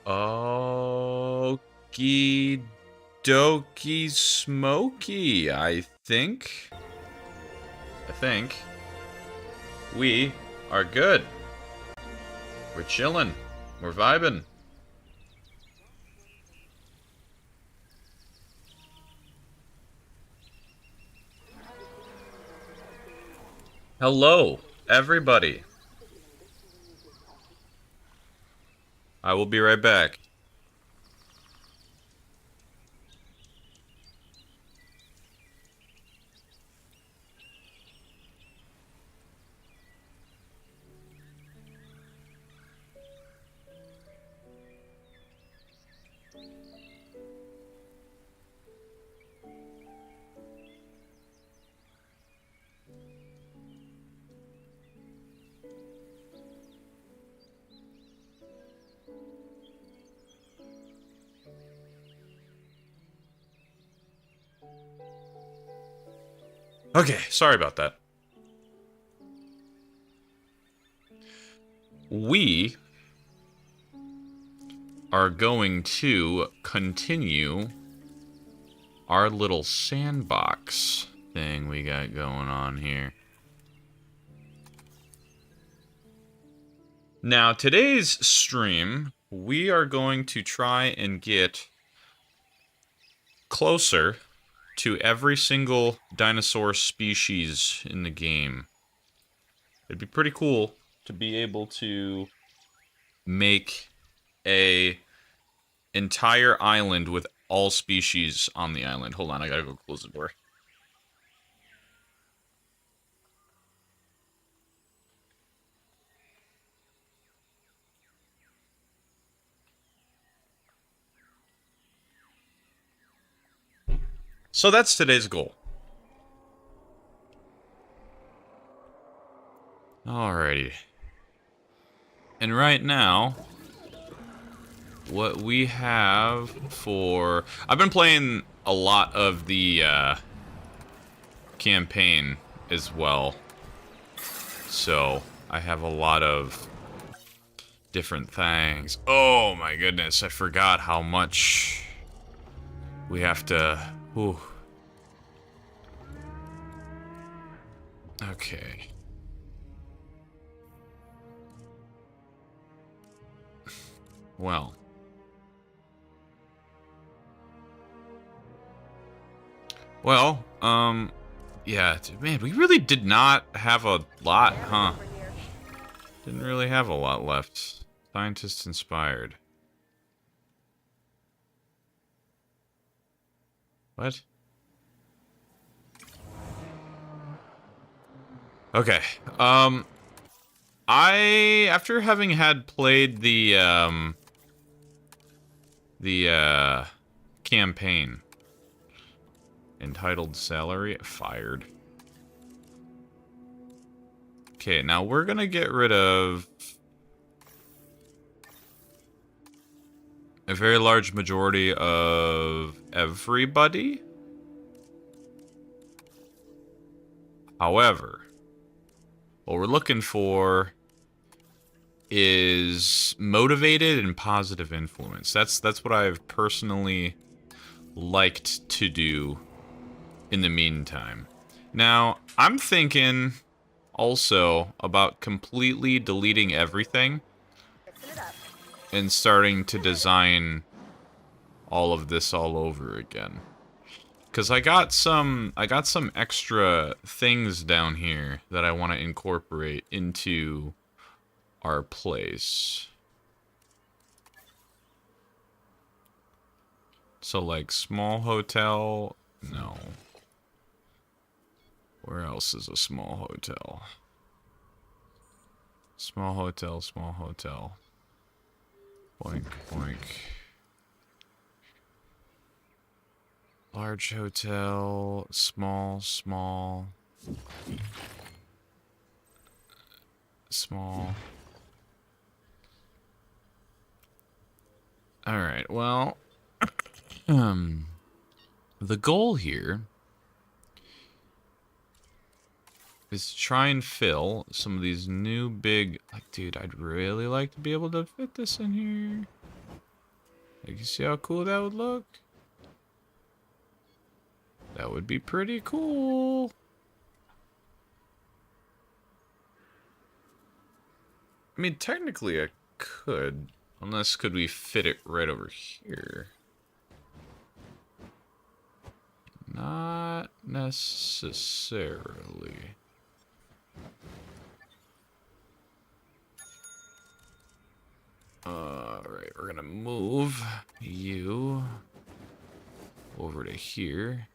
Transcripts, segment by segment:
Okie dokie smoky, I think. We are good. We're chilling. We're vibing. Hello, everybody. I will be right back. Okay, sorry about that. We are going to continue our little sandbox thing we got going on here. Now, today's stream, we are going to try and get closer to every single dinosaur species in the game. It'd be pretty cool to be able to make a entire island with all species on the island. Hold on, I gotta go close the door. So that's today's goal. Alrighty. And right now, what we have for... I've been playing a lot of the campaign as well. So, I have a lot of different things. Oh my goodness, I forgot how much we have to... Whew. Okay. Well. Yeah, man, we really did not have a lot, huh? Didn't really have a lot left. Scientist inspired. What? Okay. After having had played the campaign entitled Salary Fired. Okay, now we're gonna get rid of a very large majority of everybody. However, what we're looking for is motivated and positive influence. That's what I've personally liked to do in the meantime. Now, I'm thinking also about completely deleting everything and starting to design all of this all over again. Cause I got some extra things down here that I want to incorporate into our place. So like small hotel, no. Where else is a small hotel? Small hotel, small hotel. Boink, boink. Large hotel, small, small. Small. Alright, well... the goal here is to try and fill some of these new big... Like, dude, I'd really like to be able to fit this in here. Like, you see how cool that would look? That would be pretty cool. I mean, technically I could. Unless, could we fit it right over here? Not necessarily. Alright, we're gonna move you over to here.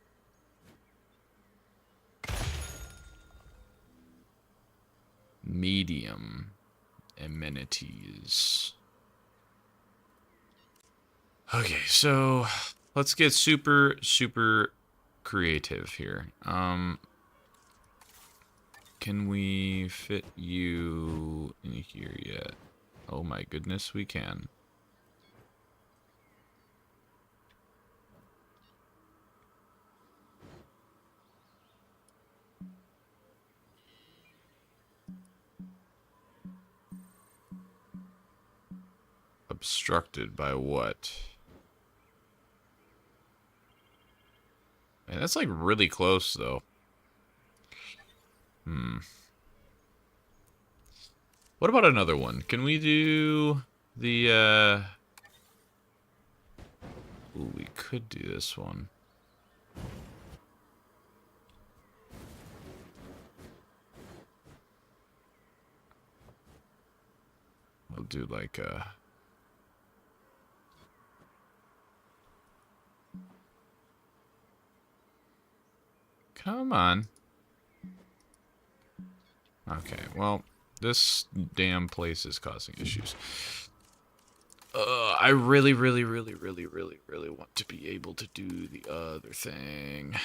Medium amenities. Okay, so let's get super creative here. Can we fit you in here yet? Oh my goodness, we can. Obstructed by what? Man, that's like really close though. What about another one? Can we do the Ooh, we could do this one. We'll do like a... Come on. Okay, well, this damn place is causing issues. I really want to be able to do the other thing.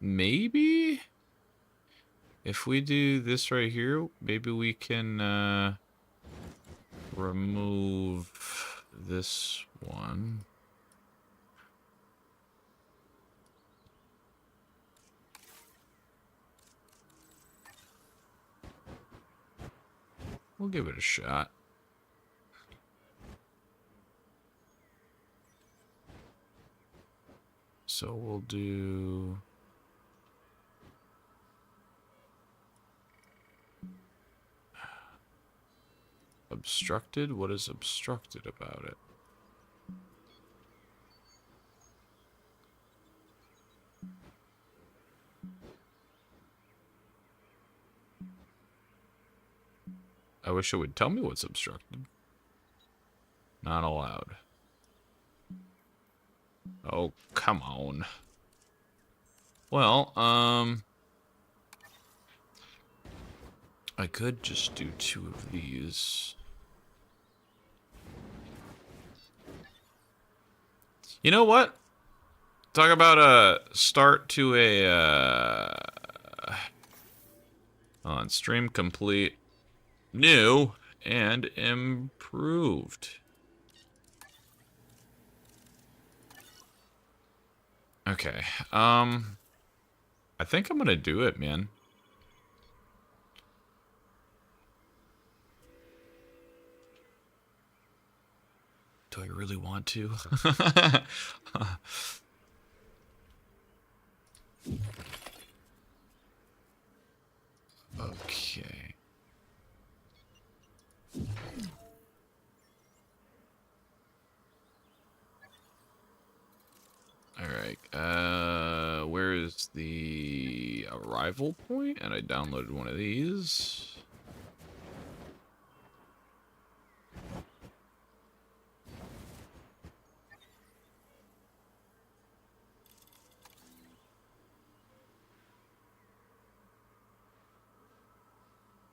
Maybe? If we do this right here, maybe we can, remove this one. We'll give it a shot. So we'll do... Obstructed? What is obstructed about it? I wish it would tell me what's obstructed. Not allowed. Oh, come on. Well, I could just do 2 of these. You know what? Talk about a start to a, on stream complete, new, and improved. Okay, I think I'm gonna do it, man. Do I really want to? Okay. Alright, where is the arrival point? And I downloaded one of these.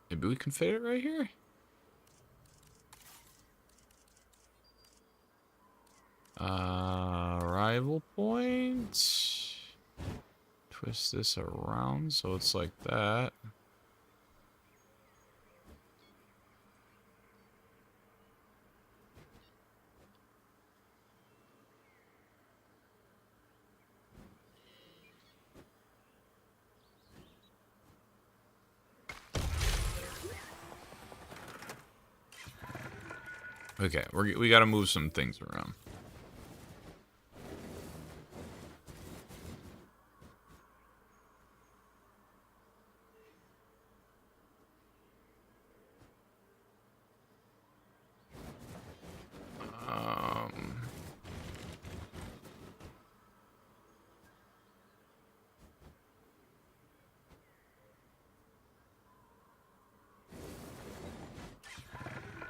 Maybe we can fit it right here? Arrival point. Twist this around so it's like that. Okay, we gotta move some things around.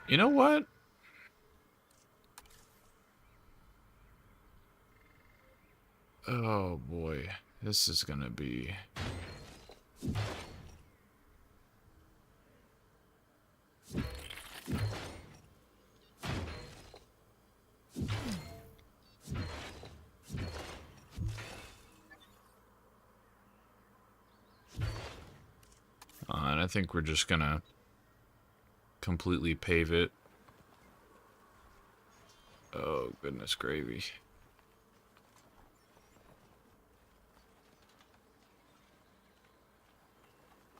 You know what? Oh boy, this is gonna be... and I think we're just gonna completely pave it. Oh, goodness gravy.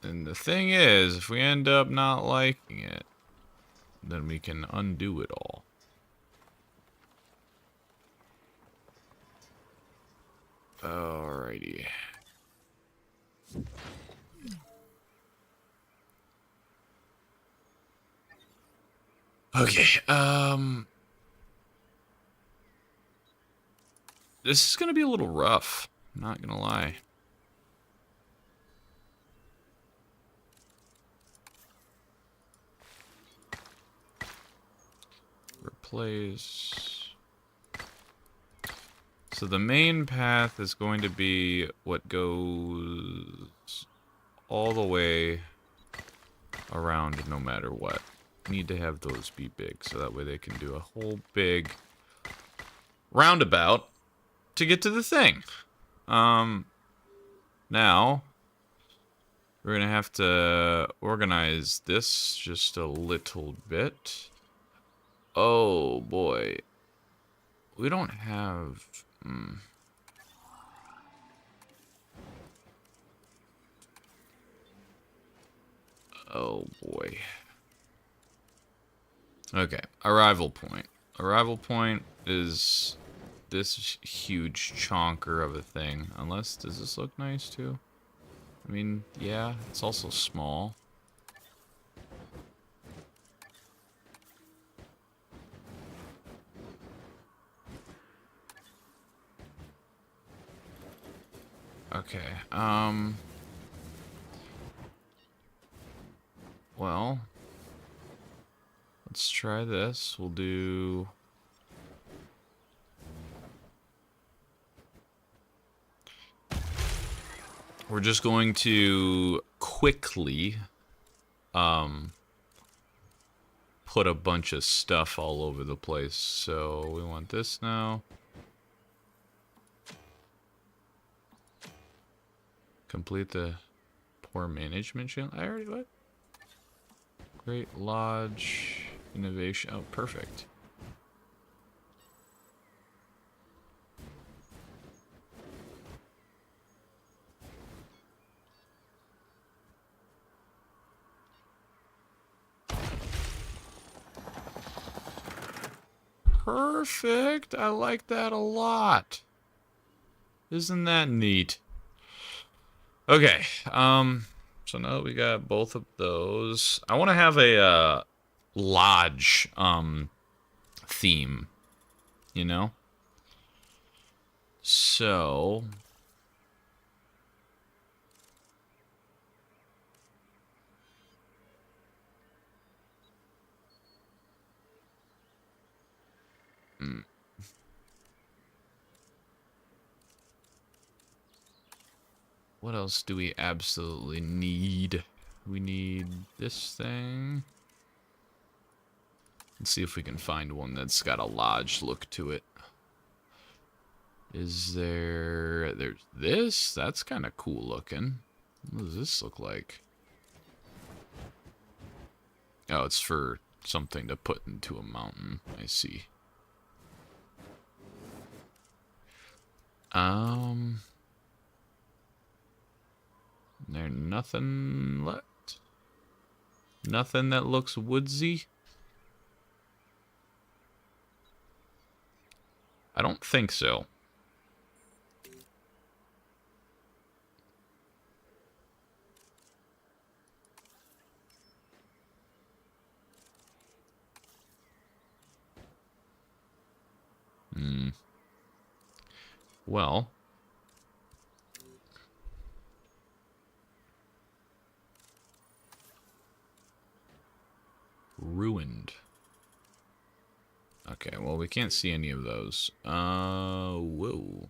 And the thing is, if we end up not liking it, then we can undo it all. Alrighty. Okay, this is gonna be a little rough, I'm not gonna lie. Replace. So the main path is going to be what goes all the way around no matter what. Need to have those be big so that way they can do a whole big roundabout to get to the thing. Now we're gonna have to organize this just a little bit. Oh boy, we don't have... Oh boy. Okay, arrival point. Arrival point is this huge chonker of a thing. Unless, does this look nice too? I mean, yeah, it's also small. Okay, well, let's try this. We'll do... We're just going to quickly, put a bunch of stuff all over the place. So we want this now. Complete the poor management challenge. I already what? Great Lodge innovation. Oh, perfect. Perfect. I like that a lot. Isn't that neat? Okay. So now that we got both of those, I want to have a lodge theme, you know? So what else do we absolutely need? We need this thing. Let's see if we can find one that's got a lodge look to it. Is there... There's this? That's kind of cool looking. What does this look like? Oh, it's for something to put into a mountain. I see. There's nothing left? Nothing that looks woodsy? I don't think so. Well. Ruined. Okay, well, we can't see any of those. Whoa.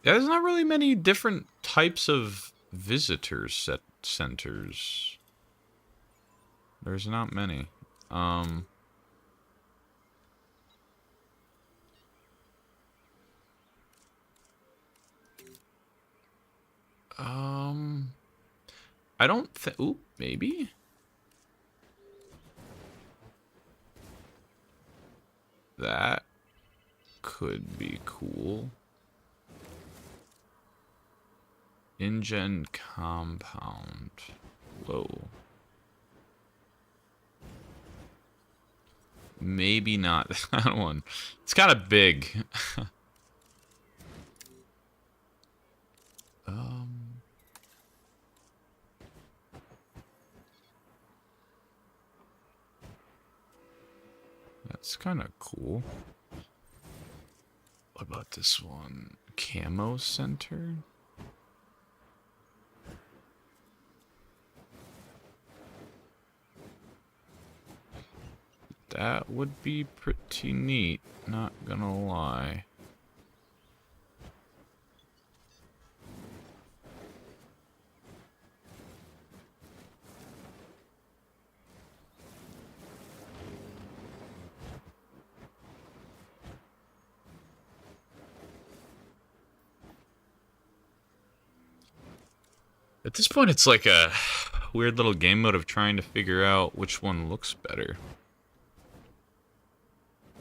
Yeah, there's not really many different types of centers. There's not many. I don't think... Ooh, maybe? That could be cool. InGen compound. Whoa. Maybe not that one. It's kind of big. That's kind of cool. What about this one? Camo center? That would be pretty neat, not gonna lie. At this point, it's like a weird little game mode of trying to figure out which one looks better.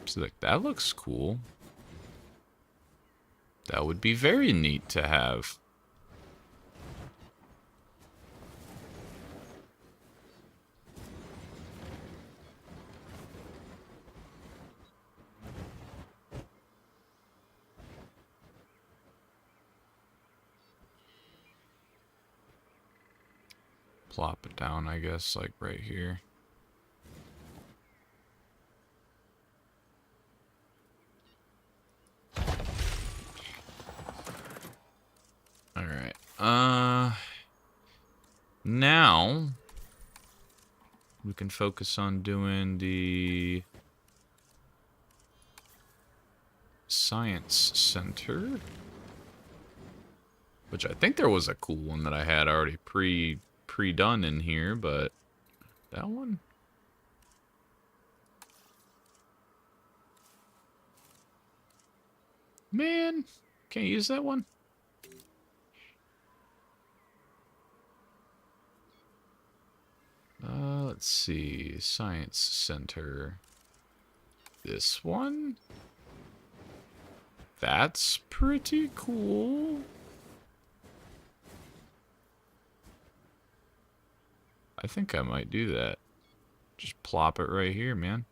So, like, that looks cool. That would be very neat to have. Plop it down, I guess, like right here. Alright. Now we can focus on doing the Science Center, which I think there was a cool one that I had already pre-done in here, but that one? Man, can't use that one? Let's see. Science Center. This one? That's pretty cool. I think I might do that. Just plop it right here, man.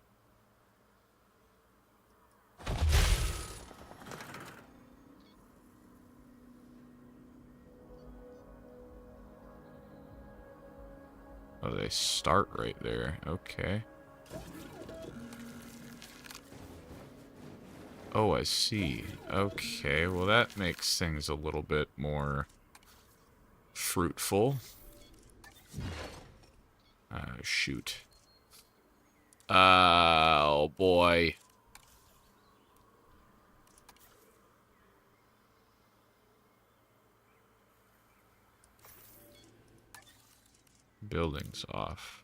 Oh, they start right there. Okay. Oh, I see. Okay, well that makes things a little bit more fruitful. Shoot. Oh, boy. Buildings off.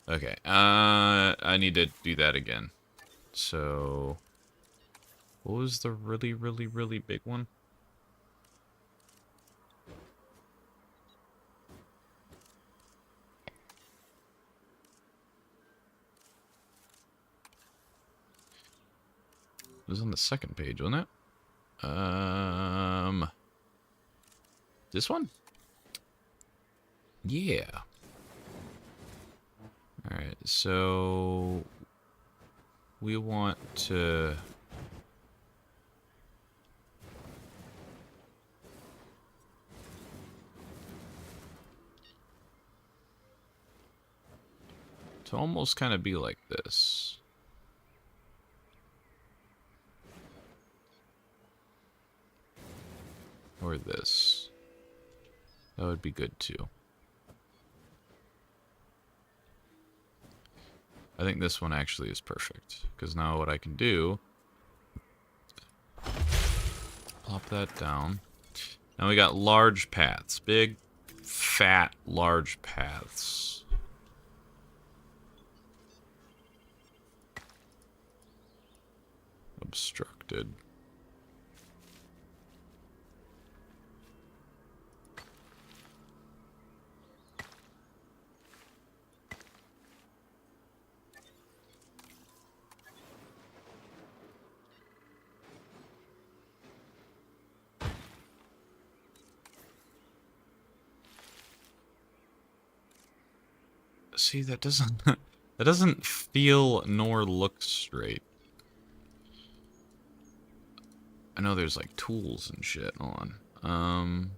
Okay, I need to do that again. So, what was the really, really, really big one? It was on the second page, wasn't it? This one? Yeah. Alright, so we want to almost kind of be like this. Or this. That would be good too. I think this one actually is perfect, because now what I can do, plop that down. Now we got large paths, big, fat, large paths. Obstructed. See, that doesn't that doesn't feel nor look straight. I know there's like tools and shit. Hold on.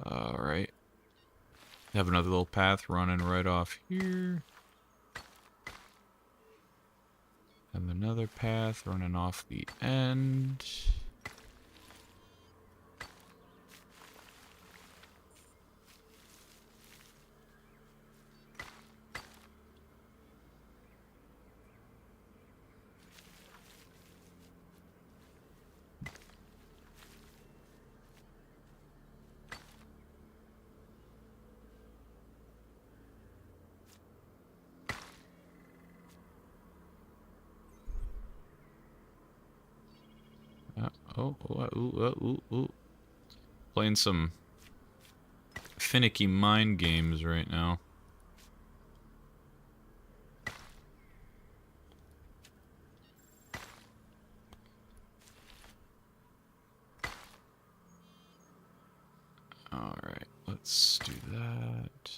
Alright. Have another little path running right off here. Have another path running off the end. Ooh. Playing some finicky mind games right now. Alright, let's do that.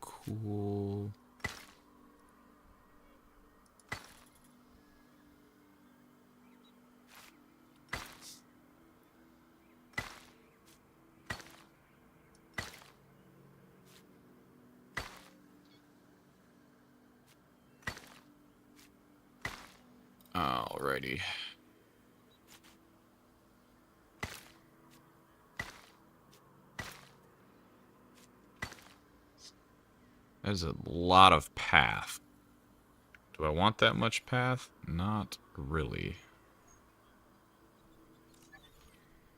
Cool. Alrighty. There's a lot of path. Do I want that much path? Not really.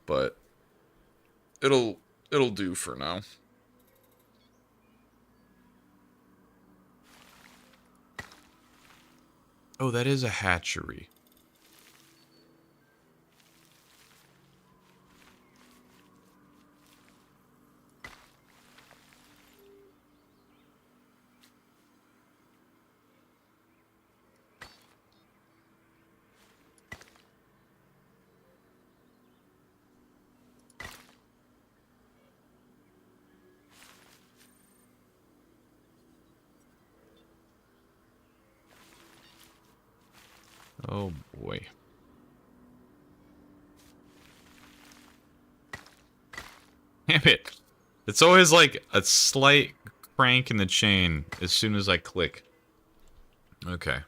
But it'll do for now. Oh, that is a hatchery. Oh boy. Damn it. It's always like a slight crank in the chain as soon as I click. Okay.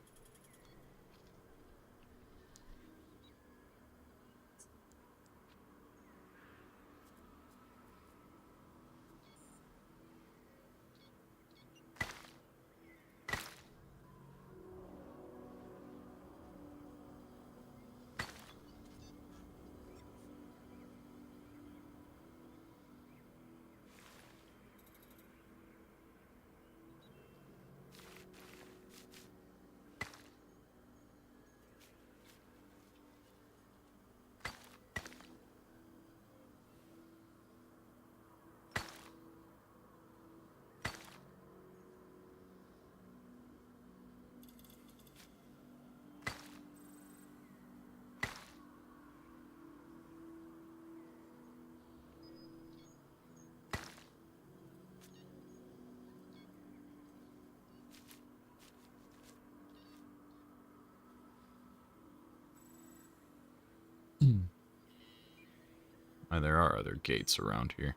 Oh, there are other gates around here.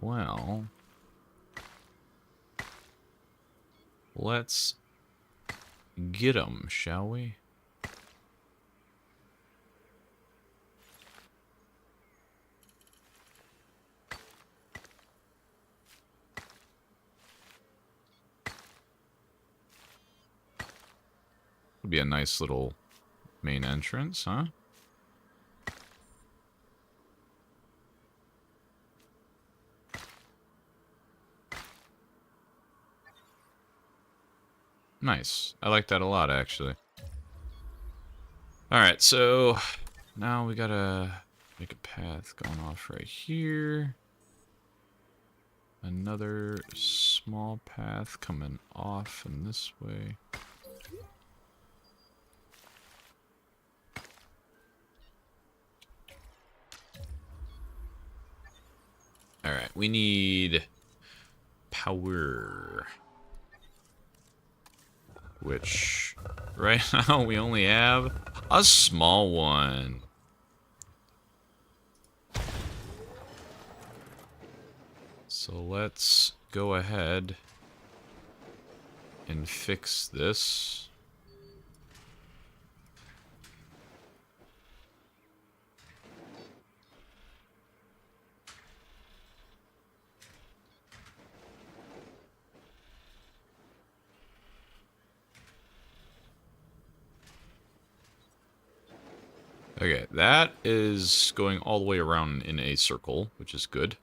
Well, let's get them, shall we? Would be a nice little main entrance, huh? Nice. I like that a lot, actually. Alright, so now we gotta make a path going off right here. Another small path coming off in this way. Alright, we need power. Which, right now, we only have a small one. So let's go ahead and fix this. Okay, that is going all the way around in a circle, which is good.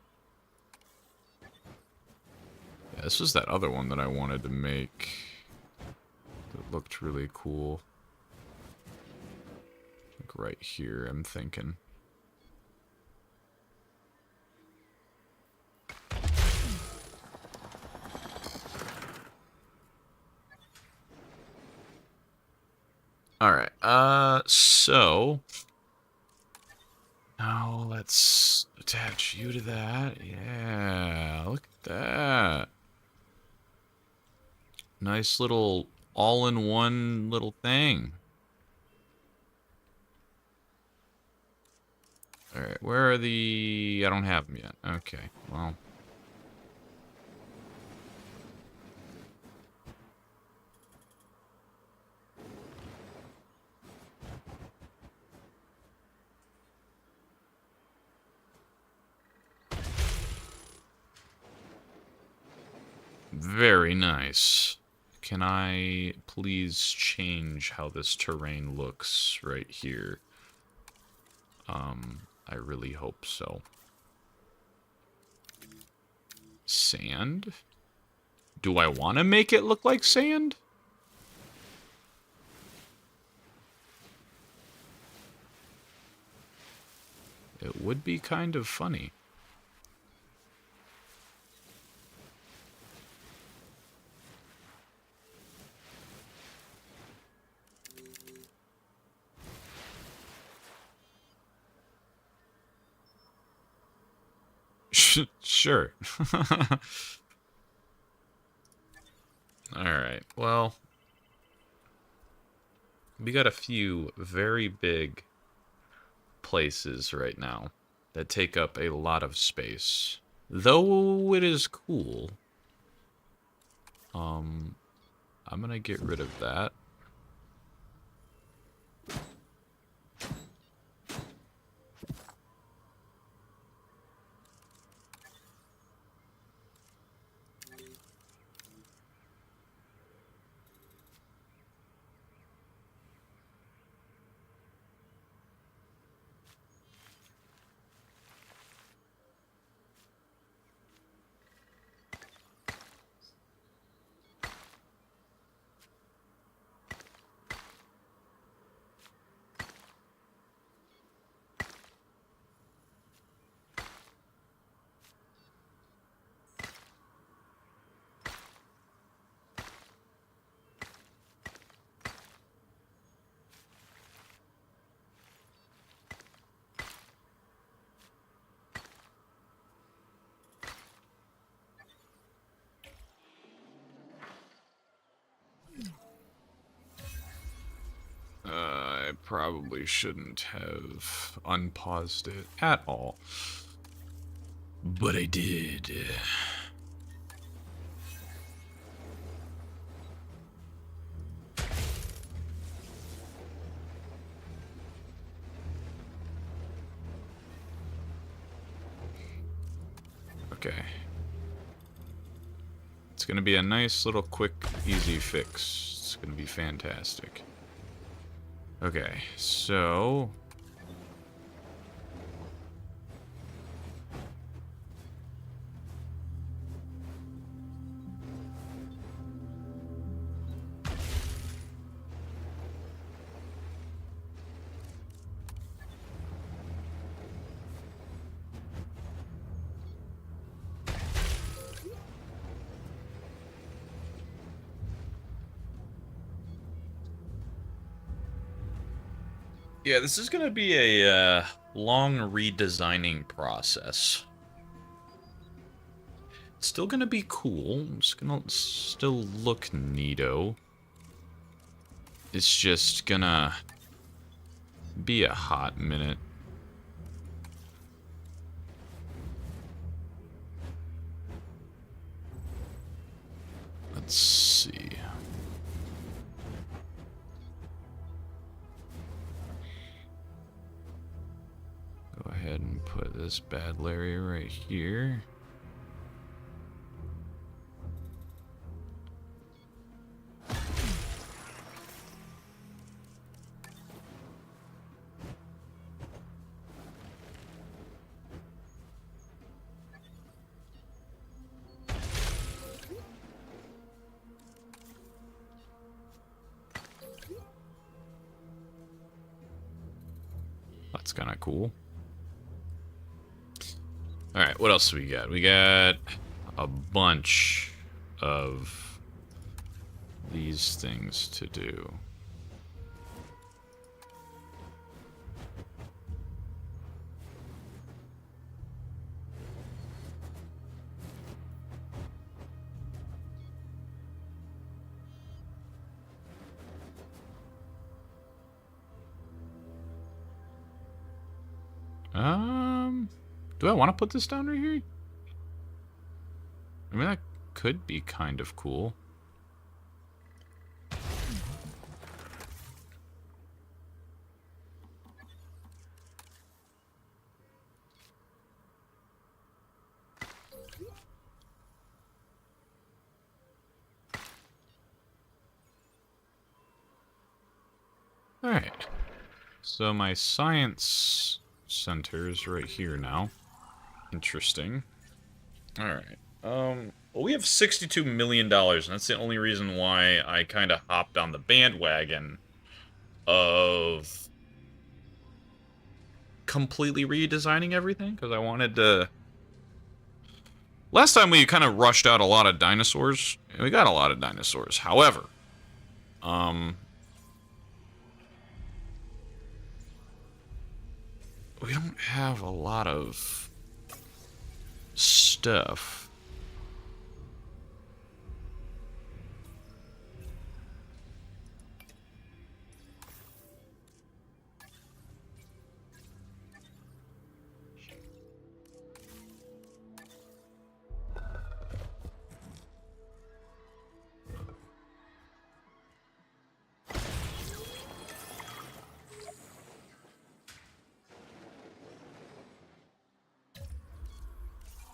Yeah, this was that other one that I wanted to make. That looked really cool. Like right here, I'm thinking. Alright, so now let's attach you to that. Yeah, look at that. Nice little all-in-one little thing. Alright, where are the... I don't have them yet. Okay, well... Very nice. Can I please change how this terrain looks right here? I really hope so. Sand? Do I want to make it look like sand? It would be kind of funny. Sure. Alright, well... We got a few very big places right now that take up a lot of space. Though it is cool. I'm gonna get rid of that. Probably shouldn't have unpaused it at all. But I did. Okay. It's gonna be a nice little quick, easy fix. It's gonna be fantastic. Okay, so... yeah, this is gonna be a long redesigning process. It's still gonna be cool. It's gonna still look neato. It's just gonna be a hot minute. Let's see. Go ahead and put this bad Larry right here. That's kind of cool. Alright, what else do we got? We got a bunch of these things to do. Do I want to put this down right here? I mean, that could be kind of cool. Alright. So my science center is right here now. Interesting. Alright. Well, we have $62 million, and that's the only reason why I kind of hopped on the bandwagon of completely redesigning everything, because I wanted to... Last time we kind of rushed out a lot of dinosaurs, and we got a lot of dinosaurs. However, we don't have a lot of stuff.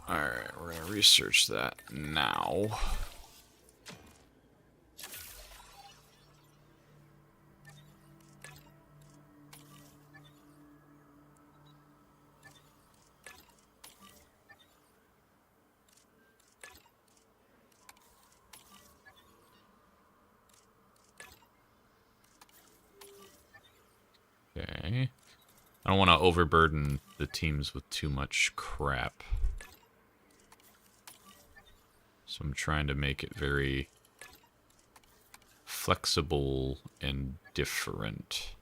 Alright, we're gonna research that now. Okay. I don't want to overburden the teams with too much crap. So I'm trying to make it very flexible and different.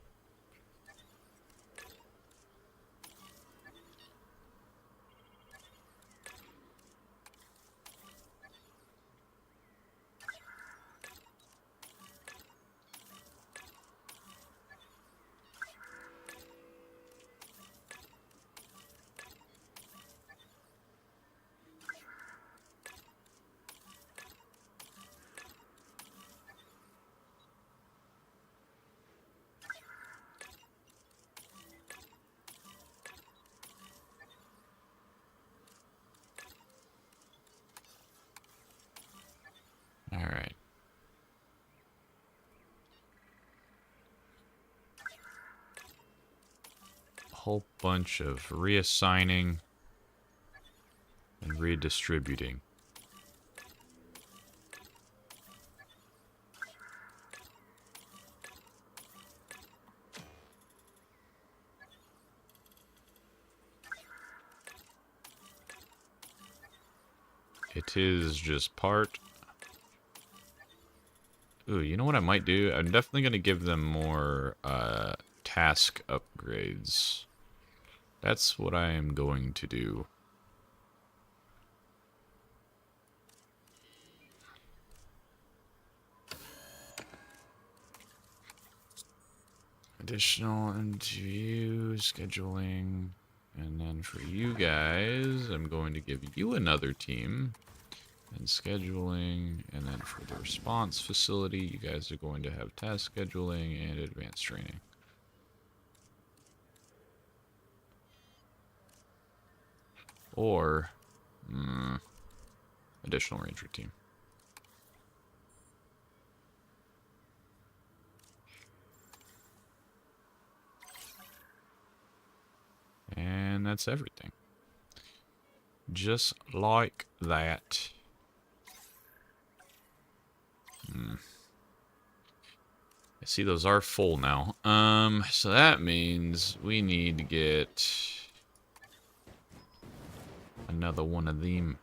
whole bunch of reassigning and redistributing. It is just part. Ooh, you know what I might do? I'm definitely going to give them more task upgrades. That's what I am going to do. Additional interview scheduling. And then for you guys, I'm going to give you another team. And scheduling. And then for the response facility, you guys are going to have task scheduling and advanced training. Or additional ranger team. And that's everything. Just like that. I see those are full now. So that means we need to get another one of them.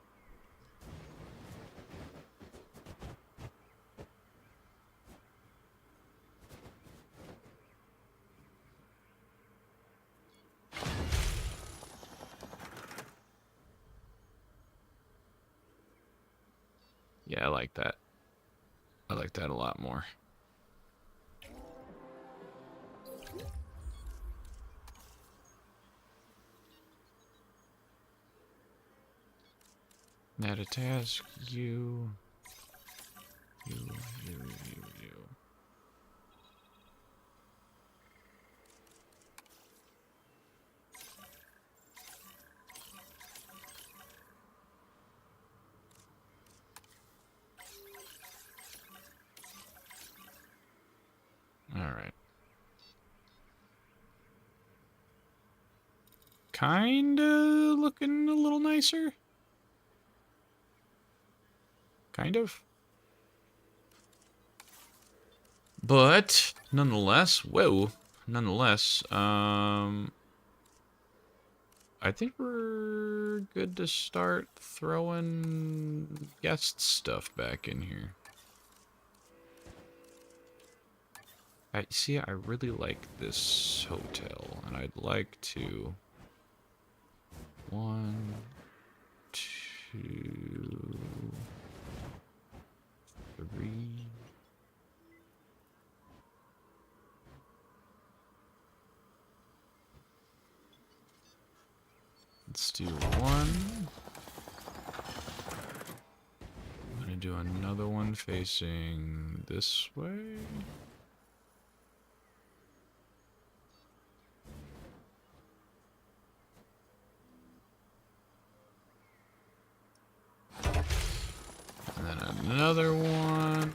Yeah, I like that. I like that a lot more. Now to task you. Alright. Kinda looking a little nicer. Kind of. But, nonetheless, I think we're good to start throwing guest stuff back in here. See, I really like this hotel, and I'd like to... 1, 2, 3... Let's do 1. I'm gonna do another one facing this way. And then another one.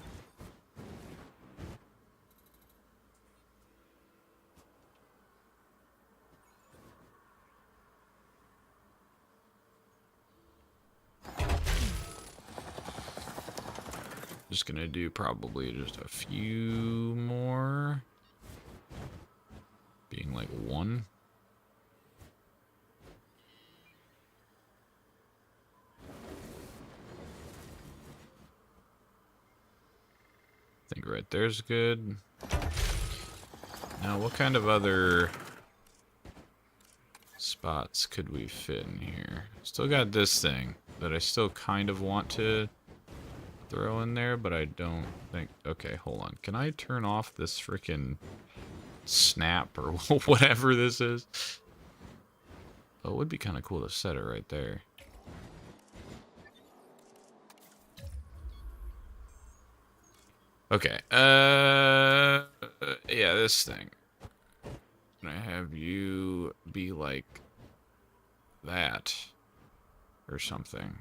Just gonna do probably just a few more. Being like 1. I think right there's good. Now, what kind of other spots could we fit in here? Still got this thing that I still kind of want to throw in there, but I don't think... Okay, hold on. Can I turn off this freaking snap or whatever this is? Oh, it would be kind of cool to set it right there. Okay, yeah, this thing. Can I have you be like that or something?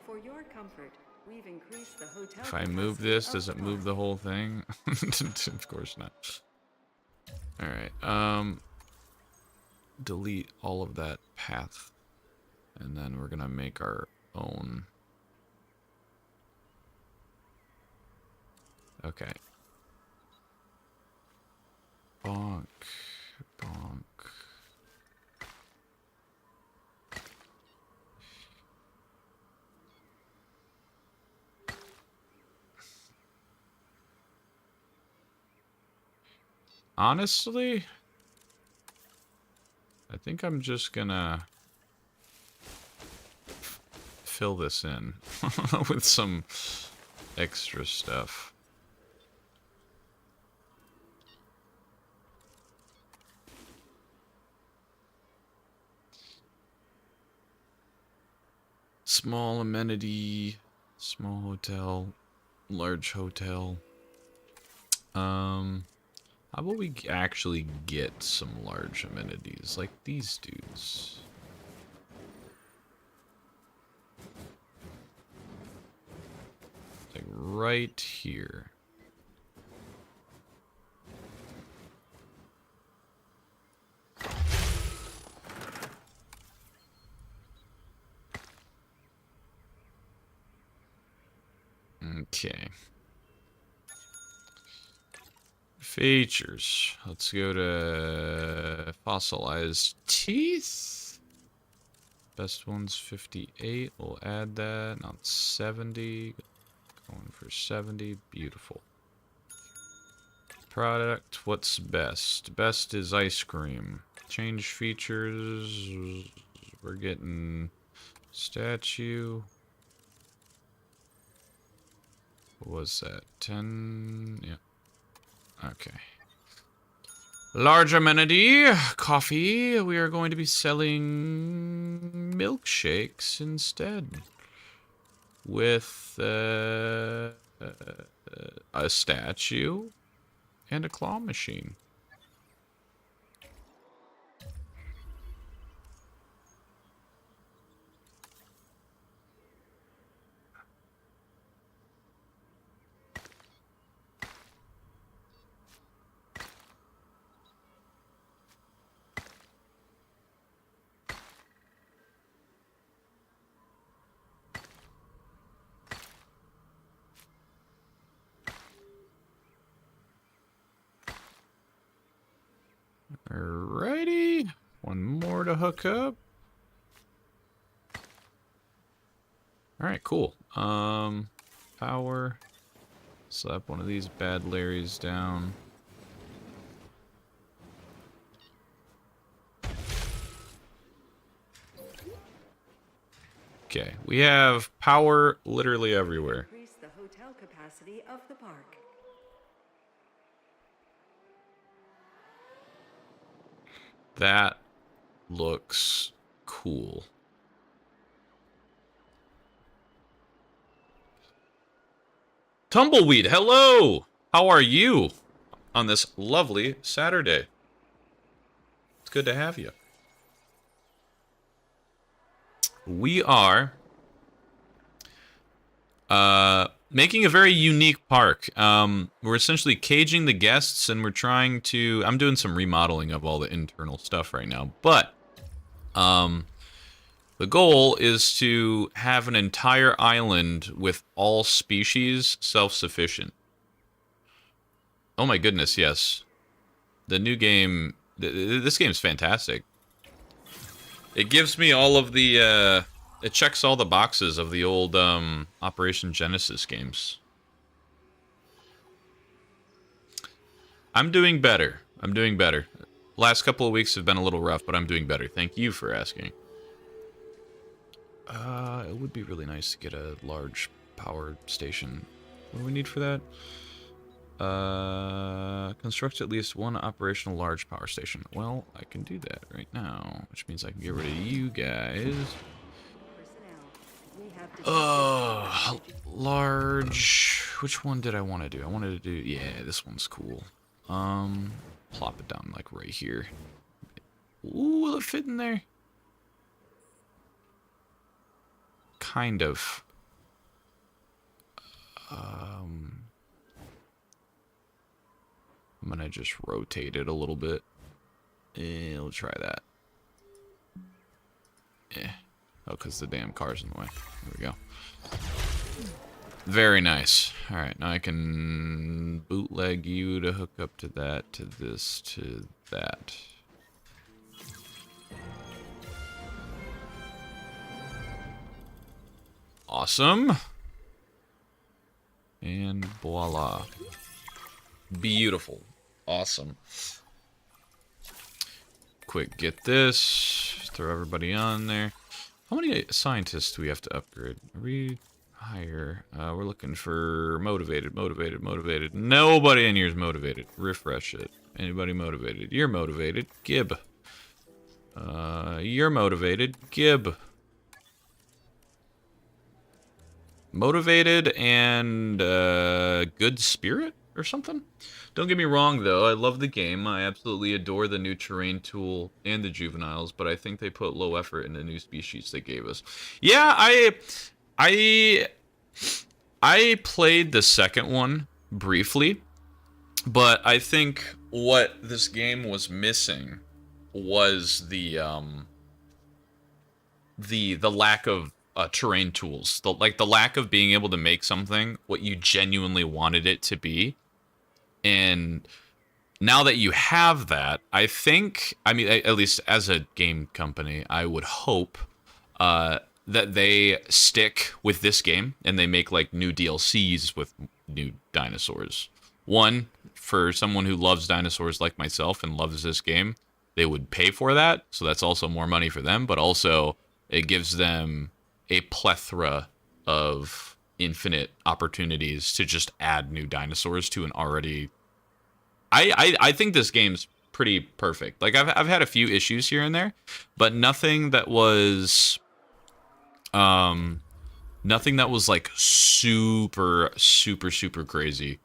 For your comfort, We've increased the hotel If I move capacity this, of does the it move park. the whole thing? Of course not. Alright, delete all of that path. And then we're gonna make our own. Okay. Bonk. Bonk. Honestly, I think I'm just gonna fill this in with some extra stuff. Small amenity, small hotel, large hotel. How about we actually get some large amenities like these dudes? Like right here. Okay. Features. Let's go to fossilized teeth. Best one's 58. We'll add that. Not 70. Going for 70. Beautiful. Product. What's best? Best is ice cream. Change features. We're getting statue. What was that? 10? Yeah. Okay. Large amenity, coffee. We are going to be selling milkshakes instead. With a statue and a claw machine. Alrighty. One more to hook up. Alright, cool. Power. Slap one of these bad Larrys down. Okay, we have power literally everywhere. Increase the hotel capacity of the park. That looks cool. Tumbleweed, hello! How are you on this lovely Saturday? It's good to have you. We are making a very unique park. We're essentially caging the guests, and we're trying to... I'm doing some remodeling of all the internal stuff right now, but the goal is to have an entire island with all species self-sufficient. Oh my goodness, yes. The new game... This game's fantastic. It gives me all of the... It checks all the boxes of the old Operation Genesis games. I'm doing better. I'm doing better. Last couple of weeks have been a little rough, but I'm doing better. Thank you for asking. It would be really nice to get a large power station. What do we need for that? Construct at least one operational large power station. Well, I can do that right now, which means I can get rid of you guys. Large. Which one did I want to do? I wanted to do... Yeah, this one's cool. Plop it down, like, right here. Ooh, will it fit in there? Kind of. I'm gonna just rotate it a little bit. We'll try that. Oh, because the damn car's in the way. There we go. Very nice. Alright, now I can bootleg you to hook up to that, to this, to that. Awesome. And voila. Beautiful. Awesome. Quick, get this. Throw everybody on there. How many scientists do we have to upgrade? Are we higher? We're looking for motivated. Nobody in here is motivated. Refresh it. Anybody motivated? You're motivated. Gib. You're motivated. Gib. Motivated and good spirit or something? Don't get me wrong, though. I love the game. I absolutely adore the new terrain tool and the juveniles, but I think they put low effort in the new species they gave us. Yeah, I played the second one briefly, but I think what this game was missing was the lack of terrain tools. The lack of being able to make something what you genuinely wanted it to be. And now that you have that, I think, I mean, at least as a game company, I would hope that they stick with this game and they make like new DLCs with new dinosaurs. One, for someone who loves dinosaurs like myself and loves this game, they would pay for that. So that's also more money for them, but also it gives them a plethora of infinite opportunities to just add new dinosaurs to an already... I think this game's pretty perfect. Like, I've had a few issues here and there, but nothing that was... nothing that was, like, super crazy.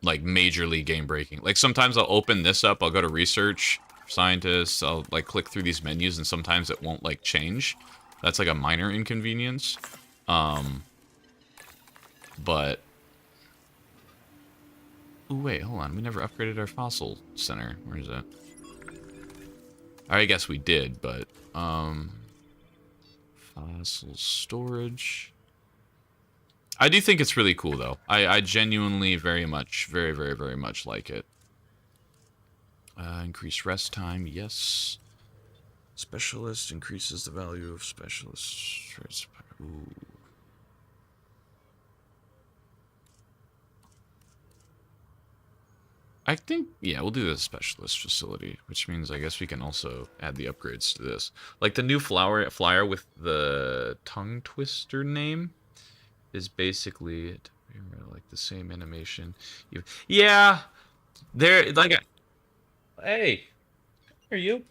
Like, majorly game-breaking. Like, sometimes I'll open this up, I'll go to research, scientists, I'll, like, click through these menus, and sometimes it won't, like, change. That's like a minor inconvenience. But... Ooh, wait, hold on. We never upgraded our fossil center. Where is that? I guess we did, but... Fossil storage... I do think it's really cool, though. I genuinely very much like it. Increase rest time, yes. Specialist increases the value of specialist. Ooh. I think, yeah, we'll do the specialist facility, which means I guess we can also add the upgrades to this. Like the new flyer with the tongue twister name is basically like the same animation. Yeah, they're like, hey, are you?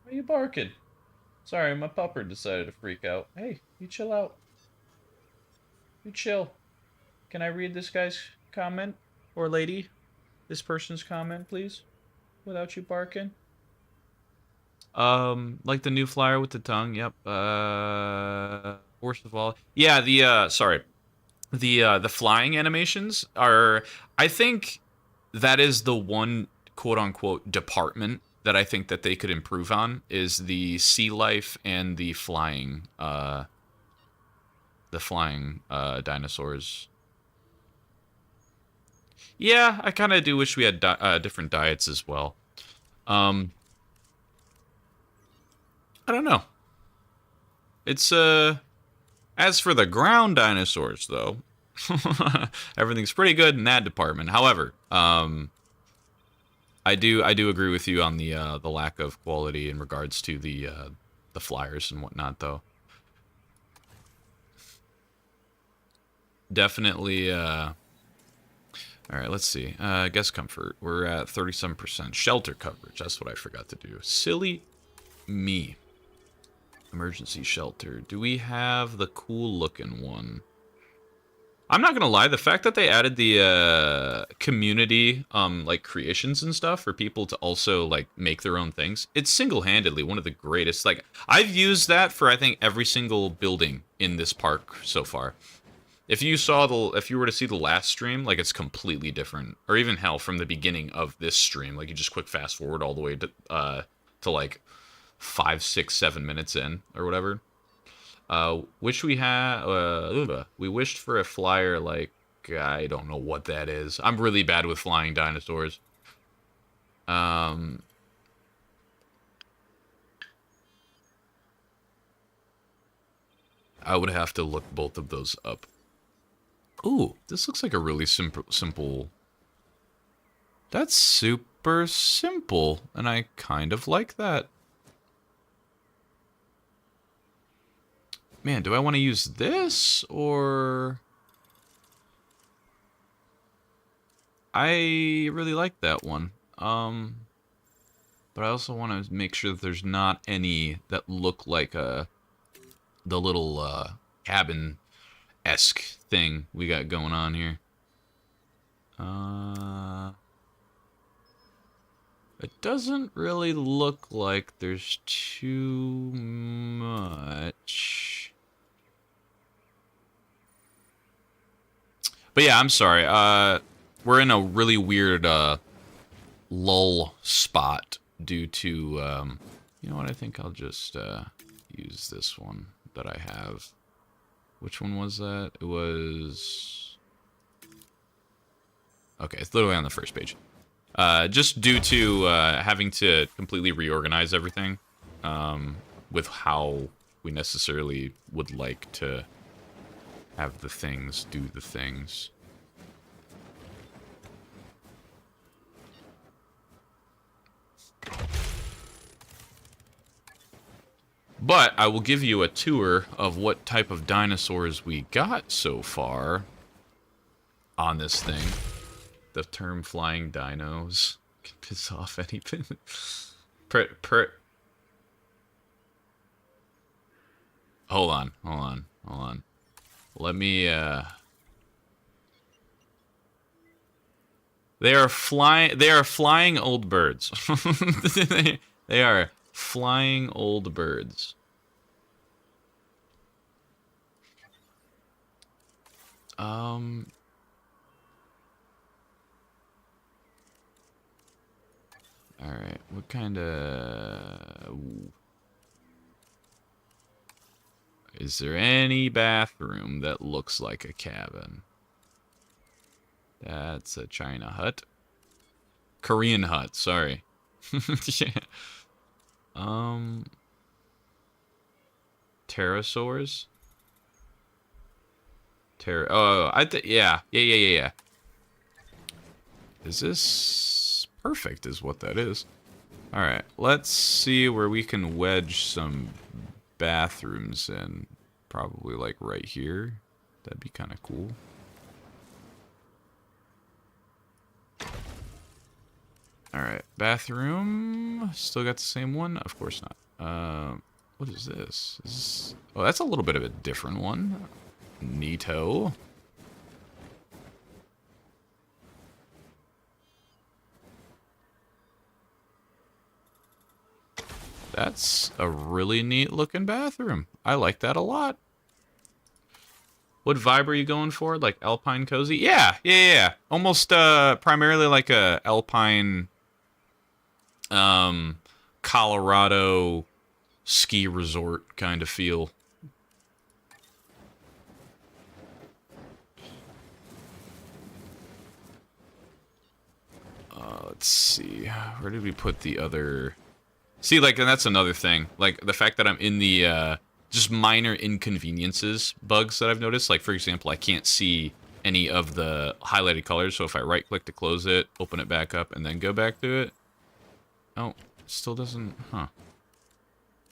Why are you barking? Sorry, my pupper decided to freak out. Hey, you chill out. You chill. Can I read this guy's comment? Or lady? This person's comment, please? Without you barking? Like the new flyer with the tongue, yep. Worst of all. Yeah, the flying animations are... I think that is the one quote-unquote department that I think that they could improve on, is the sea life and the flying dinosaurs. Yeah, I kind of do wish we had different diets as well. I don't know. It's, as for the ground dinosaurs, though, everything's pretty good in that department. However, I do agree with you on the lack of quality in regards to the flyers and whatnot, though. Definitely, all right, let's see. Guest comfort. We're at 37%. Shelter coverage. That's what I forgot to do. Silly me. Emergency shelter. Do we have the cool-looking one? I'm not gonna lie, the fact that they added the community like creations and stuff for people to also like make their own things, it's single-handedly one of the greatest. Like I've used that for I think every single building in this park so far. If you were to see the last stream, like it's completely different. Or even hell, from the beginning of this stream, like you just quick fast forward all the way to like 5, 6, 7 minutes in or whatever. We wished for a flyer like I don't know what that is. I'm really bad with flying dinosaurs. I would have to look both of those up. Ooh, this looks like a really simple. That's super simple, and I kind of like that. Man, do I want to use this, or... I really like that one. But I also want to make sure that there's not any that look like the little cabin-esque thing we got going on here. It doesn't really look like there's too much. But yeah, I'm sorry. We're in a really weird lull spot due to, you know what, I think I'll just use this one that I have. Which one was that? It was... Okay, it's literally on the first page. Just due to having to completely reorganize everything with how we necessarily would like to have the things do the things. But I will give you a tour of what type of dinosaurs we got so far on this thing. The term flying dinos can piss off anything. Hold on. Let me, They are flying old birds. They are flying old birds. Alright, what kind of... Is there any bathroom that looks like a cabin? That's a China hut. Korean hut, sorry. Yeah. Pterosaurs? Yeah. Is this perfect is what that is. Alright, let's see where we can wedge some bathrooms in. Probably like right here. That'd be kind of cool. Alright, bathroom. Still got the same one? Of course not. What is this? Oh, that's a little bit of a different one. Neato. That's a really neat looking bathroom. I like that a lot. What vibe are you going for? Like Alpine Cozy? Yeah. Almost primarily like a Alpine Colorado ski resort kind of feel. Let's see. Where did we put the other... See, like, and that's another thing. Like, the fact that I'm in the, just minor inconveniences bugs that I've noticed. Like, for example, I can't see any of the highlighted colors. So if I right-click to close it, open it back up, and then go back to it. Oh, it still doesn't... Huh.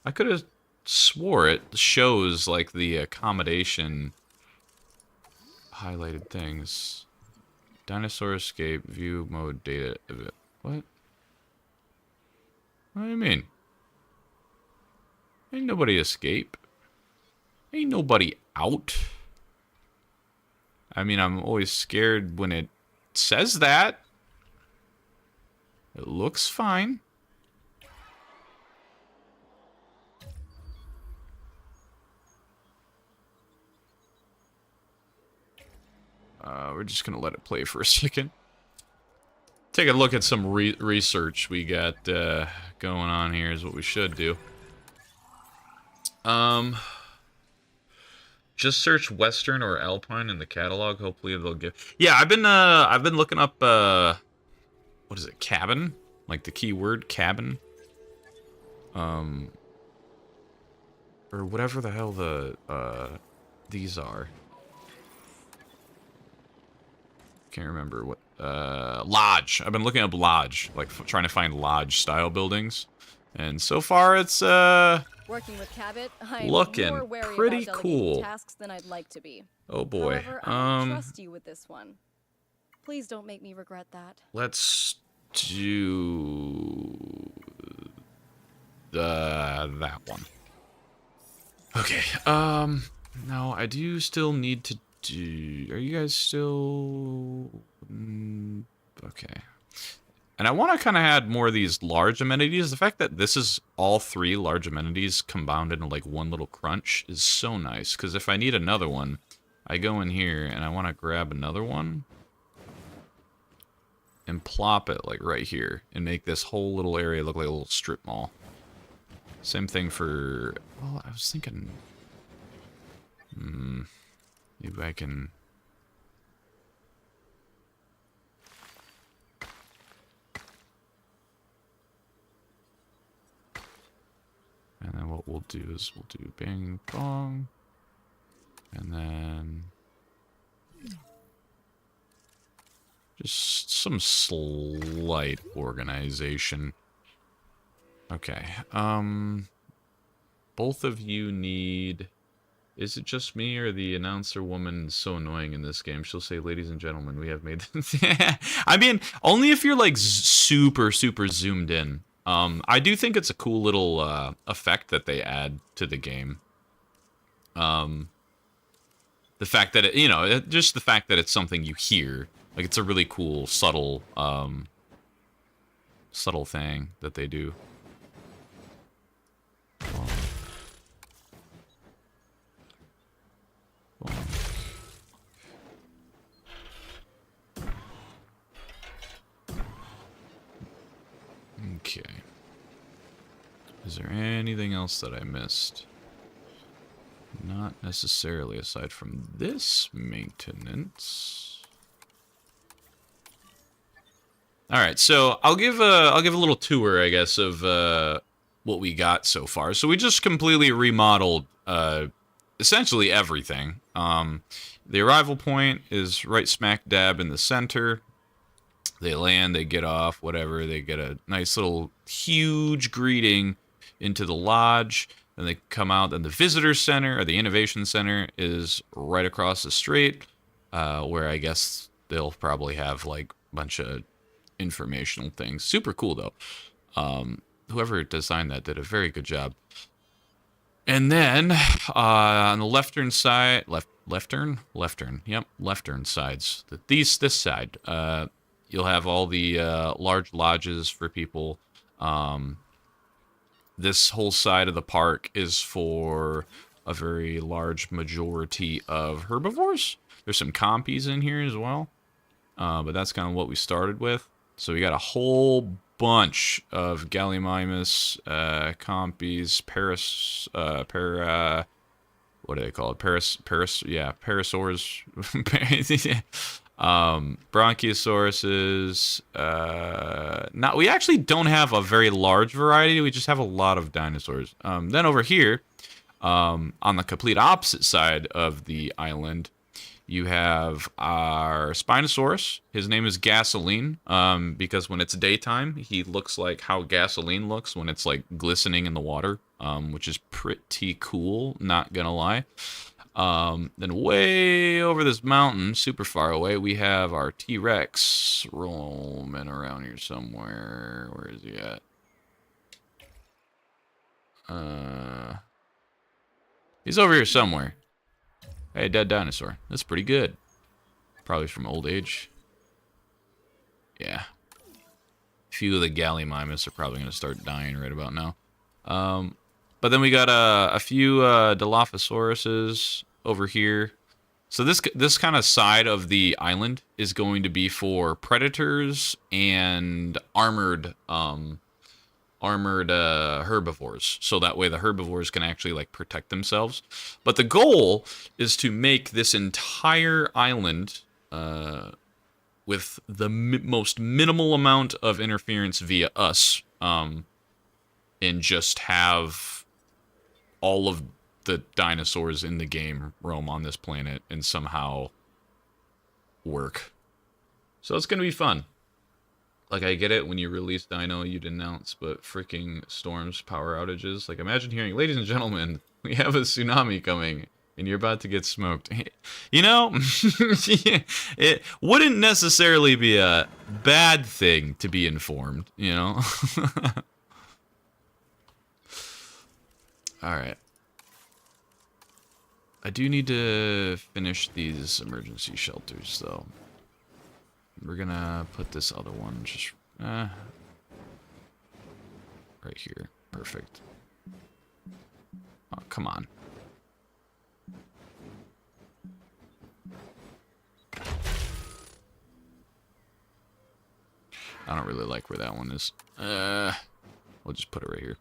I could have swore it shows, like, the accommodation highlighted things. Dinosaur escape, view mode, data... What? What do you mean? Ain't nobody escape. Ain't nobody out. I mean, I'm always scared when it says that. It looks fine. We're just gonna let it play for a second. Take a look at some research we got going on here is what we should do. Just search Western or Alpine in the catalog. Hopefully they'll get. Yeah, I've been looking up what is it? Cabin, like the keyword cabin, or whatever the hell the these are. Can't remember what. Lodge. I've been looking up lodge, like trying to find lodge style buildings, and so far it's Working with Cabot, I'm looking more wary pretty about cool. Tasks than I'd like to be. Oh boy. However, I trust you with this one. Please don't make me regret that. Let's do that one. Okay. No, I do still need to do. Are you guys still? Okay. And I want to kind of add more of these large amenities. The fact that this is all 3 large amenities combined into like one little crunch is so nice. Because if I need another one, I go in here and I want to grab another one and plop it like right here and make this whole little area look like a little strip mall. Same thing for, well, I was thinking, maybe I can. And then what we'll do is we'll do bing bong. And then just some slight organization. Okay. Both of you need. Is it just me or the announcer woman is so annoying in this game? She'll say, "Ladies and gentlemen, we have made." I mean, only if you're like super zoomed in. I do think it's a cool little effect that they add to the game. The fact that it, just the fact that it's something you hear, like it's a really cool, subtle thing that they do. Okay. Is there anything else that I missed? Not necessarily, aside from this maintenance. All right, so I'll give a little tour, I guess, of what we got so far. So we just completely remodeled essentially everything. The arrival point is right smack dab in the center. They land, they get off, whatever. They get a nice little huge greeting into the lodge. Then they come out, and the visitor center, or the innovation center, is right across the street, where I guess they'll probably have, like, a bunch of informational things. Super cool, though. Whoever designed that did a very good job. And then, on the leftern side, leftern, yep, leftern sides, this side, you'll have all the large lodges for people. This whole side of the park is for a very large majority of herbivores. There's some compies in here as well, but that's kind of what we started with. So we got a whole bunch of Gallimimus, compies, what do they call it? Parasaurs. Bronchiosauruses. We actually don't have a very large variety. We just have a lot of dinosaurs. Then over here, on the complete opposite side of the island, you have our Spinosaurus. His name is Gasoline, because when it's daytime, he looks like how gasoline looks when it's like glistening in the water, which is pretty cool, not gonna lie. Then way over this mountain, super far away, we have our T-Rex roaming around here somewhere. Where is he at? He's over here somewhere. Hey, dead dinosaur. That's pretty good. Probably from old age. Yeah. A few of the Gallimimus are probably going to start dying right about now. But then we got a few Dilophosaurus's over here. So this kind of side of the island is going to be for predators and armored herbivores. So that way the herbivores can actually like protect themselves. But the goal is to make this entire island with the most minimal amount of interference via us, and just have all of the dinosaurs in the game roam on this planet and somehow work. So it's going to be fun. Like, I get it, when you release Dino, you'd announce, but freaking storms, power outages. Like, imagine hearing, ladies and gentlemen, we have a tsunami coming, and you're about to get smoked. You know, it wouldn't necessarily be a bad thing to be informed, you know? Alright. I do need to finish these emergency shelters, though. We're gonna put this other one just right here. Perfect. Oh, come on. I don't really like where that one is. We'll just put it right here.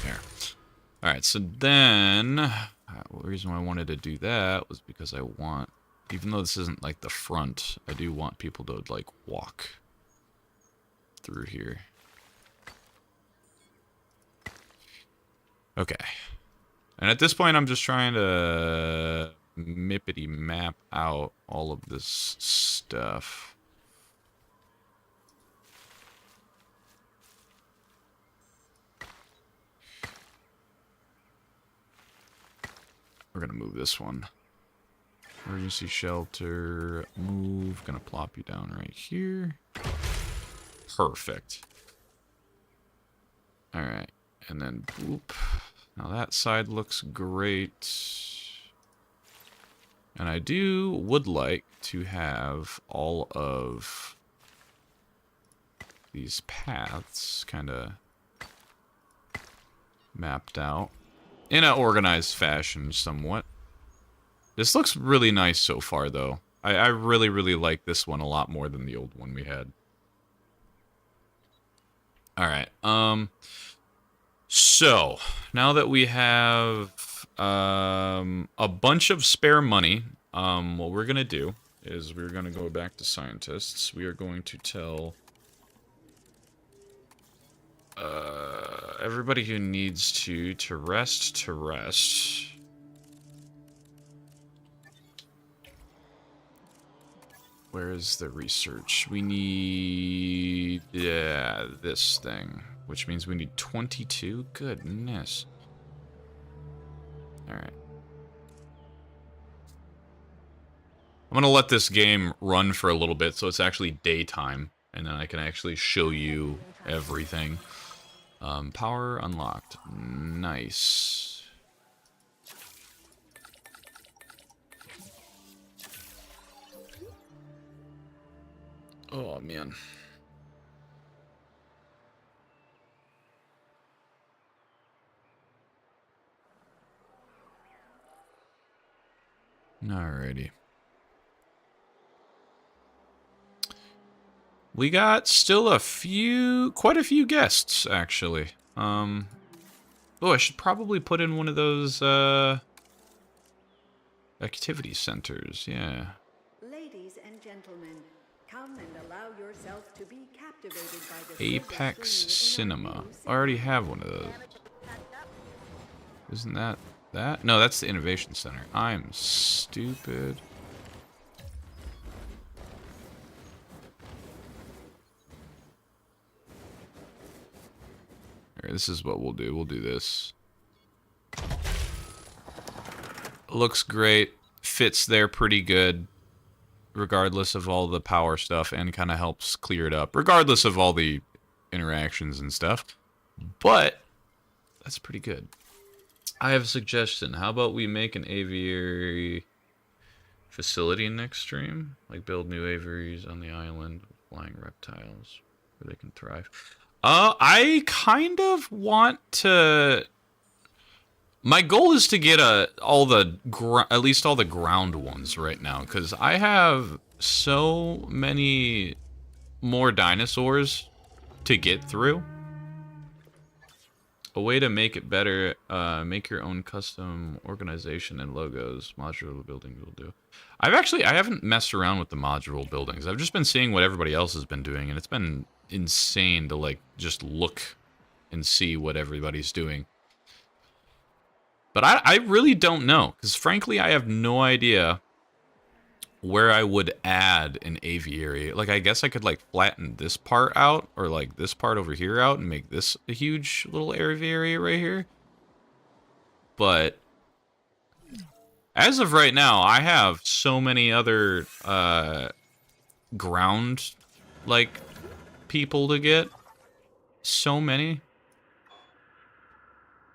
There. Alright, so then the reason why I wanted to do that was because I want, even though this isn't like the front, I do want people to like walk through here. Okay. And at this point I'm just trying to mippity map out all of this stuff. We're gonna move this one. Emergency shelter, move. Gonna plop you down right here. Perfect. Alright, and then boop. Now that side looks great. And I would like to have all of these paths kind of mapped out in an organized fashion somewhat. This looks really nice so far, though. I really, really like this one a lot more than the old one we had. Alright, so, now that we have a bunch of spare money, what we're gonna do is we're gonna go back to scientists. We are going to tell everybody who needs to rest. Where is the research? We need, yeah, this thing, which means we need 22. Goodness. All right. I'm gonna let this game run for a little bit, so it's actually daytime, and then I can actually show you everything. Power unlocked. Nice. Oh, man. Alrighty. We got still quite a few guests, actually. Oh, I should probably put in one of those, activity centers, yeah. Ladies and gentlemen, come and allow yourself to be captivated by the Apex scene in our Cinema. new I already have one of those. Isn't that that? No, that's the Innovation Center. I'm stupid. Alright, this is what we'll do. We'll do this. Looks great. Fits there pretty good. Regardless of all the power stuff, and kind of helps clear it up. Regardless of all the interactions and stuff. But that's pretty good. I have a suggestion. How about we make an aviary facility next stream. Like build new aviaries on the island with flying reptiles where they can thrive. I kind of want to... My goal is to get at least all the ground ones right now, because I have so many more dinosaurs to get through. A way to make it better, make your own custom organization and logos. Modular buildings will do. I haven't messed around with the modular buildings. I've just been seeing what everybody else has been doing, and it's been insane to, like, just look and see what everybody's doing. But I really don't know, because frankly, I have no idea where I would add an aviary. Like, I guess I could, like, flatten this part out, or, like, this part over here out, and make this a huge little aviary right here. But as of right now, I have so many other ground, like, people to get. So many.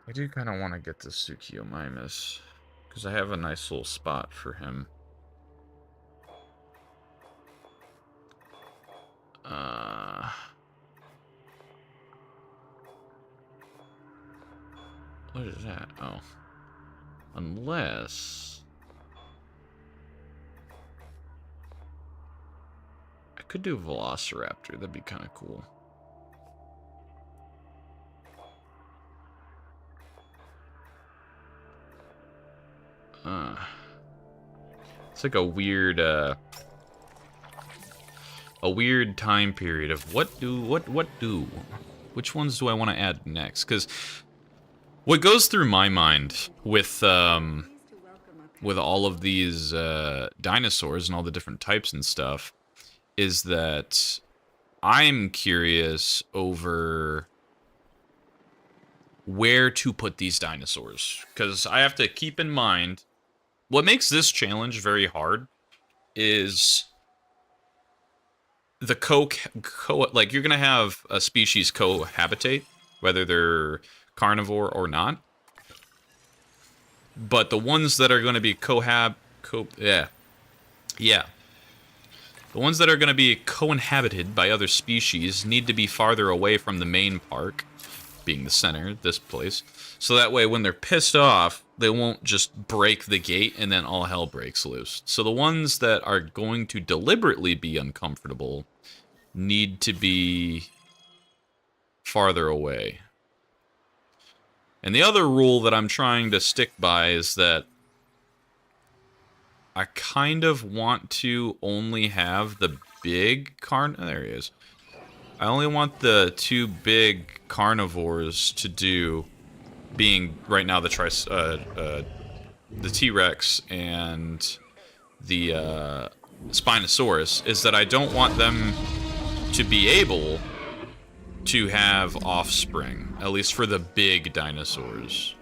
I do kind of want to get this Sukiyomimus, because I have a nice little spot for him. What is that? Oh. Unless... I could do Velociraptor, that'd be kind of cool. It's like a weird time period of which ones do I want to add next? Because what goes through my mind with all of these dinosaurs and all the different types and stuff is that I'm curious over where to put these dinosaurs, because I have to keep in mind what makes this challenge very hard is the like, you're gonna have a species cohabitate, whether they're carnivore or not. But the ones that are going to be the ones that are going to be co-inhabited by other species need to be farther away from the main park, being the center, this place. So that way, when they're pissed off, they won't just break the gate and then all hell breaks loose. So the ones that are going to deliberately be uncomfortable need to be farther away. And the other rule that I'm trying to stick by is that I kind of want to only have the big there he is. I only want the two big carnivores to do, being right now the T-Rex and the Spinosaurus, is that I don't want them to be able to have offspring, at least for the big dinosaurs.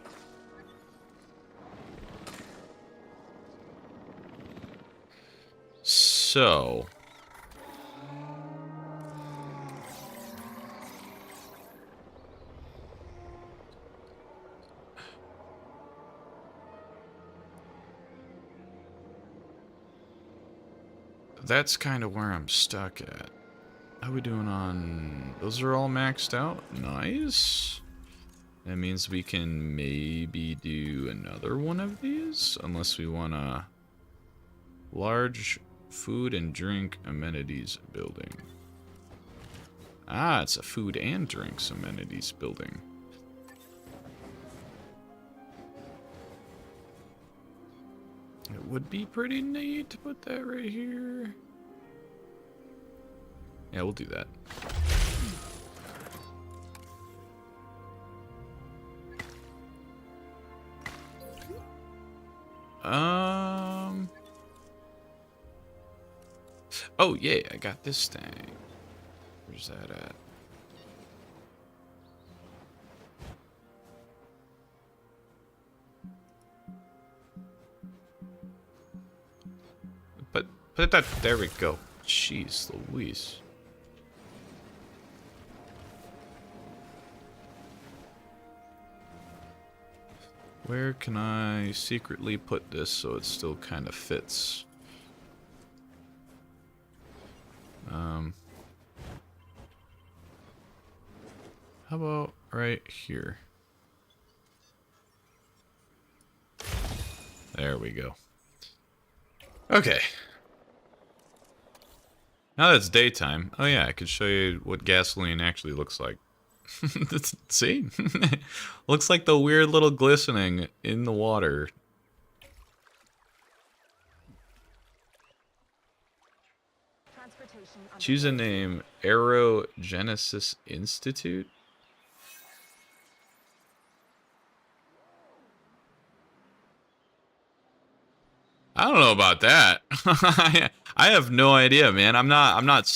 So... that's kind of where I'm stuck at. How are we doing on... those are all maxed out? Nice. That means we can maybe do another one of these, unless we want a large food and drink amenities building. Ah, it's a food and drinks amenities building. It would be pretty neat to put that right here. Yeah, we'll do that. Oh, yeah, I got this thing. Where's that at? Put that, there we go. Jeez Louise. Where can I secretly put this so it still kind of fits? How about right here? There we go. Okay. Now that it's daytime, oh yeah, I could show you what gasoline actually looks like. See? Looks like the weird little glistening in the water. Choose a name. Aerogenesis Institute? I don't know about that. I have no idea, man. I'm not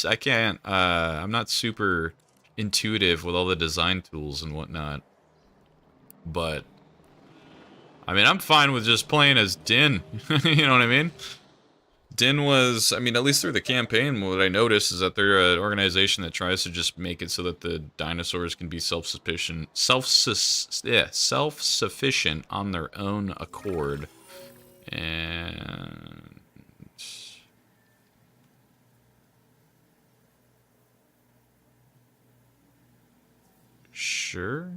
super intuitive with all the design tools and whatnot. But I mean, I'm fine with just playing as Din. You know what I mean? Din was, I mean, at least through the campaign, what I noticed is that they're an organization that tries to just make it so that the dinosaurs can be self-sufficient on their own accord. And sure.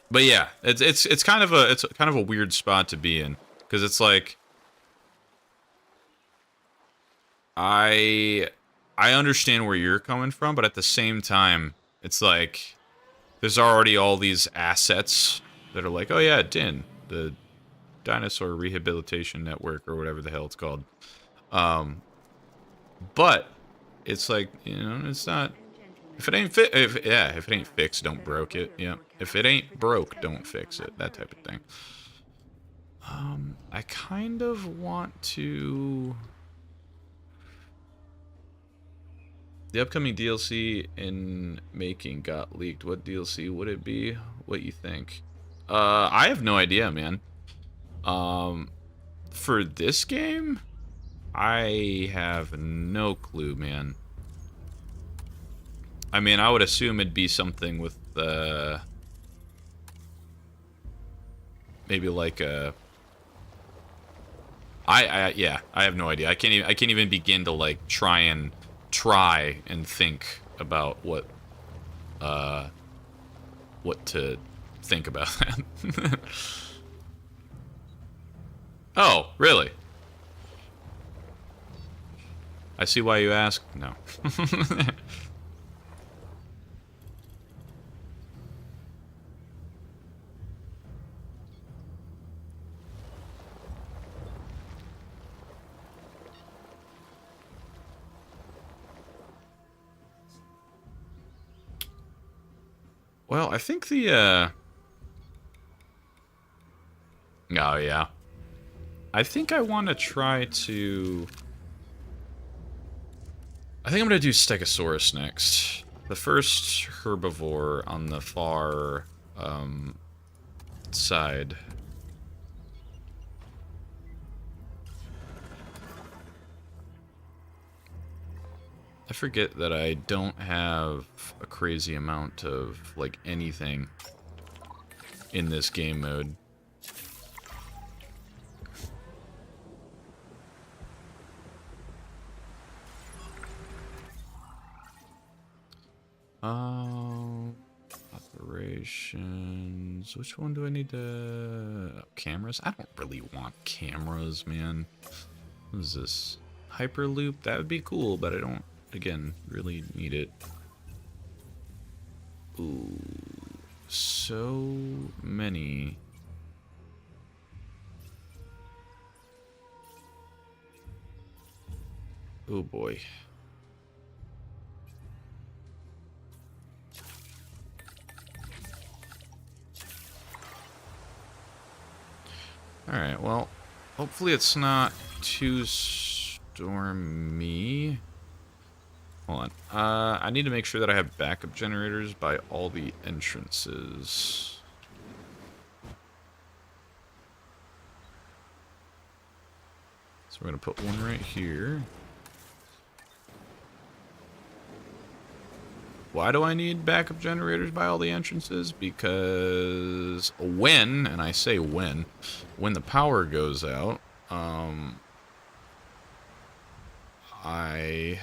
But yeah, it's kind of a weird spot to be in, because it's like I understand where you're coming from, but at the same time, it's like there's already all these assets that are like, oh yeah, Din, the Dinosaur Rehabilitation Network, or whatever the hell it's called. But it's like, you know, it's not. If it ain't if it ain't fixed, don't broke it. Yeah. If it ain't broke, don't fix it. That type of thing. I kind of want to. The upcoming DLC in making got leaked. What DLC would it be? What you think? I have no idea, man. For this game, I have no clue, man. I mean, I would assume it'd be something with maybe like a. Yeah, I have no idea. I can't even begin to like try and think about what to think about that. Oh, really? I see why you ask. No. Well, I think the, oh, yeah. I think I want to try to. I think I'm going to do Stegosaurus next. The first herbivore on the far, side. I forget that I don't have a crazy amount of, like, anything in this game mode. Operations. Which one do I need to... cameras? I don't really want cameras, man. What is this? Hyperloop? That would be cool, but I don't... again, really need it. Ooh, so many. Oh boy. Alright, well, hopefully it's not too stormy. Hold on. I need to make sure that I have backup generators by all the entrances. So we're going to put one right here. Why do I need backup generators by all the entrances? Because when, and I say when the power goes out, I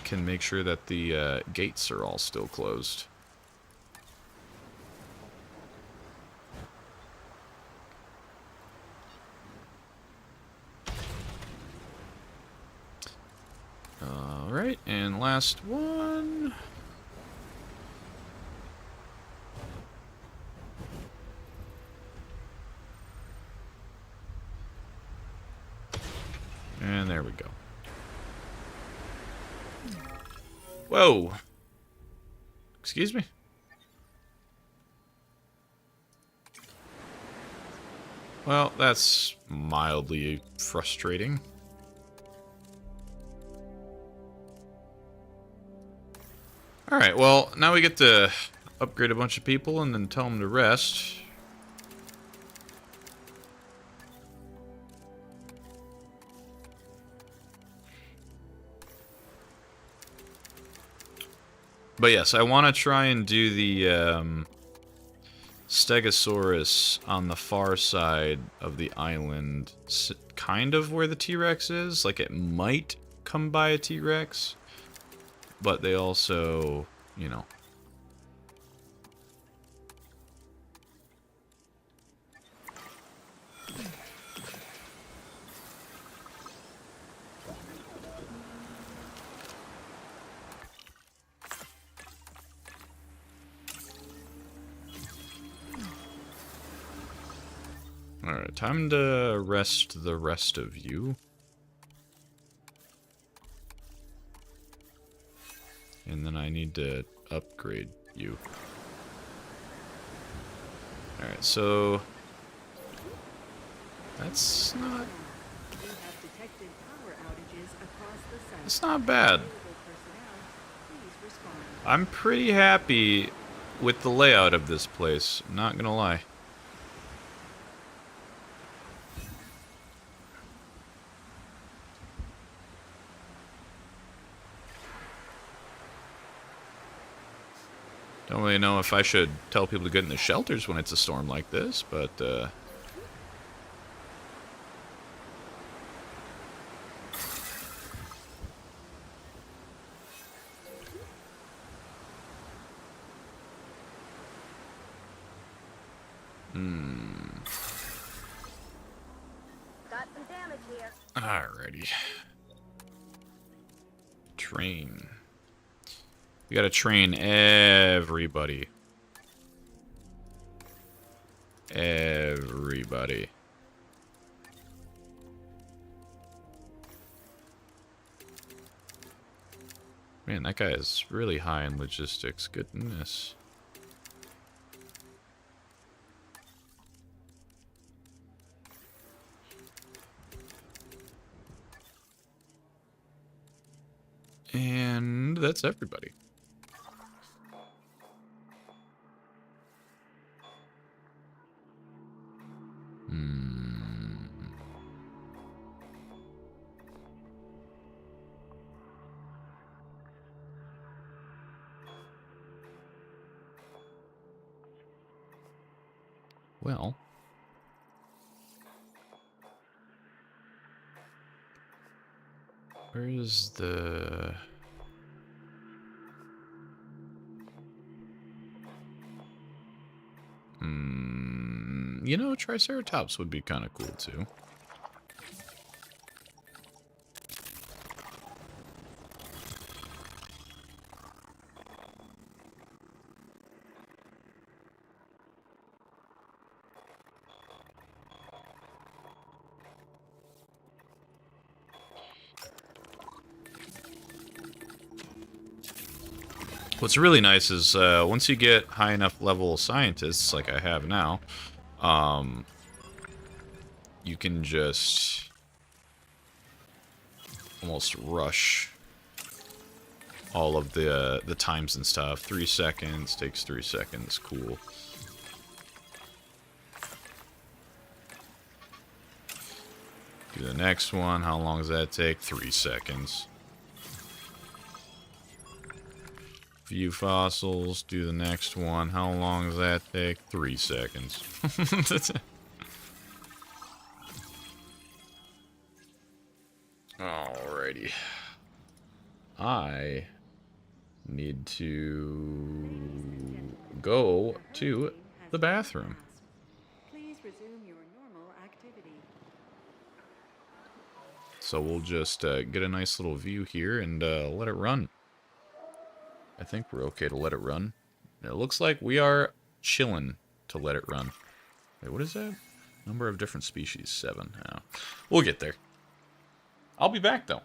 can make sure that the gates are all still closed. Alright, and last one. And there we go. Whoa! Excuse me? Well, that's mildly frustrating. Alright, well, now we get to upgrade a bunch of people and then tell them to rest. But yes, I want to try and do the Stegosaurus on the far side of the island, kind of where the T-Rex is. Like, it might come by a T-Rex, but they also, you know. Alright, time to rest the rest of you. And then I need to upgrade you. Alright, so... That's not... We have detected power outages across the site. It's not bad. Available personnel, please respond. I'm pretty happy with the layout of this place, not gonna lie. Don't really know if I should tell people to get in the shelters when it's a storm like this, but, Got some damage here. Alrighty. Train. We gotta train everybody. Everybody. Man, that guy is really high in logistics. Goodness. And that's everybody. Well, where is the... You know, Triceratops would be kind of cool too. What's really nice is once you get high enough level scientists, like I have now, you can just almost rush all of the times and stuff. 3 seconds takes 3 seconds. Cool. Do the next one. How long does that take? 3 seconds. View fossils. Do the next one. How long does that take? 3 seconds. Alright. Alrighty. I need to go to the bathroom. Please resume your normal activity. So we'll just get a nice little view here and let it run. I think we're okay to let it run. It looks like we are chilling to let it run. Wait, what is that? Number of different species, 7. Oh. We'll get there. I'll be back, though.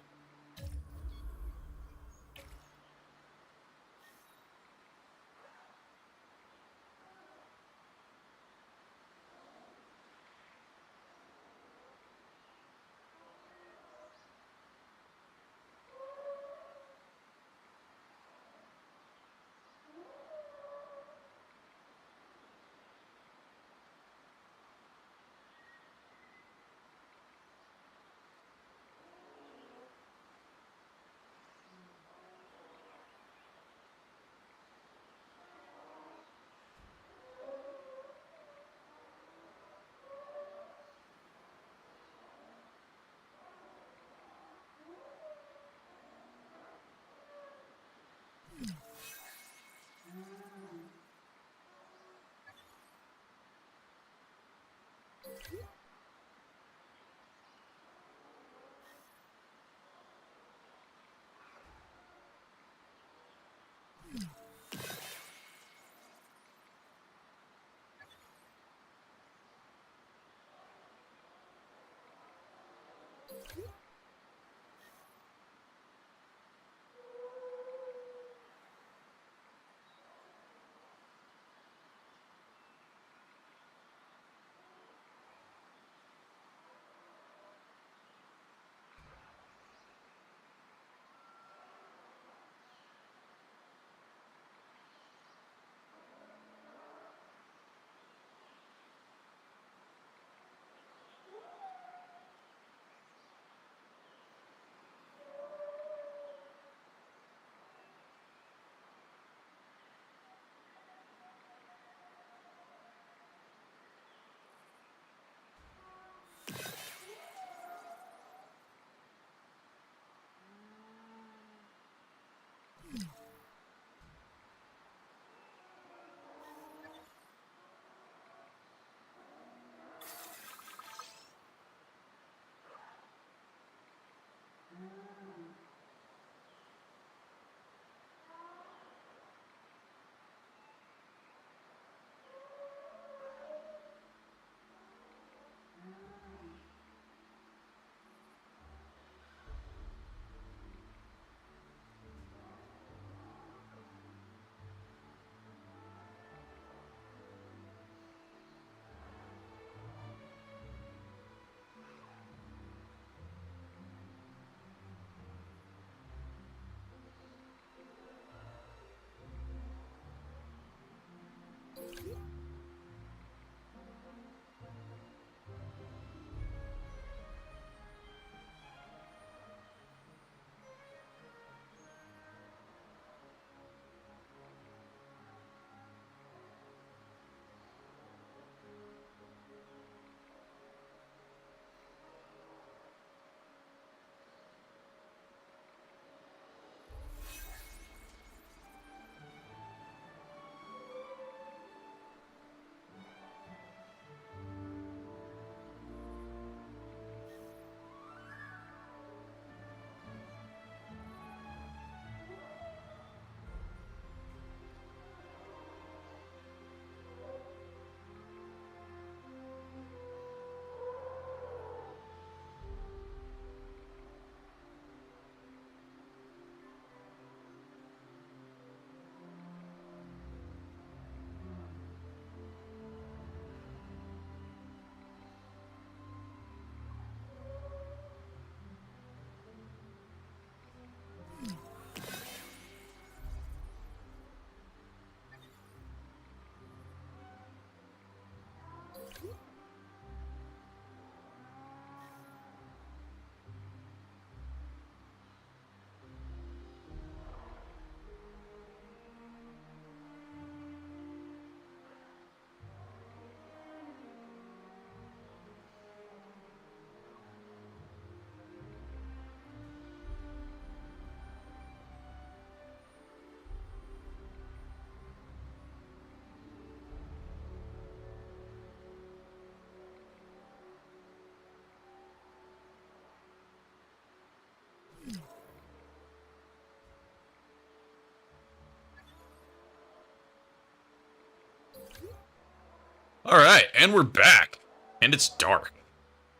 Alright, and we're back. And it's dark.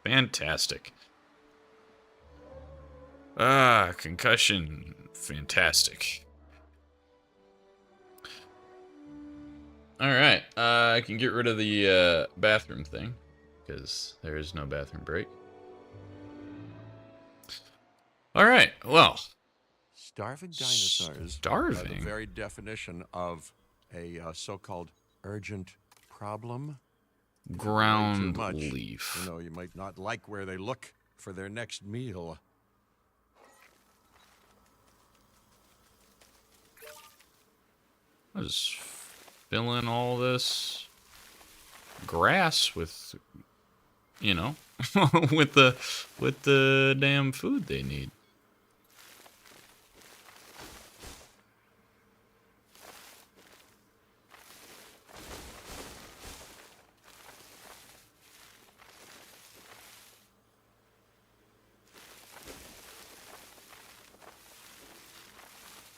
Fantastic. Ah, concussion. Fantastic. Alright, I can get rid of the bathroom thing, because there is no bathroom break. Alright, well. Starving dinosaurs are the very definition of a so-called urgent problem. Ground Too much, leaf. You know, you might not like where they look for their next meal. I'll just fill in all this grass with, you know, with the damn food they need.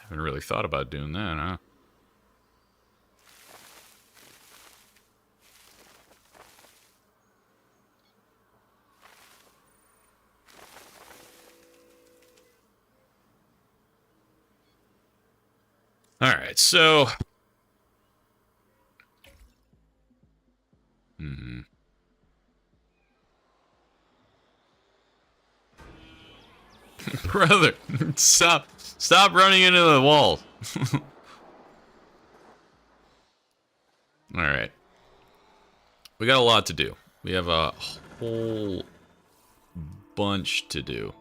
Haven't really thought about doing that, huh? Alright, so... Brother, stop running into the wall. Alright. We got a lot to do. We have a whole bunch to do.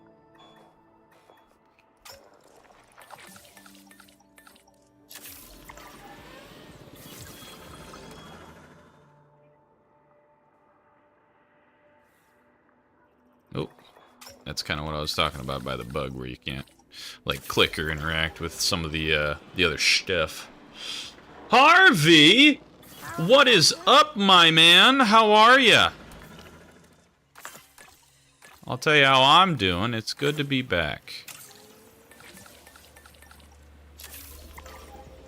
Oh, that's kind of what I was talking about by the bug where you can't, like, click or interact with some of the other stuff. Harvey! What is up, my man? How are ya? I'll tell you how I'm doing. It's good to be back.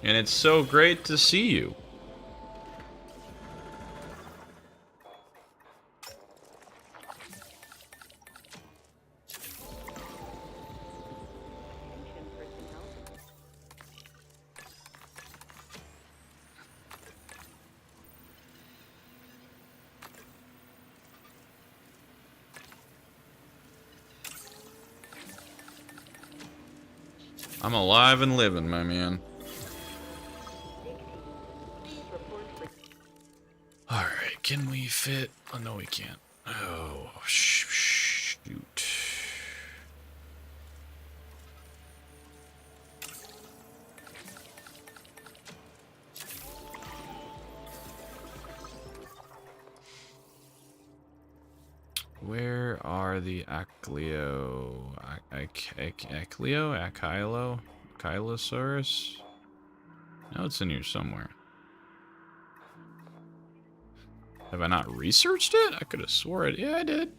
And it's so great to see you. I'm alive and living, my man. Alright, can we fit? Oh, no, we can't. Oh, shoot. Where are the Achilosaurus? No, it's in here somewhere. Have I not researched it? I could have swore it. Yeah, I did.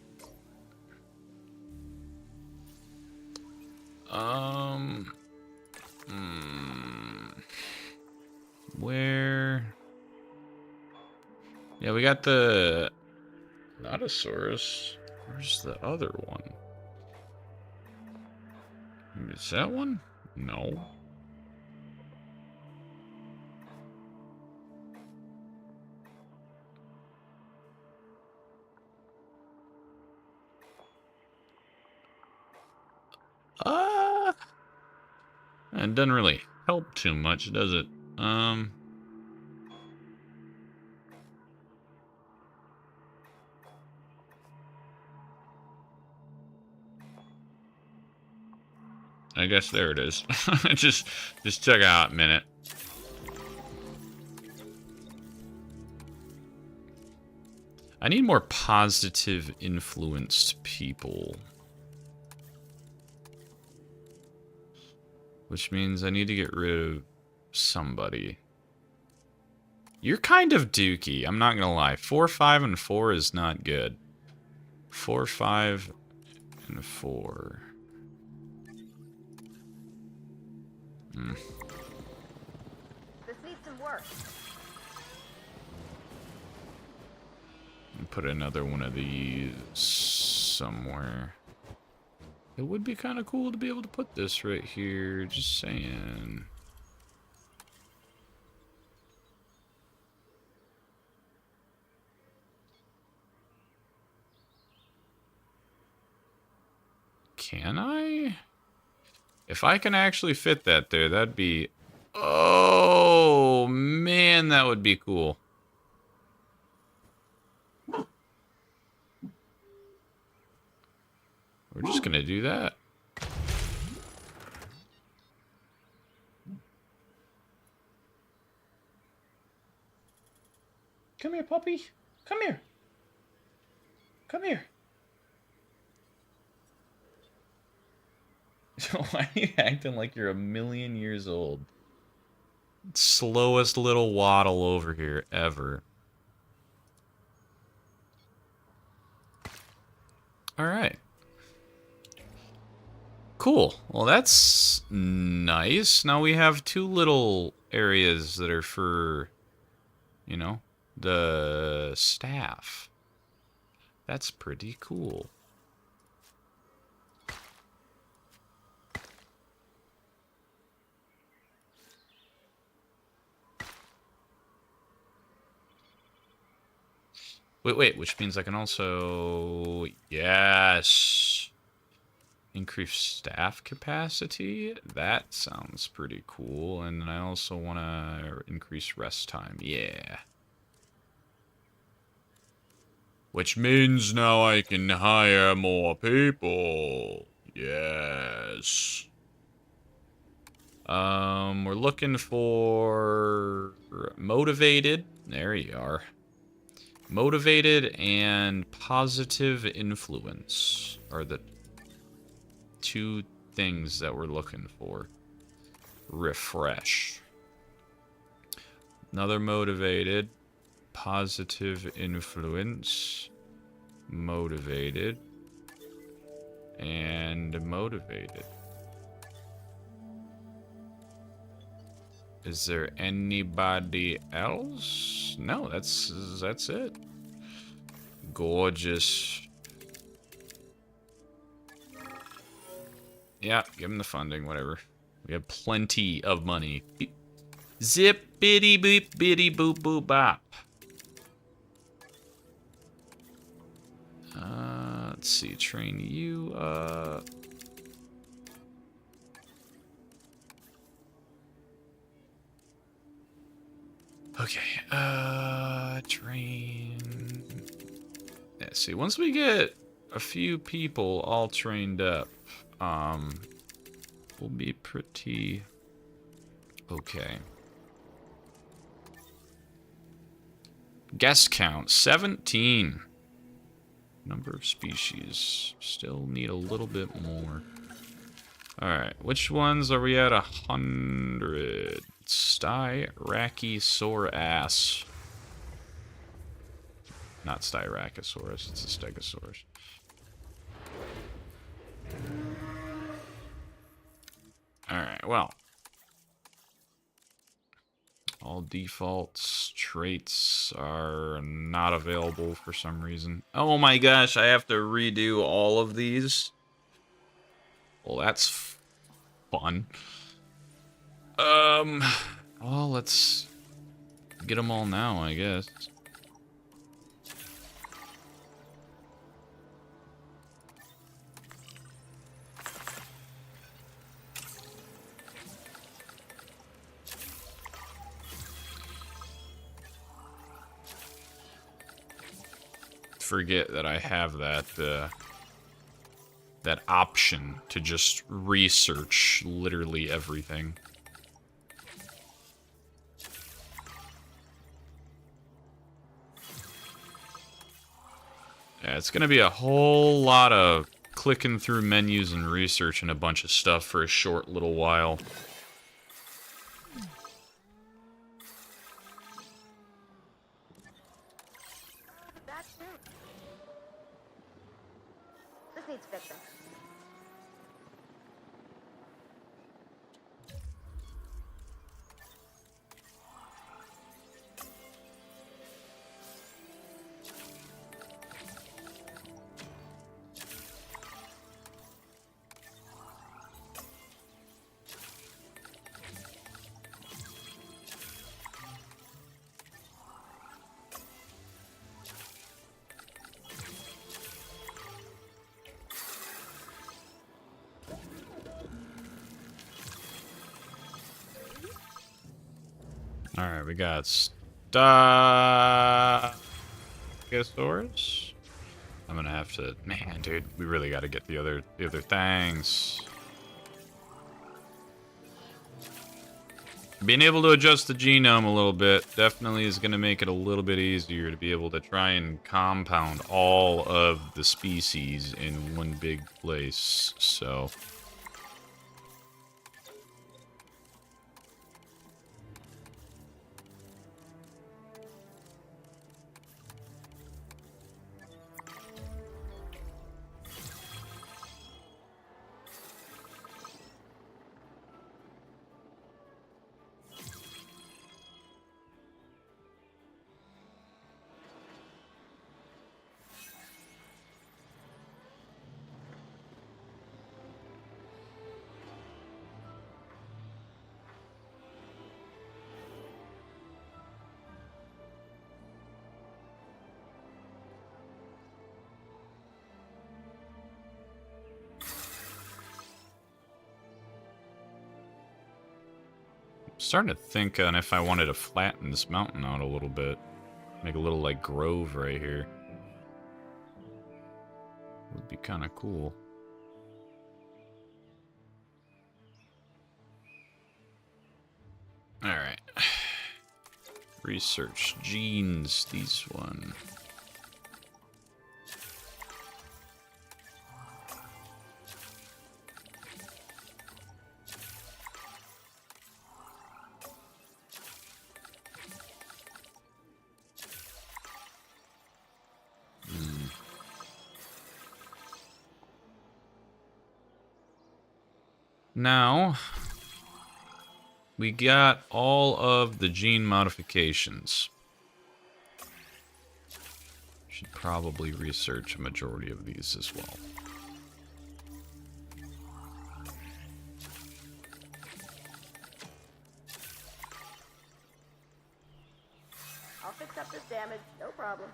Where? Yeah, we got the Notosaurus. Where's the other one? Is that one? No. It doesn't really help too much, does it? I guess there it is. just check out a minute. I need more positive influenced people. Which means I need to get rid of somebody. You're kind of dookie, I'm not gonna lie. 4, 5, and 4 is not good. 4, 5, and 4. This needs some work. Put another one of these somewhere. It would be kind of cool to be able to put this right here, just saying. Can I? If I can actually fit that there, that'd be... Oh, man, that would be cool. We're just gonna do that. Come here, puppy. Come here. Come here. Why are you acting like you're a million years old? Slowest little waddle over here ever. Alright. Cool. Well, that's nice. Now we have two little areas that are for, you know, the staff. That's pretty cool. Wait, which means I can also... Yes! Increase staff capacity? That sounds pretty cool. And then I also want to increase rest time. Yeah. Which means now I can hire more people. Yes. We're looking for... motivated. There you are. Motivated and positive influence are the two things that we're looking for. Refresh. Another motivated. Positive influence. Motivated. And motivated. Is there anybody else? No, that's it. Gorgeous. Yeah, give him the funding, whatever. We have plenty of money. Zip bitty boop bitty boop boop bop. Let's see, train you up. Okay, train. Yeah, see, once we get a few people all trained up, we'll be pretty okay. Guest count, 17. Number of species, still need a little bit more. Alright, which ones are we at? 100. Styracosaurus. Not Styracosaurus, it's a Stegosaurus. Alright, well. All defaults, traits are not available for some reason. Oh my gosh, I have to redo all of these? Well, that's fun. Well, let's get them all now, I guess. Forget that I have that, that option to just research literally everything. Yeah, it's gonna be a whole lot of clicking through menus and researching a bunch of stuff for a short little while. This needs fixing. Alright, we got Stegosaurus. I'm gonna have to... Man, dude, we really gotta get the other things. Being able to adjust the genome a little bit definitely is gonna make it a little bit easier to be able to try and compound all of the species in one big place, so... Starting to think on if I wanted to flatten this mountain out a little bit. Make a little, like, grove right here. Would be kind of cool. Alright. Research genes, these one. Now, we got all of the gene modifications. Should probably research a majority of these as well. I'll fix up this damage, no problem.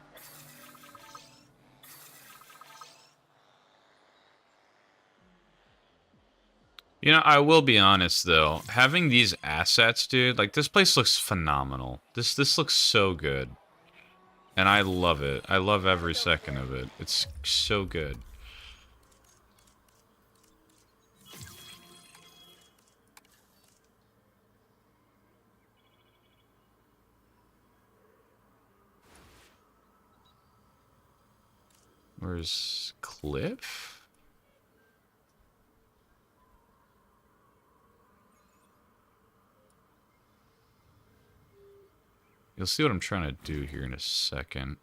You know, I will be honest though, having these assets, dude, like this place looks phenomenal. This looks so good. And I love it. I love every second of it. It's so good. Where's Cliff? You'll see what I'm trying to do here in a second.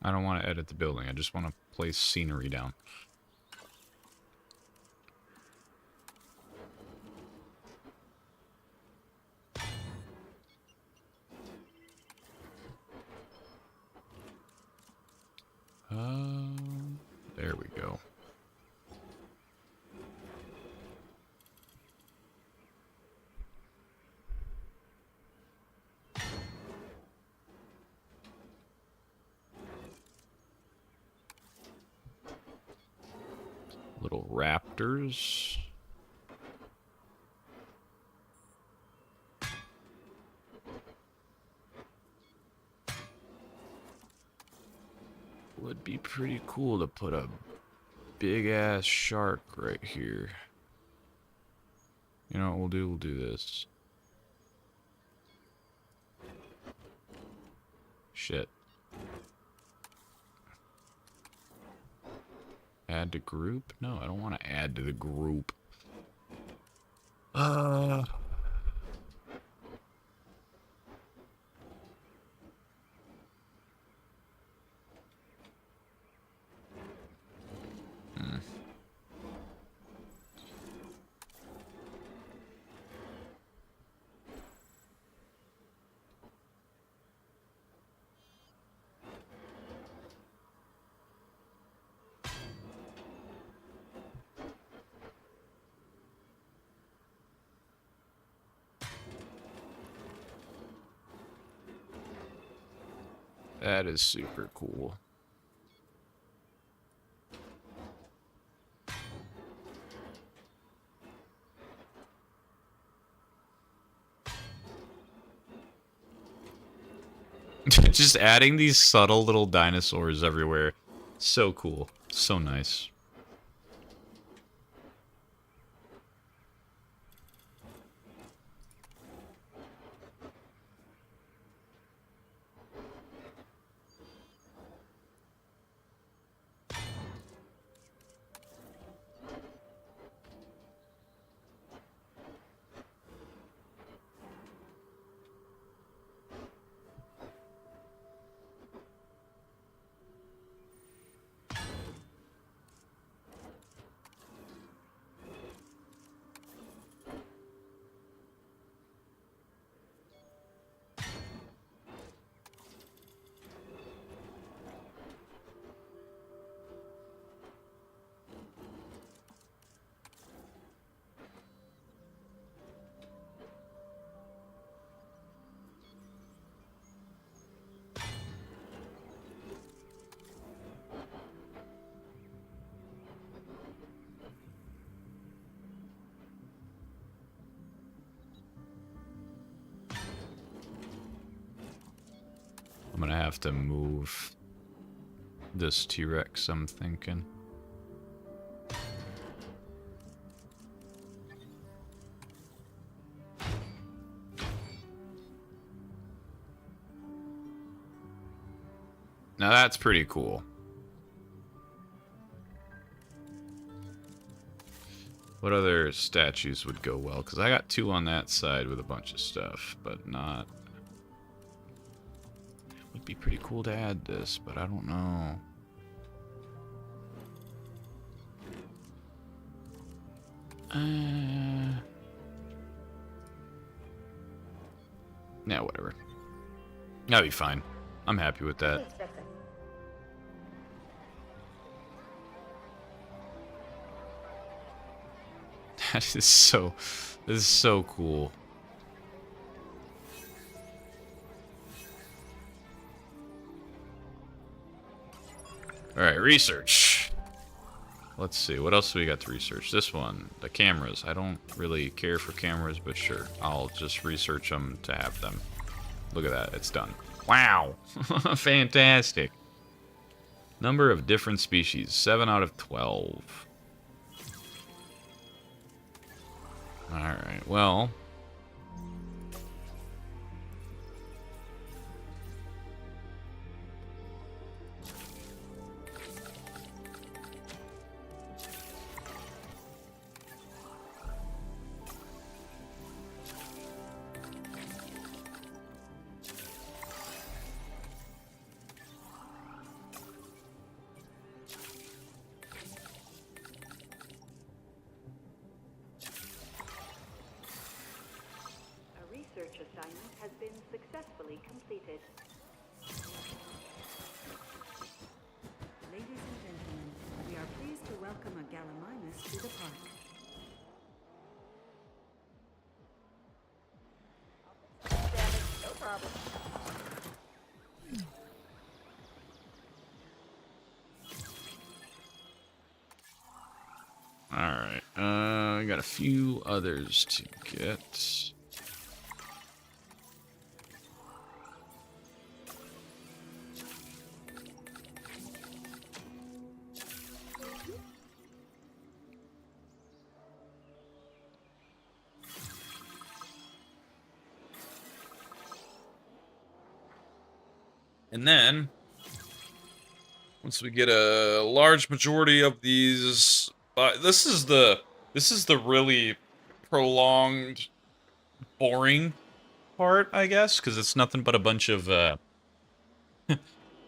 I don't want to edit the building. I just want to place scenery down. There we go. Little raptors. Would be pretty cool to put a big ass shark right here. You know what we'll do? We'll do this. Shit. Add to group? No, I don't want to add to the group. That is super cool. Just adding these subtle little dinosaurs everywhere. So cool. So nice. I'm gonna have to move this T-Rex, I'm thinking. Now that's pretty cool. What other statues would go well? Because I got 2 on that side with a bunch of stuff, but not... It would be pretty cool to add this, but I don't know. Yeah, whatever. That'll be fine. I'm happy with that. Please fix it. That is so... This is so cool. Alright, research. Let's see, what else do we got to research? This one, the cameras. I don't really care for cameras, but sure. I'll just research them to have them. Look at that, it's done. Wow! Fantastic. Number of different species, 7 out of 12. Alright, well... A research assignment has been successfully completed. Ladies and gentlemen, we are pleased to welcome a Gallimimus to the park. Damage, no problem. Alright, I got a few others to get. And then, once we get a large majority of these, this is the really prolonged, boring part, I guess, because it's nothing but a bunch of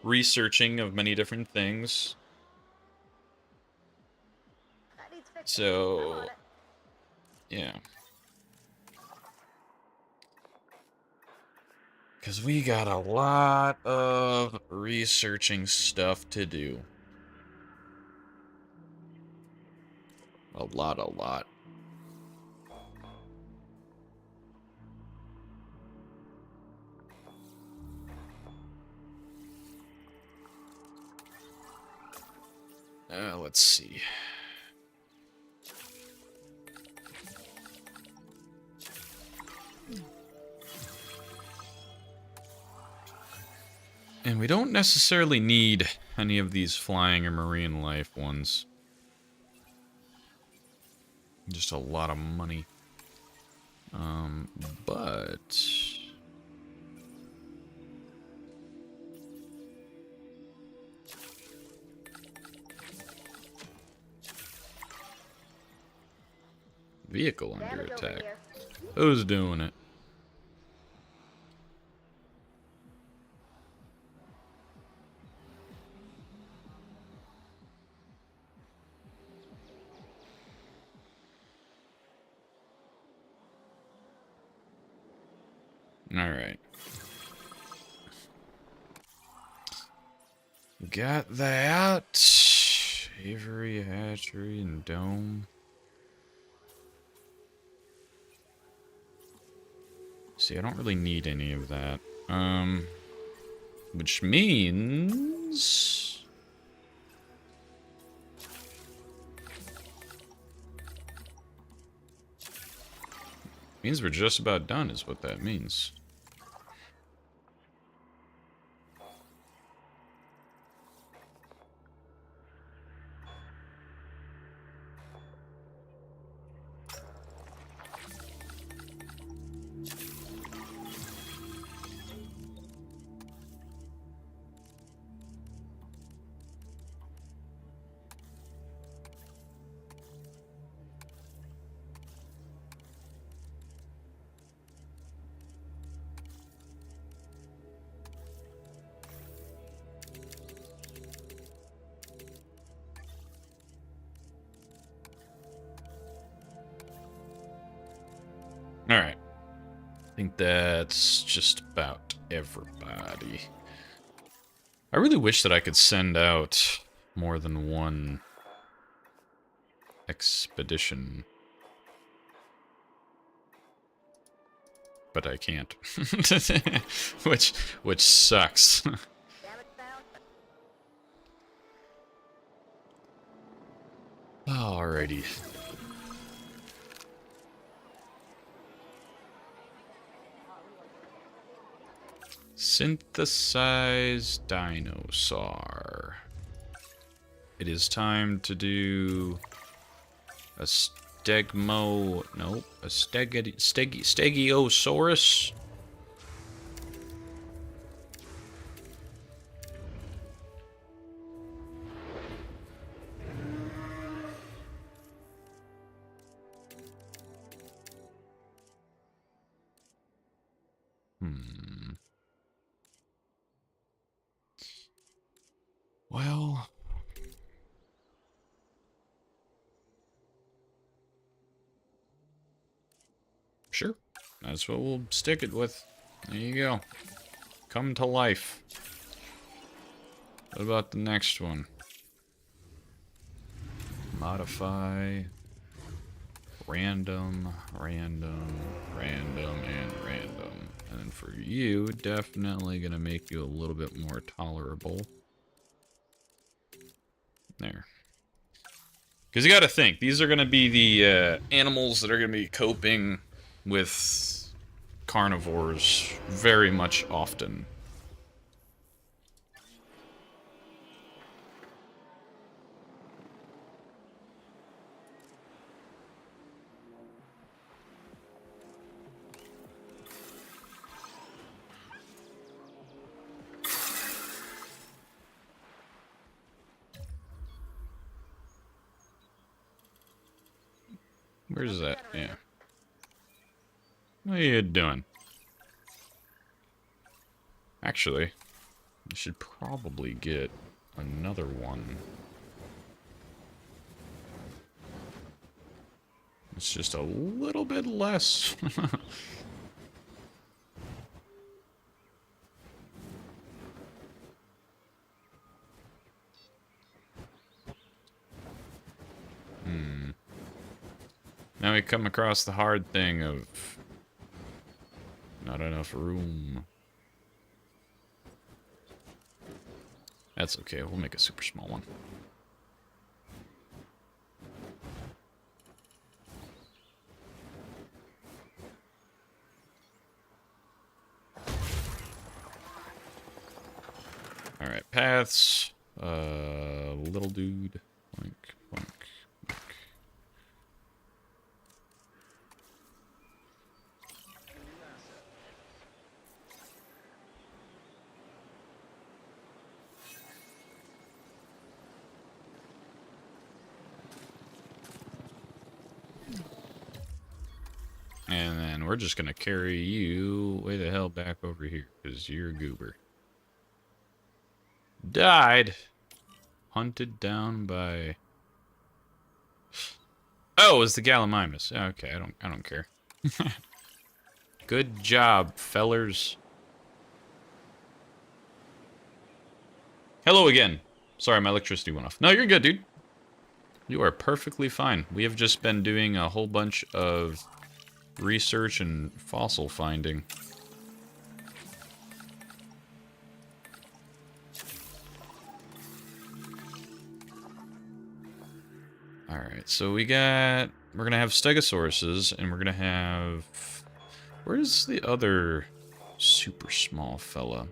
researching of many different things. That needs fixing. I'm So, on it. yeah. Because we got a lot of researching stuff to do. A lot. Let's see. And we don't necessarily need any of these flying or marine life ones. Just a lot of money. But... Vehicle under Damage over attack. here. Who's doing it? Alright. Got that. Avery, hatchery, and dome. See, I don't really need any of that. Which means... Means we're just about done is what that means. Alright. I think that's just about everybody. I really wish that I could send out more than one expedition. But I can't. which sucks. Damage found. Alrighty. Synthesize dinosaur. It is time to do a Stegiosaurus. Well, sure. That's what we'll stick it with. There you go. Come to life. What about the next one? Modify. Random, random, random, and random. And then for you, definitely gonna make you a little bit more tolerable. There. Because you gotta think, these are gonna be the animals that are gonna be coping with carnivores very much often. Where's that? Yeah. What are you doing? Actually, you should probably get another one. It's just a little bit less. Now we come across the hard thing of not enough room. That's okay, we'll make a super small one. deaths. Little dude. Boink, boink, boink. And then we're just gonna carry you way the hell back over here, because you're a goober. Died. Hunted down by... Oh, it was the Gallimimus. Okay, I don't care. Good job, fellers. Hello again. Sorry, my electricity went off. No, you're good, dude. You are perfectly fine. We have just been doing a whole bunch of research and fossil finding. Alright, so we're gonna have stegosauruses, and we're gonna have... Where's the other super small fella?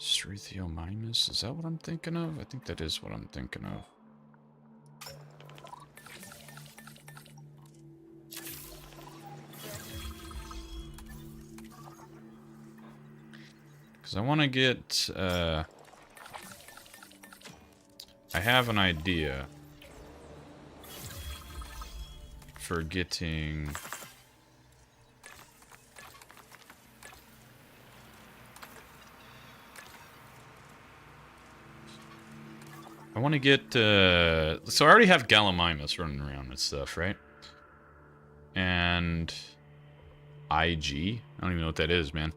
Struthiomimus? Is that what I'm thinking of? I think that is what I'm thinking of. Because I want to get... I have an idea for getting... I want to get, so I already have Gallimimus running around and stuff, right? And IG? I don't even know what that is, man.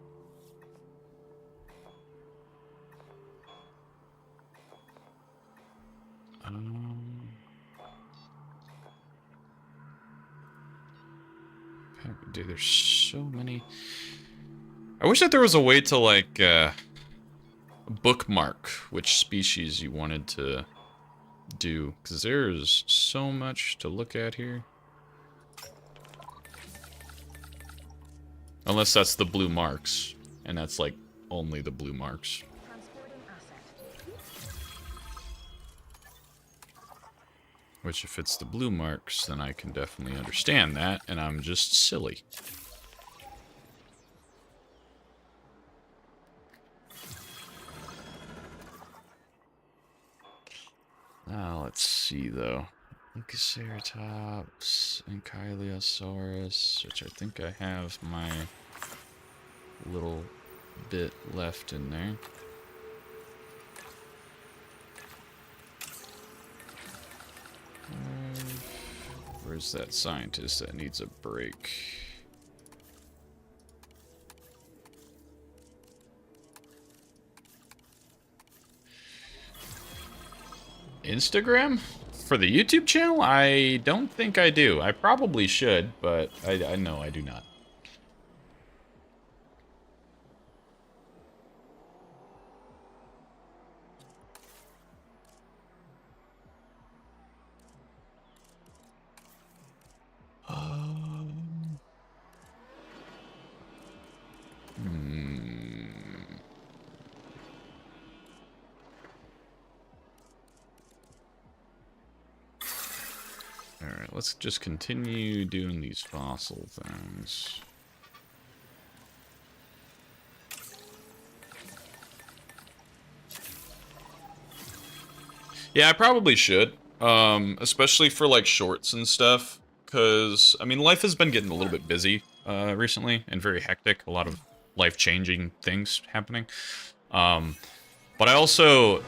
Dude, there's so many. I wish that there was a way to, like, bookmark which species you wanted to do, because there's so much to look at here. Unless that's the blue marks, and that's like only the blue marks. Which, if it's the blue marks, then I can definitely understand that, and I'm just silly. Let's see, though. Triceratops, Ankylosaurus, which I think I have my little bit left in there. Where's that scientist that needs a break? Instagram? For the YouTube channel? I don't think I do. I probably should, but I know I do not. Alright, let's just continue doing these fossil things. Yeah, I probably should. Especially for, like, shorts and stuff. Because, I mean, life has been getting a little bit busy recently, and very hectic. A lot of life-changing things happening. But I also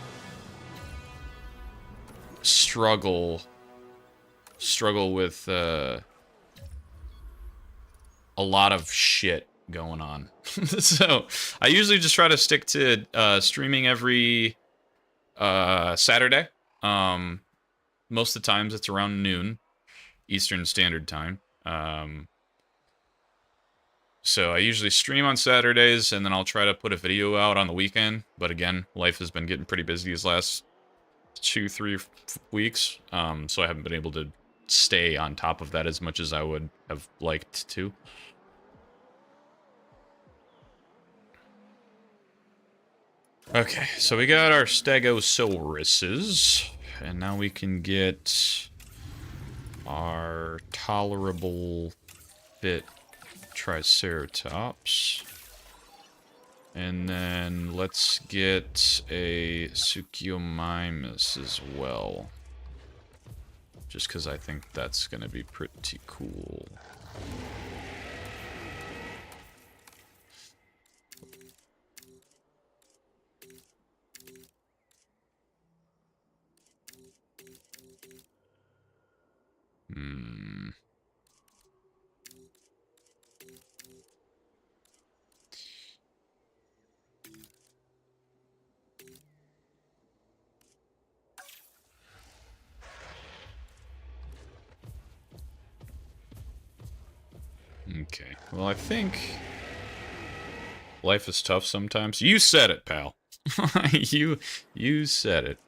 struggle with a lot of shit going on. So I usually just try to stick to streaming every Saturday. Most of the times it's around noon Eastern Standard Time. So I usually stream on Saturdays, and then I'll try to put a video out on the weekend. But again, life has been getting pretty busy these last 2-3 weeks, so I haven't been able to stay on top of that as much as I would have liked to. Okay, so we got our Stegosauruses, and now we can get our tolerable fit Triceratops. And then let's get a Suchomimus as well. Just because I think that's going to be pretty cool. Hmm. Okay. Well, I think life is tough sometimes. You said it, pal. you said it.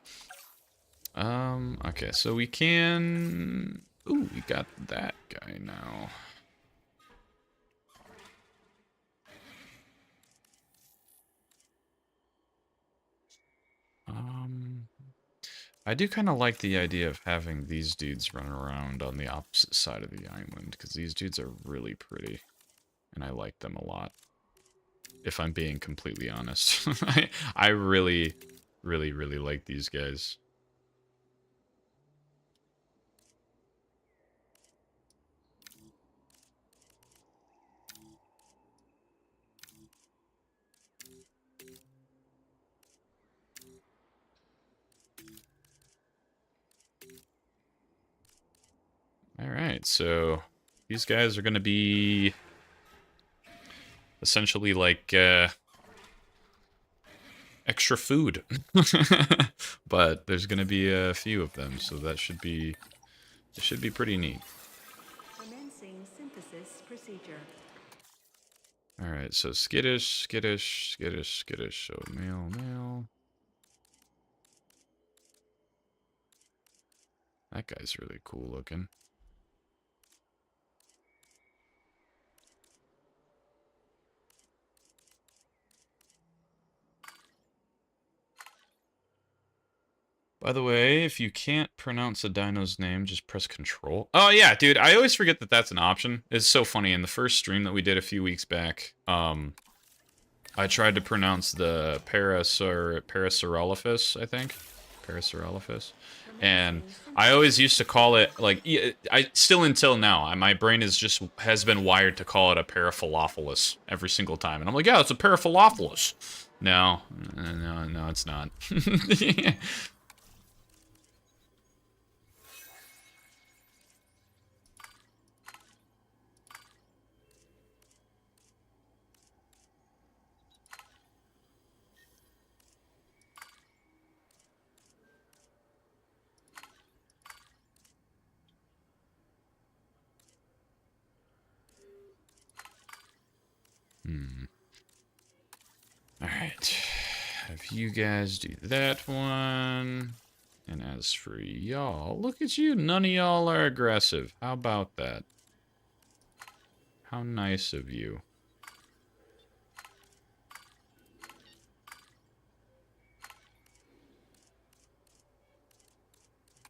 Okay, so we can... Ooh, we got that guy now. I do kind of like the idea of having these dudes run around on the opposite side of the island, because these dudes are really pretty, and I like them a lot, if I'm being completely honest. I really, really, really like these guys. Alright, so these guys are going to be essentially like extra food. But there's going to be a few of them, so that should be pretty neat. Commencing synthesis procedure. Alright, so skittish, skittish, skittish, skittish. So male, male. That guy's really cool looking. By the way, if you can't pronounce a dino's name, just press control. Oh yeah, dude, I always forget that that's an option. It's so funny. In the first stream that we did a few weeks back, I tried to pronounce the Parasaurolophus, I think. Parasaurolophus. And I always used to call it, like, I still until now, my brain has been wired to call it a Paraphalophilus every single time. And I'm like, yeah, it's a Paraphalophilus. No, no, it's not. Alright. Have you guys do that one. And as for y'all, look at you. None of y'all are aggressive. How about that? How nice of you.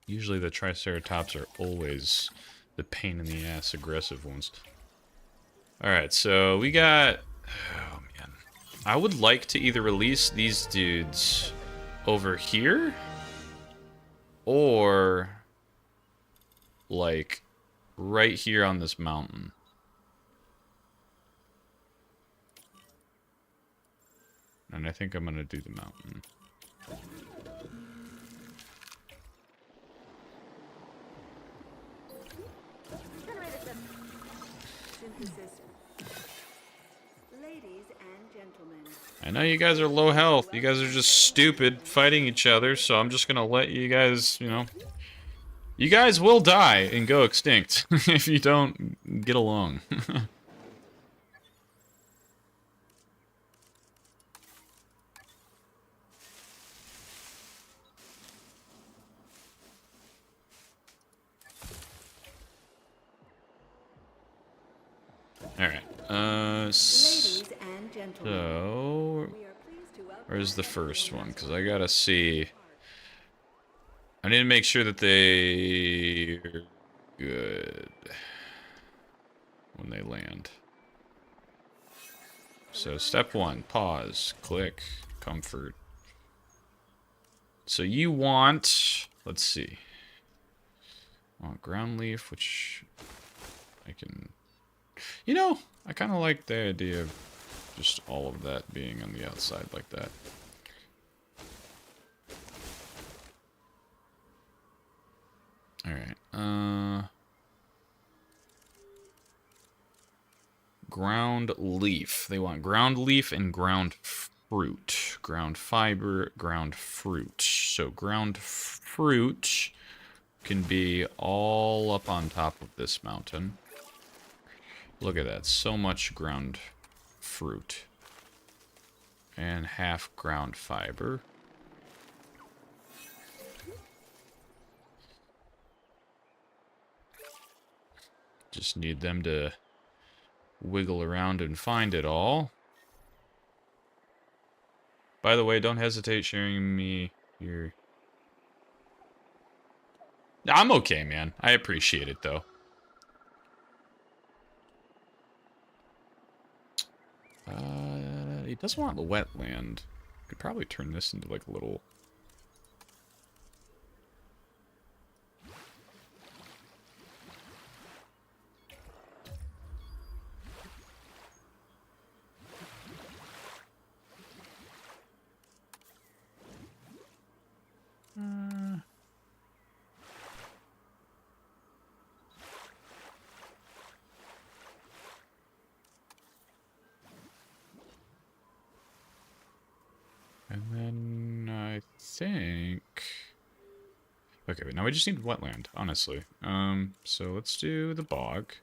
Usually the Triceratops are always the pain in the ass aggressive ones. Alright, so we got... Oh, man. I would like to either release these dudes over here, or like right here on this mountain. And I think I'm gonna do the mountain. Synthesis. Ladies and gentlemen. I know you guys are low health. You guys are just stupid fighting each other, so I'm just gonna let you guys, you know... You guys will die and go extinct if you don't get along. Alright, Ladies and gentlemen. so... We are pleased to welcome Where's the first one? Because I gotta see. I need to make sure that they're good when they land. So step 1, pause, click, comfort. So you want, let's see. I want ground leaf, which I can, you know, I kind of like the idea of just all of that being on the outside like that. Alright, ground leaf. They want ground leaf and ground fruit. Ground fiber, ground fruit. So ground fruit can be all up on top of this mountain. Look at that. So much ground fruit. And half ground fiber. Just need them to wiggle around and find it all. By the way, don't hesitate sharing me your... I'm okay, man. I appreciate it, though. He does want the wetland. Could probably turn this into like a little... And then I think... Okay, now we just need wetland, honestly. So let's do the bog.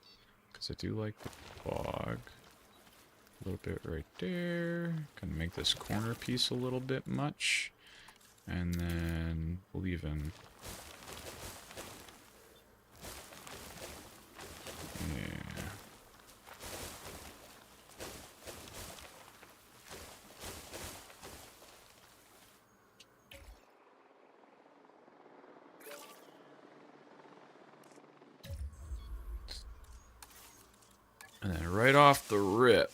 Because I do like the bog. A little bit right there. Gonna make this corner piece a little bit much. And then we'll even... Yeah. And then right off the rip,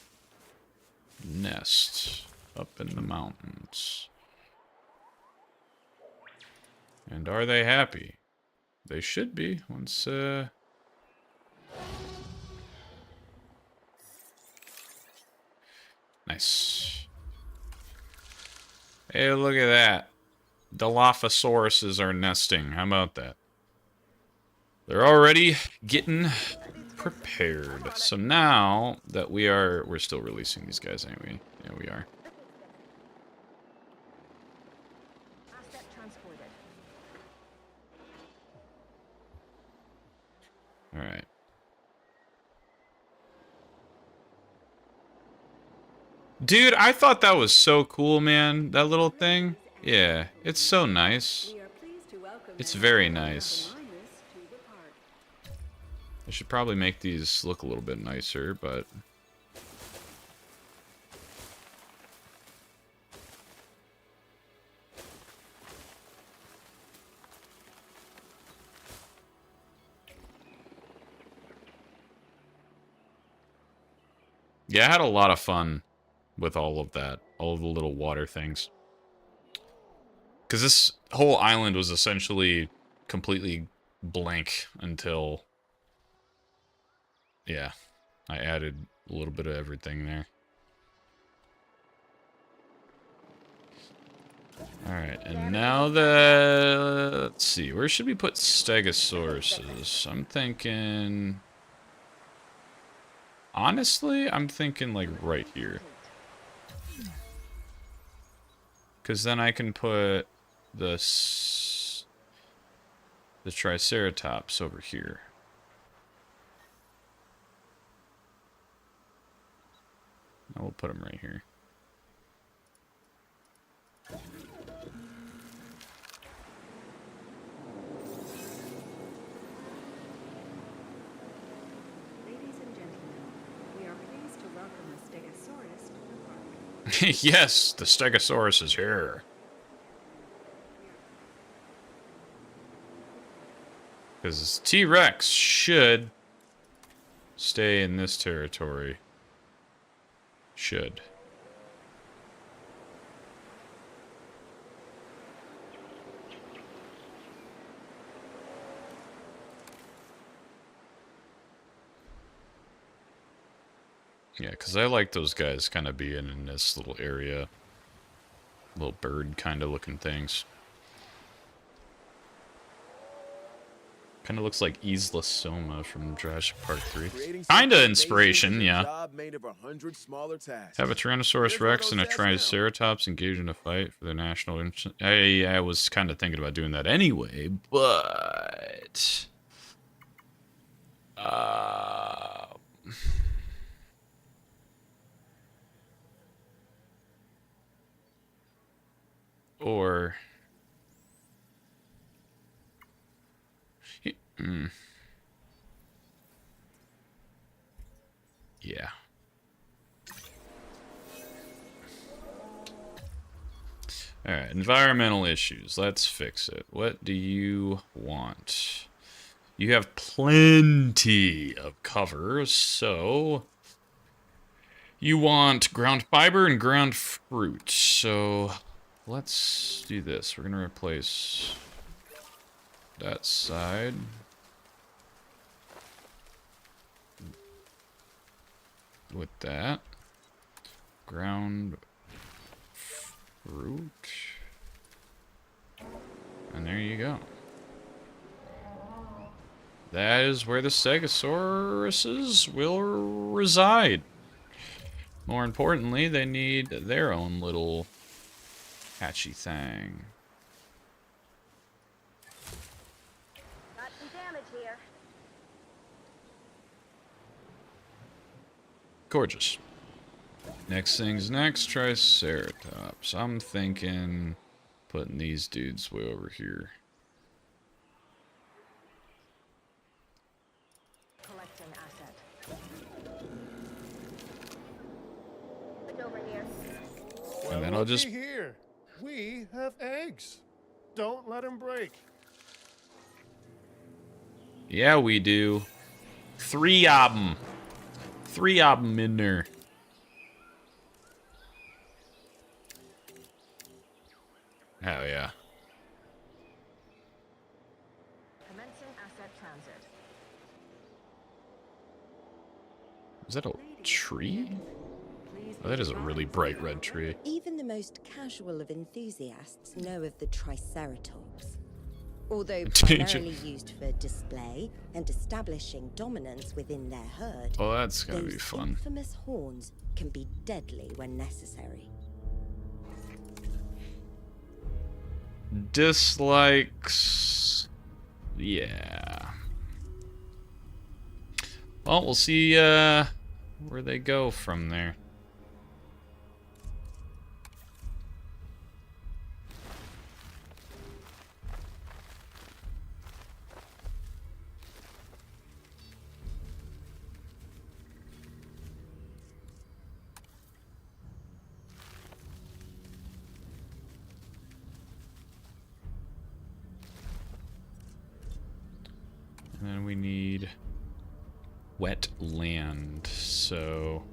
nest up in the mountains. And are they happy? They should be once, Nice. Hey, look at that. Dilophosauruses are nesting. How about that? They're already getting prepared. So now that we're still releasing these guys, ain't we? Yeah, we are. Asset transported. All right. Dude, I thought that was so cool, man. That little thing. Yeah, it's so nice. We are pleased to welcome It's members very of the nice. Miners to the park. I should probably make these look a little bit nicer, but... Yeah, I had a lot of fun with all of that. All of the little water things. Because this whole island was essentially completely blank until... Yeah, I added a little bit of everything there. Alright, and now the... Let's see, where should we put Stegosauruses? I'm thinking... Honestly, I'm thinking like right here. Because then I can put the Triceratops over here. Now we'll put them right here. Ladies and gentlemen, we are pleased to welcome a Stegosaurus to the park. Yes, the Stegosaurus is here. Because T-Rex should stay in this territory. Should. Yeah, because I like those guys kind of being in this little area. Little bird kind of looking things. Kind of looks like Isla Soma from Jurassic Park 3. Kind of inspiration, yeah. Have a Tyrannosaurus Rex and a Triceratops engage in a fight for the national interest. I was kind of thinking about doing that anyway, but... Or... Yeah. Alright, environmental issues. Let's fix it. What do you want? You have plenty of cover, so... You want ground fiber and ground fruit. So, let's do this. We're going to replace that side. With that. Ground fruit. And there you go. That is where the Stegosauruses will reside. More importantly, they need their own little hatchy thing. Got some damage here. Gorgeous. Next thing's next, Triceratops. I'm thinking putting these dudes way over here. Collecting asset. It's over here. And then I'll just... Here. We have eggs. Don't let them break. Yeah, we do. 3 of them. 3 of them in there. Hell yeah. Commencing asset transit. Is that a tree? Oh, that is a really bright red tree. Even the most casual of enthusiasts know of the Triceratops. Although primarily used for display and establishing dominance within their herd, Oh, that's gonna those be fun. infamous horns can be deadly when necessary. Dislikes... Yeah. Well, we'll see where they go from there. And then we need wet land. So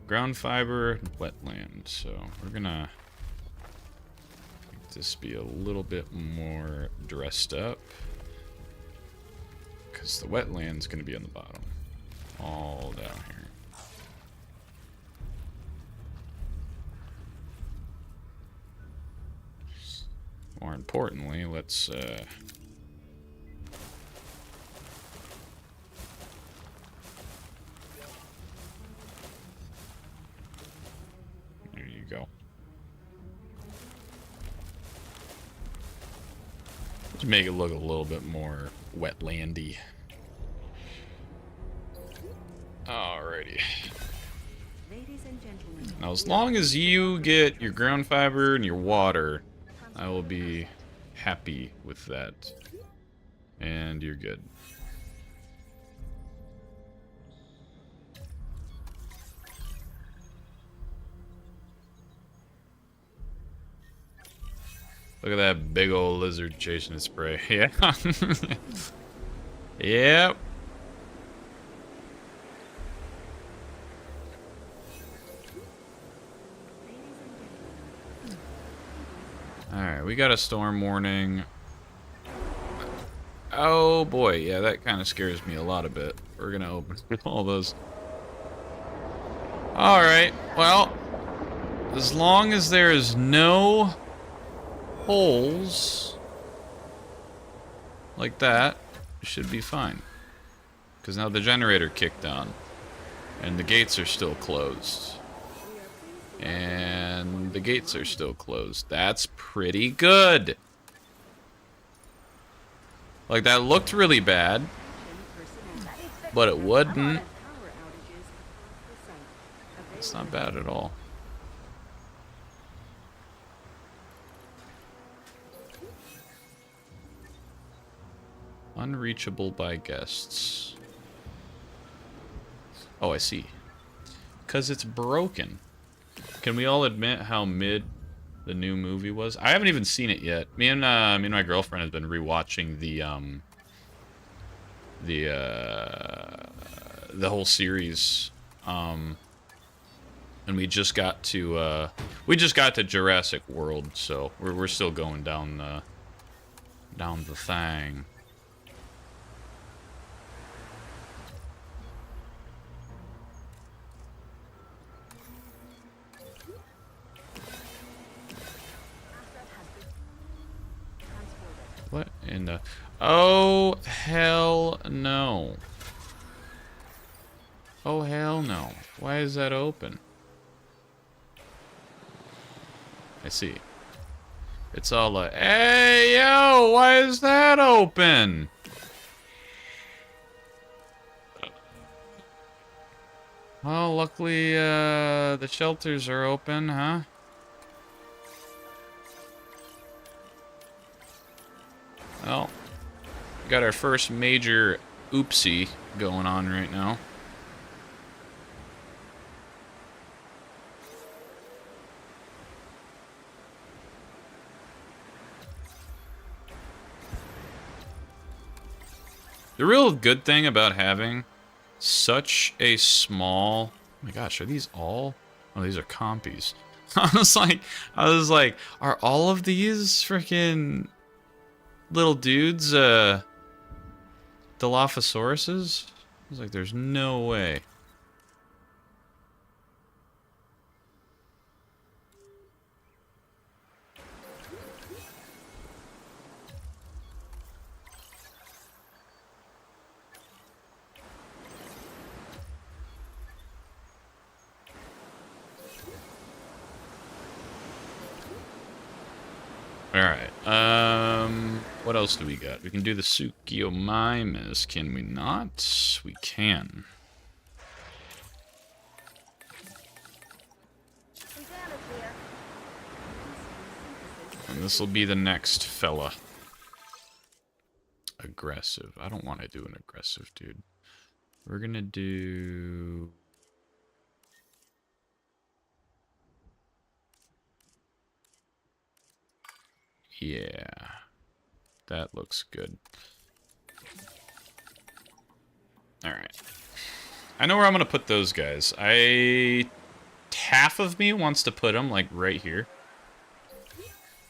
ground fiber, wet land. So we're gonna make this be a little bit more dressed up. Because the wet land's gonna be on the bottom. All down here. More importantly, let's there you go. Let's make it look a little bit more wetlandy. Alrighty. Ladies and gentlemen, Now, as long as you get your ground fiber and your water, I will be happy with that. And you're good. Look at that big old lizard chasing its prey. Yeah. Yep. Alright, we got a storm warning. Oh boy, yeah, that kind of scares me a lot a bit. We're gonna open all those. Alright, well, as long as there is no holes like that, it should be fine. Because now the generator kicked on, and the gates are still closed. And the gates are still closed. That's pretty good. Like, that looked really bad, but it wouldn't. It's not bad at all. Unreachable by guests. Oh, I see. Because it's broken. Can we all admit how mid the new movie was? I haven't even seen it yet. Me and my girlfriend has been rewatching the whole series. And we just got to Jurassic World, so we're still going down the thing. What in the... Oh, hell no. Oh, hell no. Why is that open? I see. It's all like, hey, yo, why is that open? Well, luckily, the shelters are open, huh? Well, we got our first major oopsie going on right now. The real good thing about having such a small... Oh my gosh, are these all... Oh, these are compies. I was like, are all of these freaking little dudes, Dilophosauruses? I was like, there's no way. Alright, what else do we got? We can do the Suchomimus, can we not? We can. And this will be the next fella. Aggressive. I don't want to do an aggressive dude. We're gonna do... Yeah, that looks good. Alright. I know where I'm going to put those guys. Half of me wants to put them, like, right here.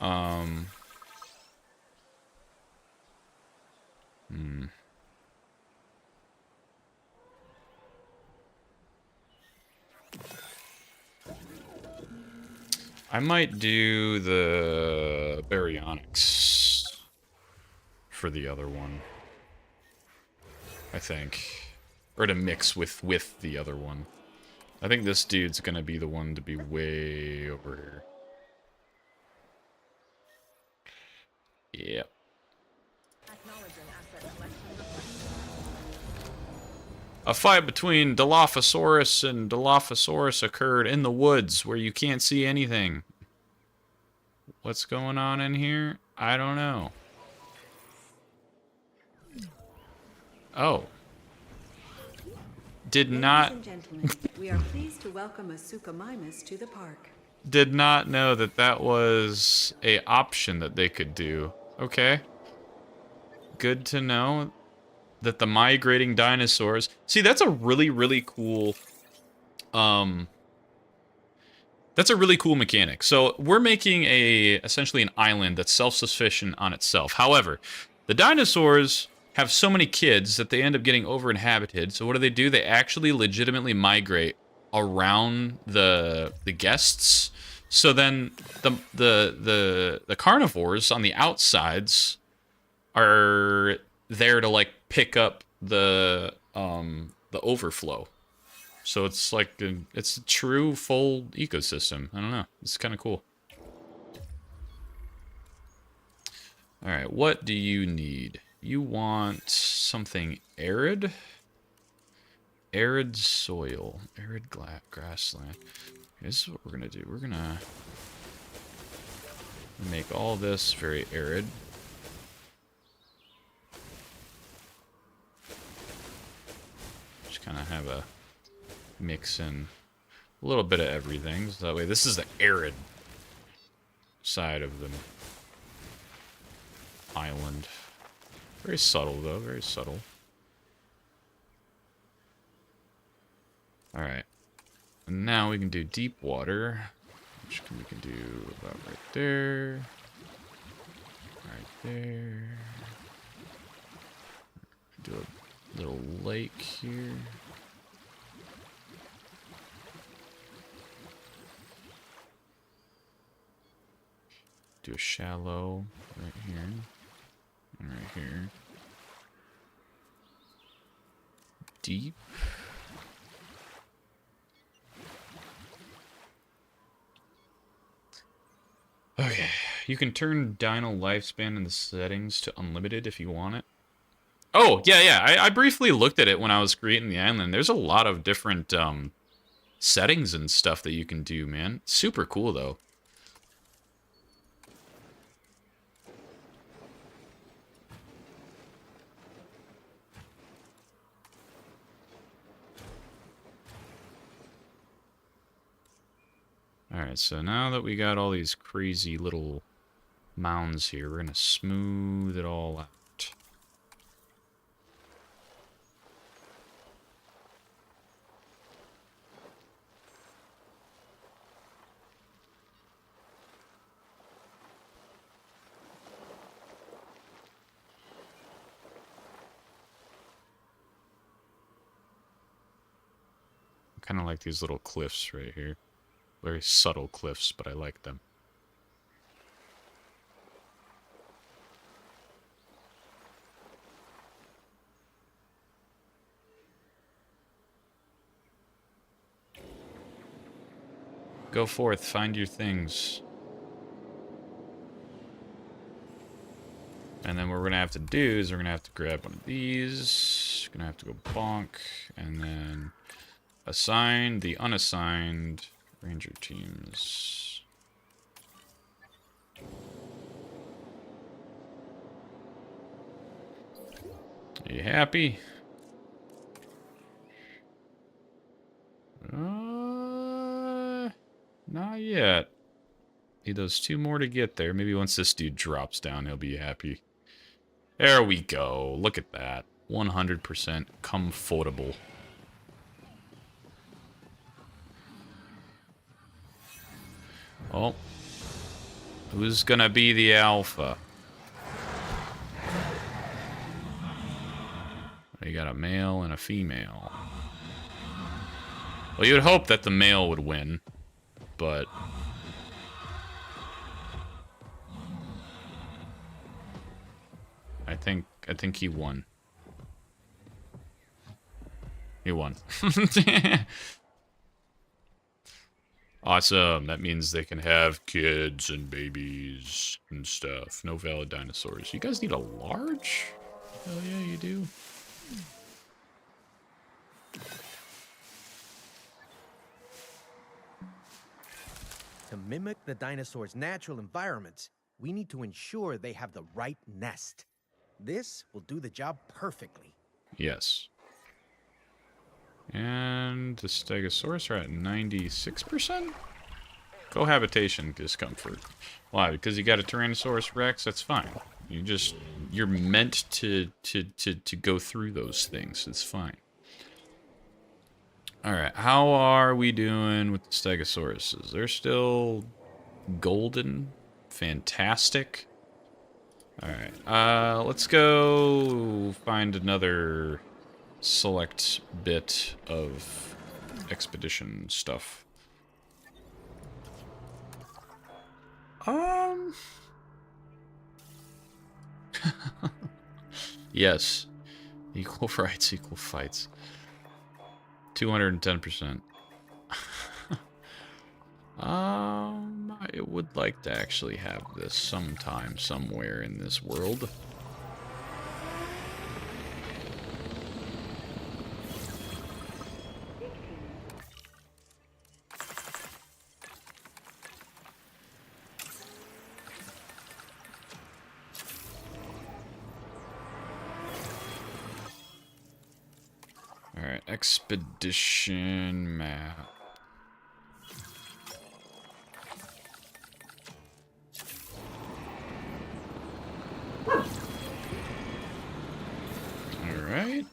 I might do the baryonyx for the other one, I think. Or to mix with the other one. I think this dude's gonna be the one to be way over here. Yep. A fight between Dilophosaurus and Dilophosaurus occurred in the woods where you can't see anything. What's going on in here? I don't know. Oh. Did not... Ladies and gentlemen, we are pleased to welcome a Suchomimus to the park. did not know that that was a option that they could do. Okay. Good to know that the migrating dinosaurs... See, that's a really, really cool... That's a really cool mechanic. So we're making essentially an island that's self-sufficient on itself. However, the dinosaurs have so many kids that they end up getting over-inhabited. So what do? They actually legitimately migrate around the guests. So then the carnivores on the outsides are there to like pick up the overflow. So it's like it's a true full ecosystem. I don't know. It's kind of cool. All right, what do you need? You want something arid? Arid soil, arid grassland. This is what we're gonna do. We're gonna make all this very arid. Just kind of have a mix in a little bit of everything, so that way this is the arid side of the island. Very subtle though, very subtle. Alright. And now we can do deep water, which we can do about right there. Right there. Do a little lake here. Do a shallow right here. And right here. Deep. Okay, you can turn Dino lifespan in the settings to unlimited if you want it. Oh, yeah. I briefly looked at it when I was creating the island. There's a lot of different settings and stuff that you can do, man. Super cool, though. Alright, so now that we got all these crazy little mounds here, we're gonna smooth it all out. Kind of like these little cliffs right here. Very subtle cliffs, but I like them. Go forth, find your things. And then what we're gonna have to do is we're gonna have to grab one of these. Gonna have to go bonk, and then assign the unassigned ranger teams. Are you happy? Not yet. Need those 2 more to get there. Maybe once this dude drops down, he'll be happy. There we go. Look at that. 100% comfortable. Oh. Who's gonna be the alpha? You got a male and a female. Well, you would hope that the male would win, but... I think he won. He won. Awesome. That means they can have kids and babies and stuff. No valid dinosaurs. You guys need a large? Hell yeah, you do. To mimic the dinosaurs' natural environments, we need to ensure they have the right nest. This will do the job perfectly. Yes. And the Stegosaurus are at 96%? Cohabitation discomfort. Why? Because you got a Tyrannosaurus Rex? That's fine. You're meant to go through those things. It's fine. Alright, how are we doing with the Stegosauruses? They're still golden. Fantastic. Alright, let's go find another select bit of expedition stuff. Yes. Equal rights, equal fights. 210%. I would like to actually have this sometime, somewhere in this world. Alright, expedition map. Alright.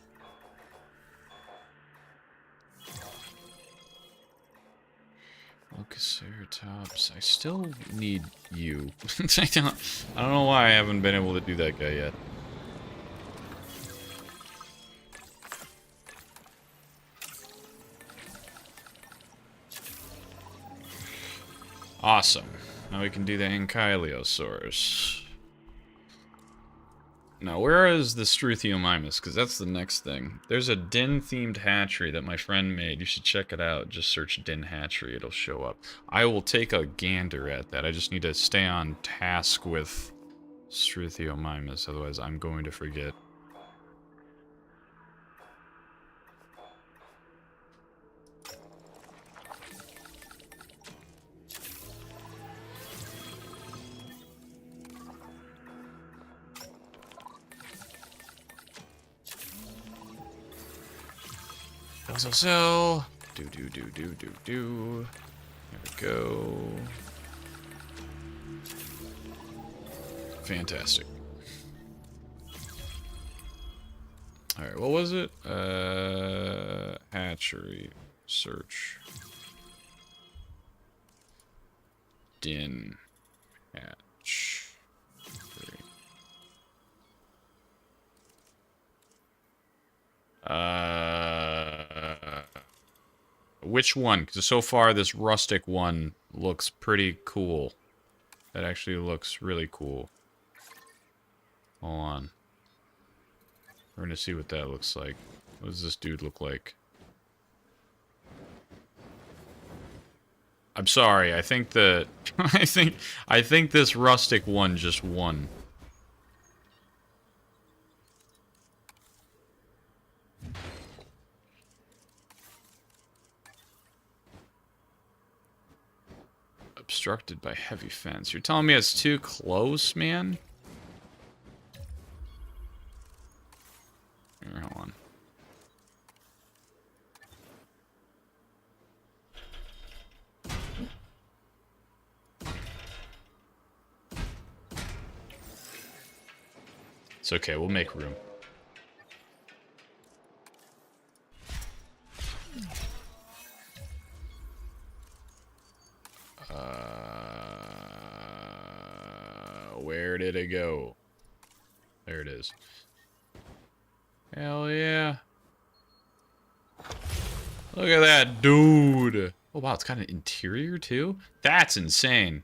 Locuceratops. I still need you. I don't know why I haven't been able to do that guy yet. Awesome. Now we can do the Ankylosaurus. Now, where is the Struthiomimus? Because that's the next thing. There's a Din-themed hatchery that my friend made. You should check it out. Just search Din hatchery. It'll show up. I will take a gander at that. I just need to stay on task with Struthiomimus. Otherwise, I'm going to forget. So, do. There we go. Fantastic. Alright, what was it? Hatchery. Search. Din. Hatch. Which one? Because so far this rustic one looks pretty cool. That actually looks really cool. Hold on. We're gonna see what that looks like. What does this dude look like? I'm sorry, I think the I think this rustic one just won. Obstructed by heavy fence. You're telling me it's too close, man? Here, hold on. It's okay, we'll make room. Where did it go? There it is. Hell yeah. Look at that dude. Oh wow, it's got an interior too? That's insane.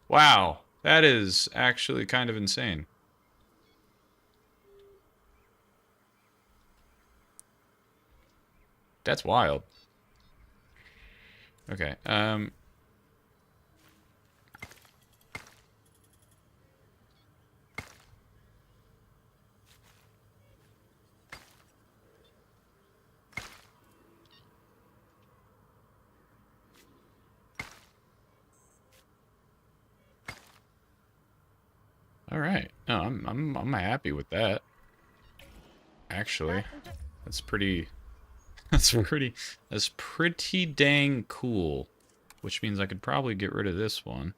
Wow, that is actually kind of insane. That's wild. Okay, all right. No, I'm happy with that. Actually, that's pretty. That's pretty dang cool. which means I could probably get rid of this one.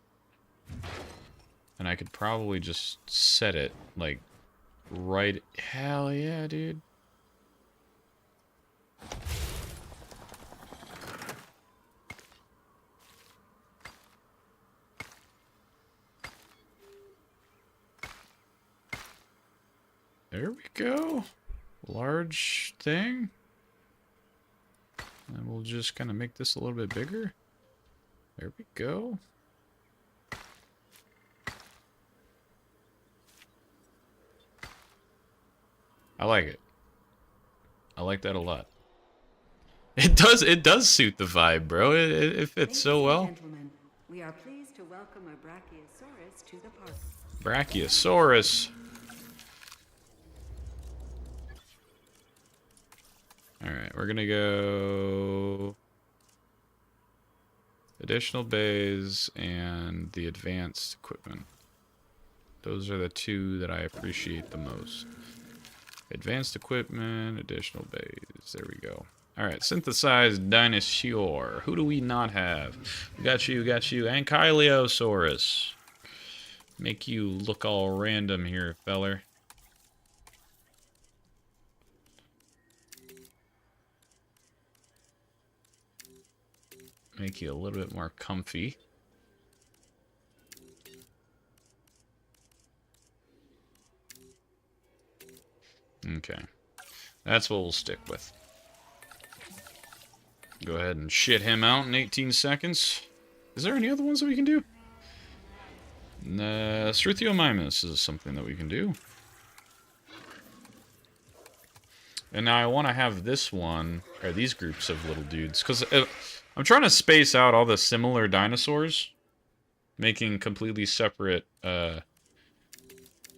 And I could probably just set it, like, right... Hell yeah, dude. There we go. Large thing. And we'll just kind of make this a little bit bigger. There we go. I like it. I like that a lot. It does suit the vibe, bro. It fits so well. Ladies and gentlemen, we are pleased to welcome a Brachiosaurus to the park. Brachiosaurus. Alright, we're gonna go additional bays and the advanced equipment. Those are the two that I appreciate the most. Advanced equipment, additional bays. There we go. Alright, synthesized dinosaur. Who do we not have? We got you, Ankylosaurus. Make you look all random here, feller. Make you a little bit more comfy. Okay. That's what we'll stick with. Go ahead and shit him out in 18 seconds. Is there any other ones that we can do? Struthiomimus is something that we can do. And now I want to have this one, or these groups of little dudes, because I'm trying to space out all the similar dinosaurs, making completely separate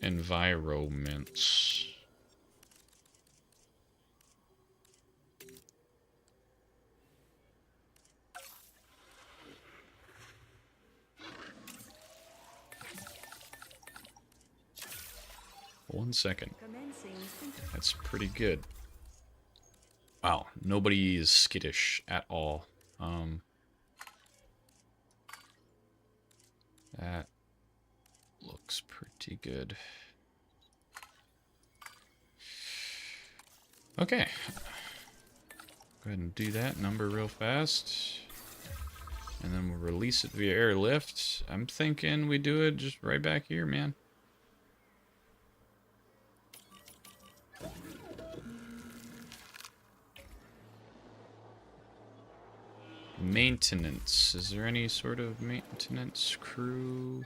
environments. One second. That's pretty good. Wow, nobody is skittish at all. That looks pretty good. Okay. Go ahead and do that number real fast. And then we'll release it via airlift. I'm thinking we do it just right back here, man. Maintenance. Is there any sort of maintenance crew?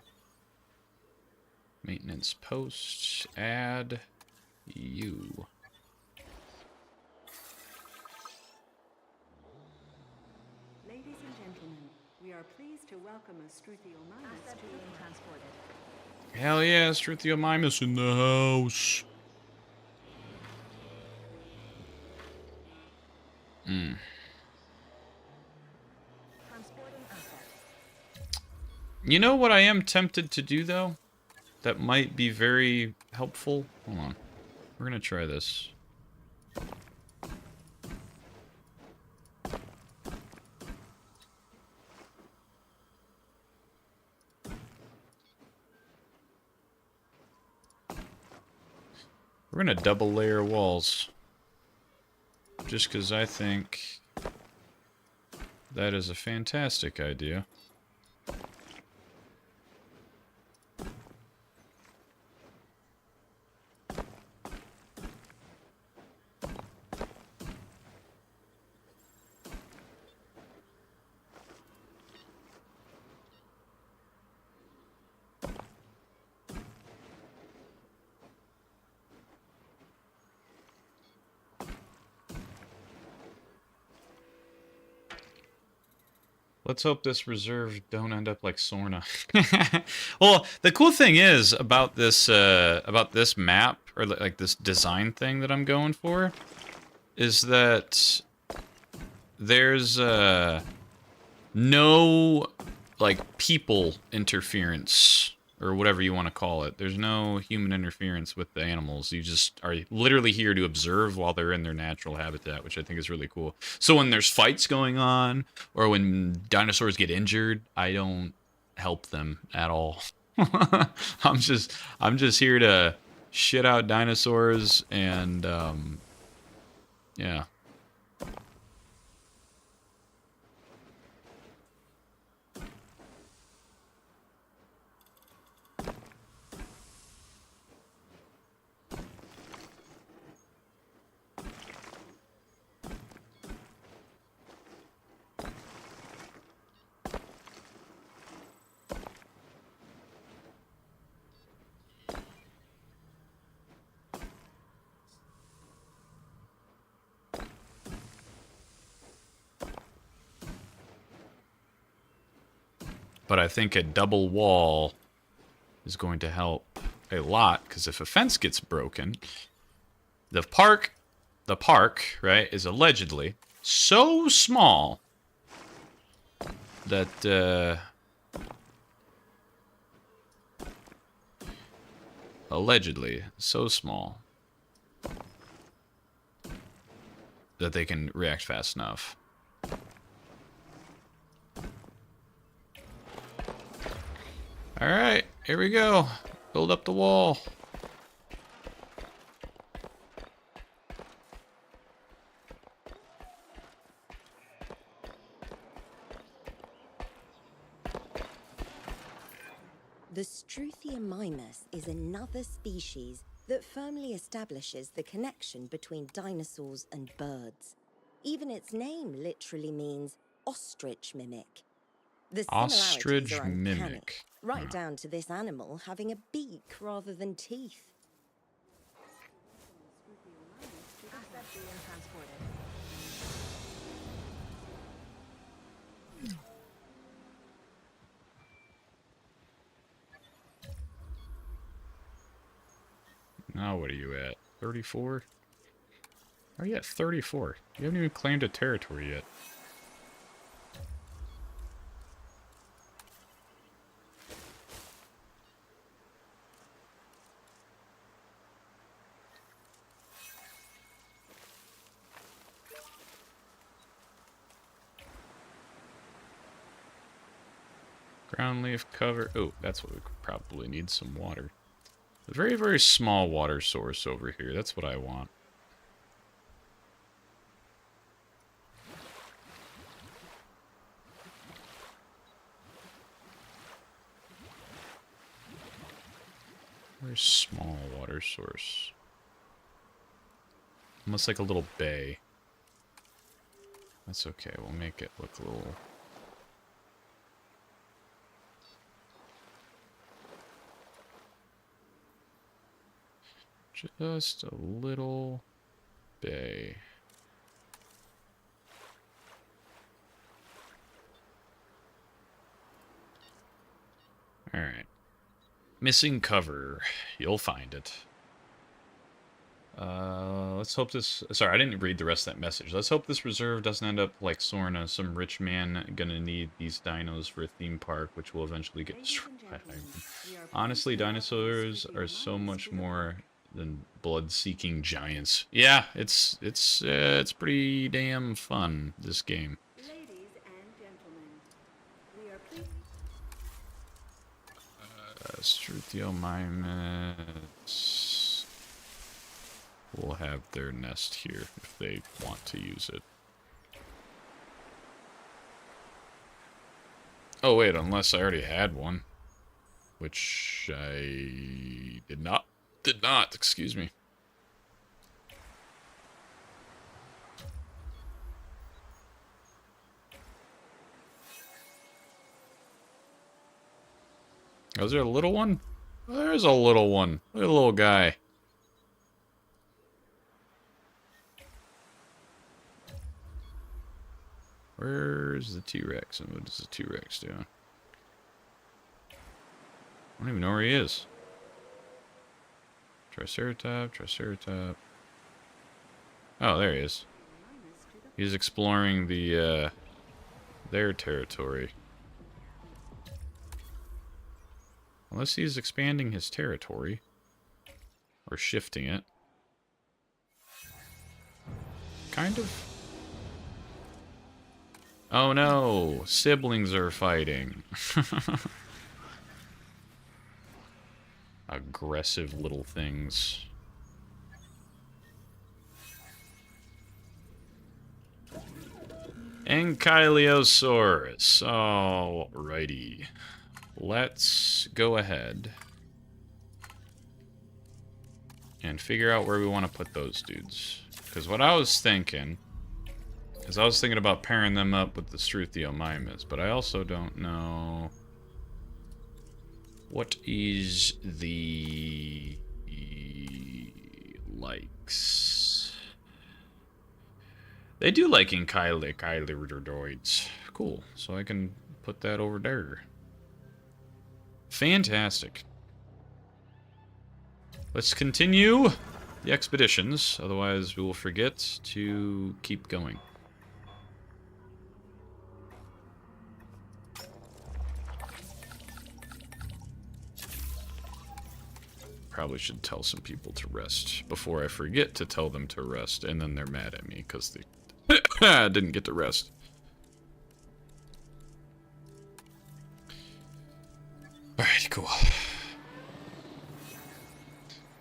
Maintenance post. Add you. Ladies and gentlemen, we are pleased to welcome a Struthiomimus to the transported. Hell yeah, Struthiomimus in the house. You know what I am tempted to do, though? That might be very helpful? Hold on. We're gonna try this. We're gonna double layer walls. Just because I think that is a fantastic idea. Let's hope this reserve don't end up like Sorna. Well, the cool thing is about this map, or like this design thing that I'm going for, is that there's no like people interference or whatever you want to call it. There's no human interference with the animals. You just are literally here to observe while they're in their natural habitat, which I think is really cool. So when there's fights going on, or when dinosaurs get injured, I don't help them at all. I'm just here to shit out dinosaurs and yeah. But I think a double wall is going to help a lot, because if a fence gets broken, the park, right, is allegedly so small that, allegedly so small that they can react fast enough. Alright, here we go. Build up the wall. The Struthia mimus is another species that firmly establishes the connection between dinosaurs and birds. Even its name literally means ostrich mimic. The similarities are uncanny, mimic. right down to this animal having a beak rather than teeth. Asset being transported. Now what are you at? 34? Are you at 34? You haven't even claimed a territory yet. Ground leaf cover. Oh, that's what we probably need, some water. A very, very small water source over here. That's what I want. Very small water source. Almost like a little bay. That's okay. We'll make it look a little... Just a little bay. Alright. Missing cover. You'll find it. Let's hope this... Sorry, I didn't read the rest of that message. Let's hope this reserve doesn't end up like Sorna, some rich man gonna need these dinos for a theme park, which will eventually get destroyed. Honestly, dinosaurs are so much more than blood-seeking giants. Yeah, it's pretty damn fun, this game. Ladies and gentlemen, we are pleased. Struthiomimus will have their nest here if they want to use it. Oh wait, unless I already had one, which I did not. Excuse me. Oh, is there a little one? Oh, there's a little one. Look at the little guy. Where's the T-Rex? And what is the T-Rex doing? I don't even know where he is. Triceratop. Oh, there he is. He's exploring the, their territory. Unless he's expanding his territory. Or shifting it. Kind of. Oh no! Siblings are fighting. Aggressive little things. Ankylosaurus. Alrighty. Let's go ahead and figure out where we want to put those dudes. Because what I was thinking is I was thinking about pairing them up with the Struthiomimus, but I also don't know what is the likes. They do like Ankylosaurids. Cool. So I can put that over there. Fantastic. Let's continue the expeditions, otherwise we will forget to keep going. Probably should tell some people to rest before I forget to tell them to rest, and then they're mad at me because they didn't get to rest. Alright, cool.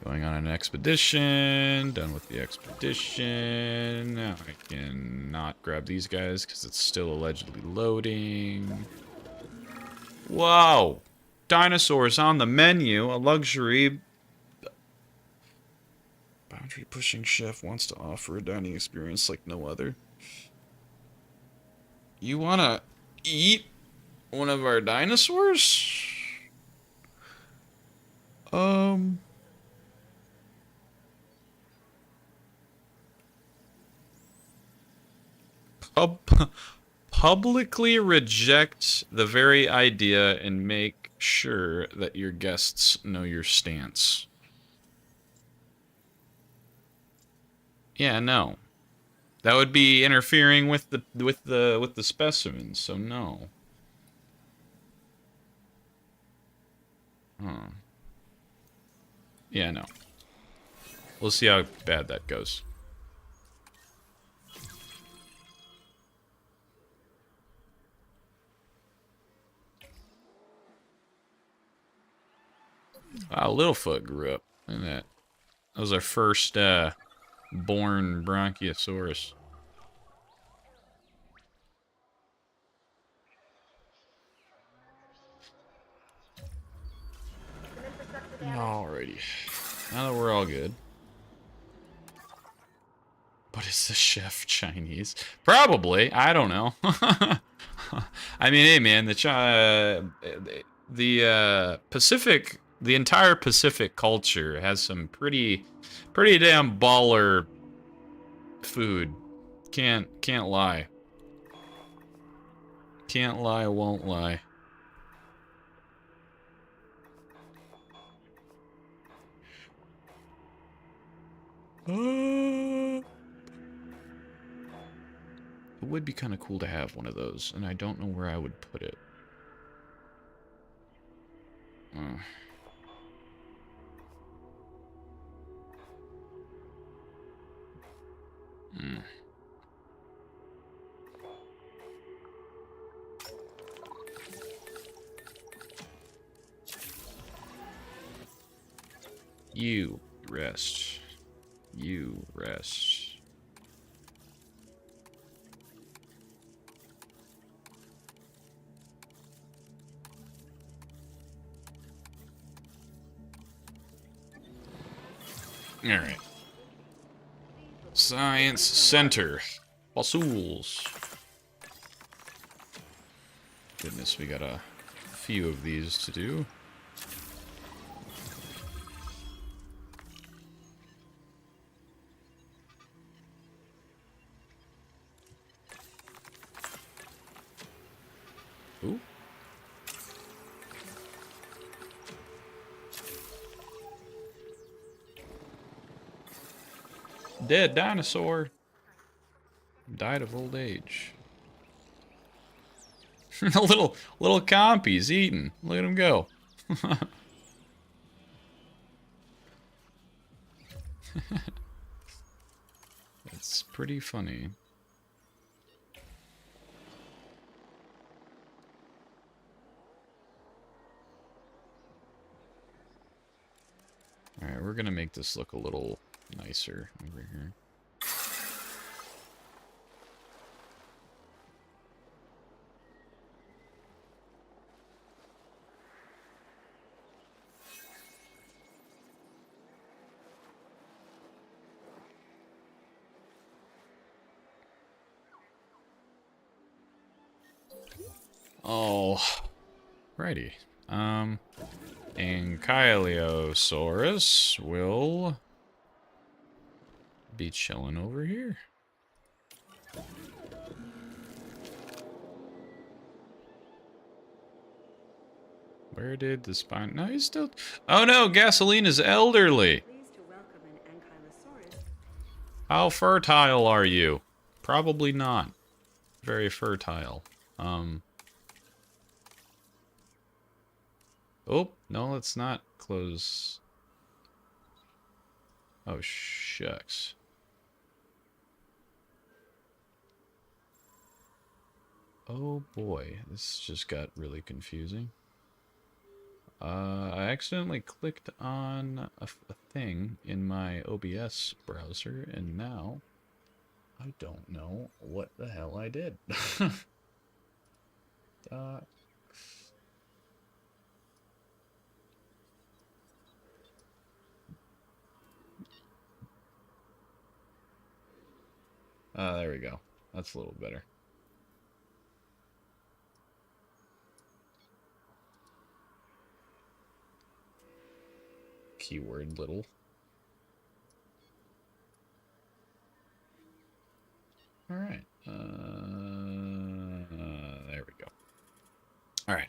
Going on an expedition. Done with the expedition. Now I can not grab these guys because it's still allegedly loading. Whoa! Dinosaurs on the menu. A luxury boundary pushing chef wants to offer a dining experience like no other. You wanna eat one of our dinosaurs? Publicly reject the very idea and make sure that your guests know your stance. Yeah, no. That would be interfering with the specimens, so no. Huh. Yeah, no. We'll see how bad that goes. Wow, Littlefoot grew up. Look at that. That was our first born Bronchiosaurus. Alrighty. Now that we're all good. But is the chef Chinese? Probably. I don't know. I mean, hey man, the Pacific, the entire Pacific culture has some pretty damn baller food. Can't lie. Can't lie, won't lie. It would be kind of cool to have one of those, and I don't know where I would put it. You rest. You rest. All right. Science Center. Fossils. Goodness, we got a few of these to do. Ooh. Dead dinosaur. Died of old age. little compies eating. Look at him go. It's pretty funny. Alright, we're gonna make this look a little nicer over here. Oh, righty. Ankylosaurus will be chilling over here. Where did the spine? No, he's still. Oh no, Gasoline is elderly. Pleased to welcome an Ankylosaurus. How fertile are you? Probably not very fertile. Oh, no, let's not close. Oh, shucks. Oh boy, this just got really confusing. I accidentally clicked on a thing in my OBS browser, and now I don't know what the hell I did. There we go. That's a little better. Keyword little. All right. There we go. All right.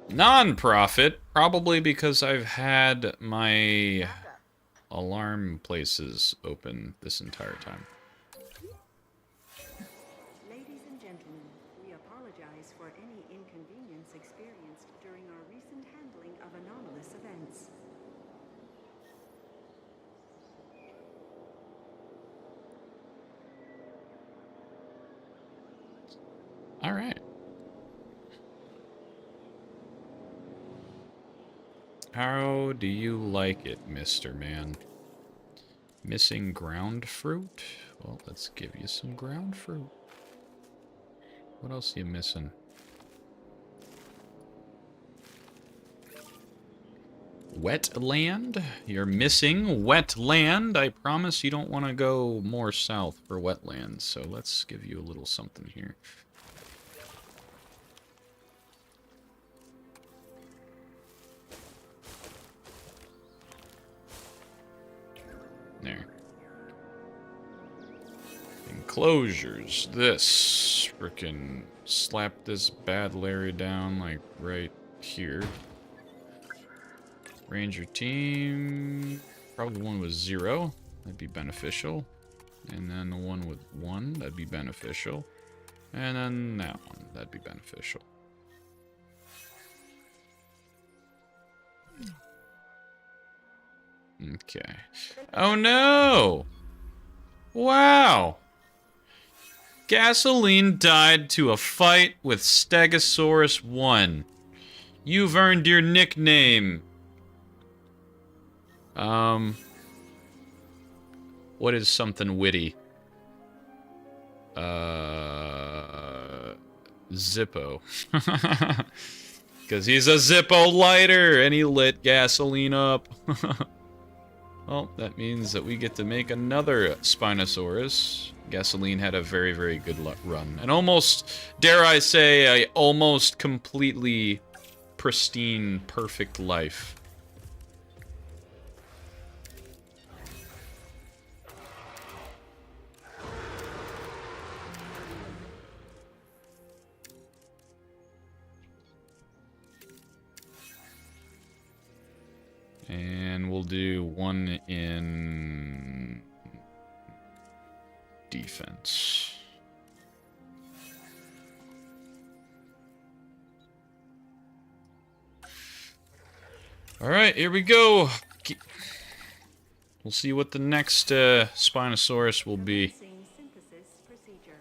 Non-profit, probably because I've had my alarm places open this entire time. Ladies and gentlemen, we apologize for any inconvenience experienced during our recent handling of anomalous events. All right. How do you like it, Mr. Man? Missing ground fruit? Well, let's give you some ground fruit. What else are you missing? Wetland? You're missing wetland. I promise you don't want to go more south for wetlands, so let's give you a little something here. There. Enclosures. This. Frickin' slap this bad Larry down, like, right here. Ranger team. Probably the one with 0. That'd be beneficial. And then the one with 1. That'd be beneficial. And then that one. That'd be beneficial. Okay. Oh no! Wow! Gasoline died to a fight with Stegosaurus 1. You've earned your nickname. What is something witty? Zippo. Because he's a Zippo lighter, and he lit gasoline up. Well, that means that we get to make another Spinosaurus. Gasoline had a very, very good run. And almost, dare I say, a almost completely pristine, perfect life. And we'll do one in defense. Alright, here we go. We'll see what the next Spinosaurus will be. Commencing synthesis procedure.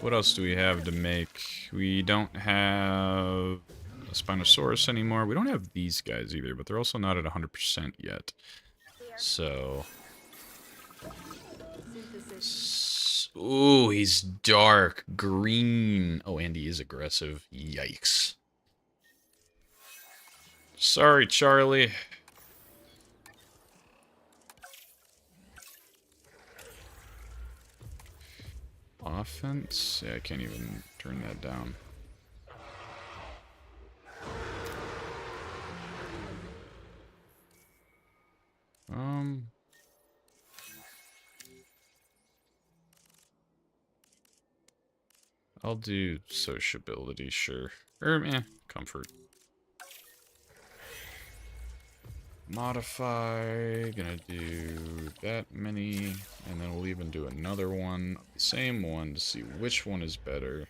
What else do we have to make? We don't have a Spinosaurus anymore. We don't have these guys either, but they're also not at 100% yet. So... Ooh, he's dark green. Oh, and he is aggressive. Yikes. Sorry, Charlie. Offense? Yeah, I can't even turn that down. I'll do sociability, sure. Comfort. Modify, gonna do that many, and then we'll even do another one, same one, to see which one is better.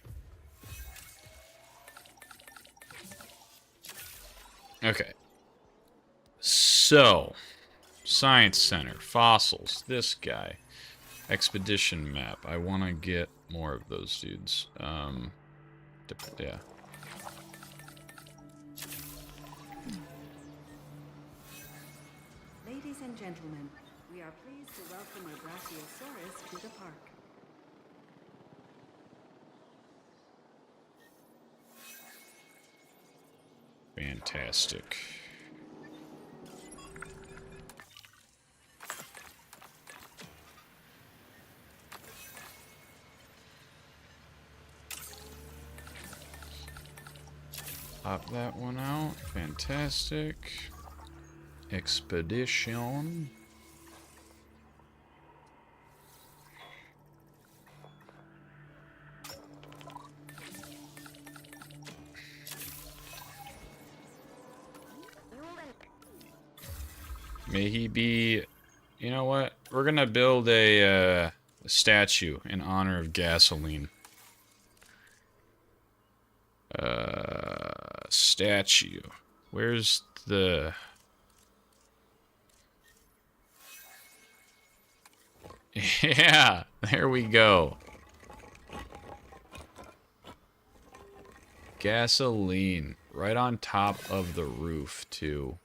Okay. So, Science Center, fossils, this guy. Expedition map, I want to get more of those dudes. Yeah. Ladies and gentlemen, we are pleased to welcome our Brachiosaurus to the park. Fantastic. Pop that one out. Fantastic. Expedition. May he be... You know what? We're gonna build a statue in honor of Gasoline. Statue. Where's the... Yeah, there we go. Gasoline. Right on top of the roof, too.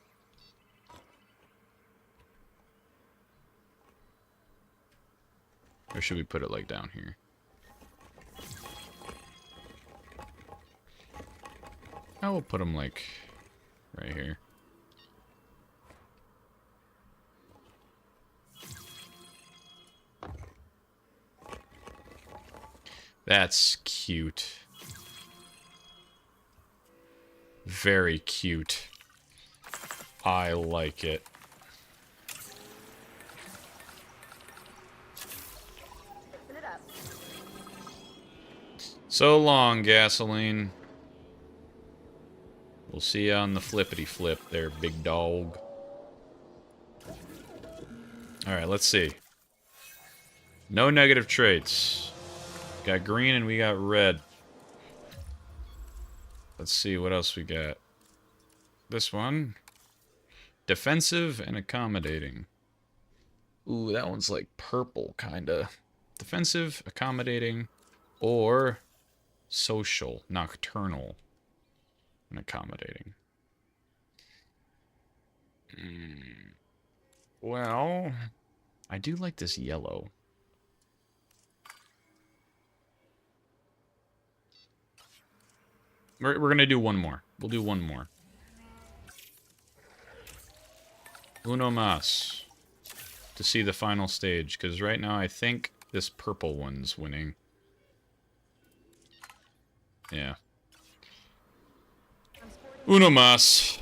Or should we put it, like, down here? I will put them, like, right here. That's cute. Very cute. I like it. Fixing it up. So long, Gasoline. We'll see you on the flippity flip there, big dog. Alright, let's see. No negative traits. Got green and we got red. Let's see what else we got. This one. Defensive and accommodating. Ooh, that one's like purple, kinda. Defensive, accommodating, or social, nocturnal, and accommodating. Well, I do like this yellow. We're gonna do one more. We'll do one more. Uno mas. To see the final stage, because right now I think this purple one's winning. Yeah. Uno mas.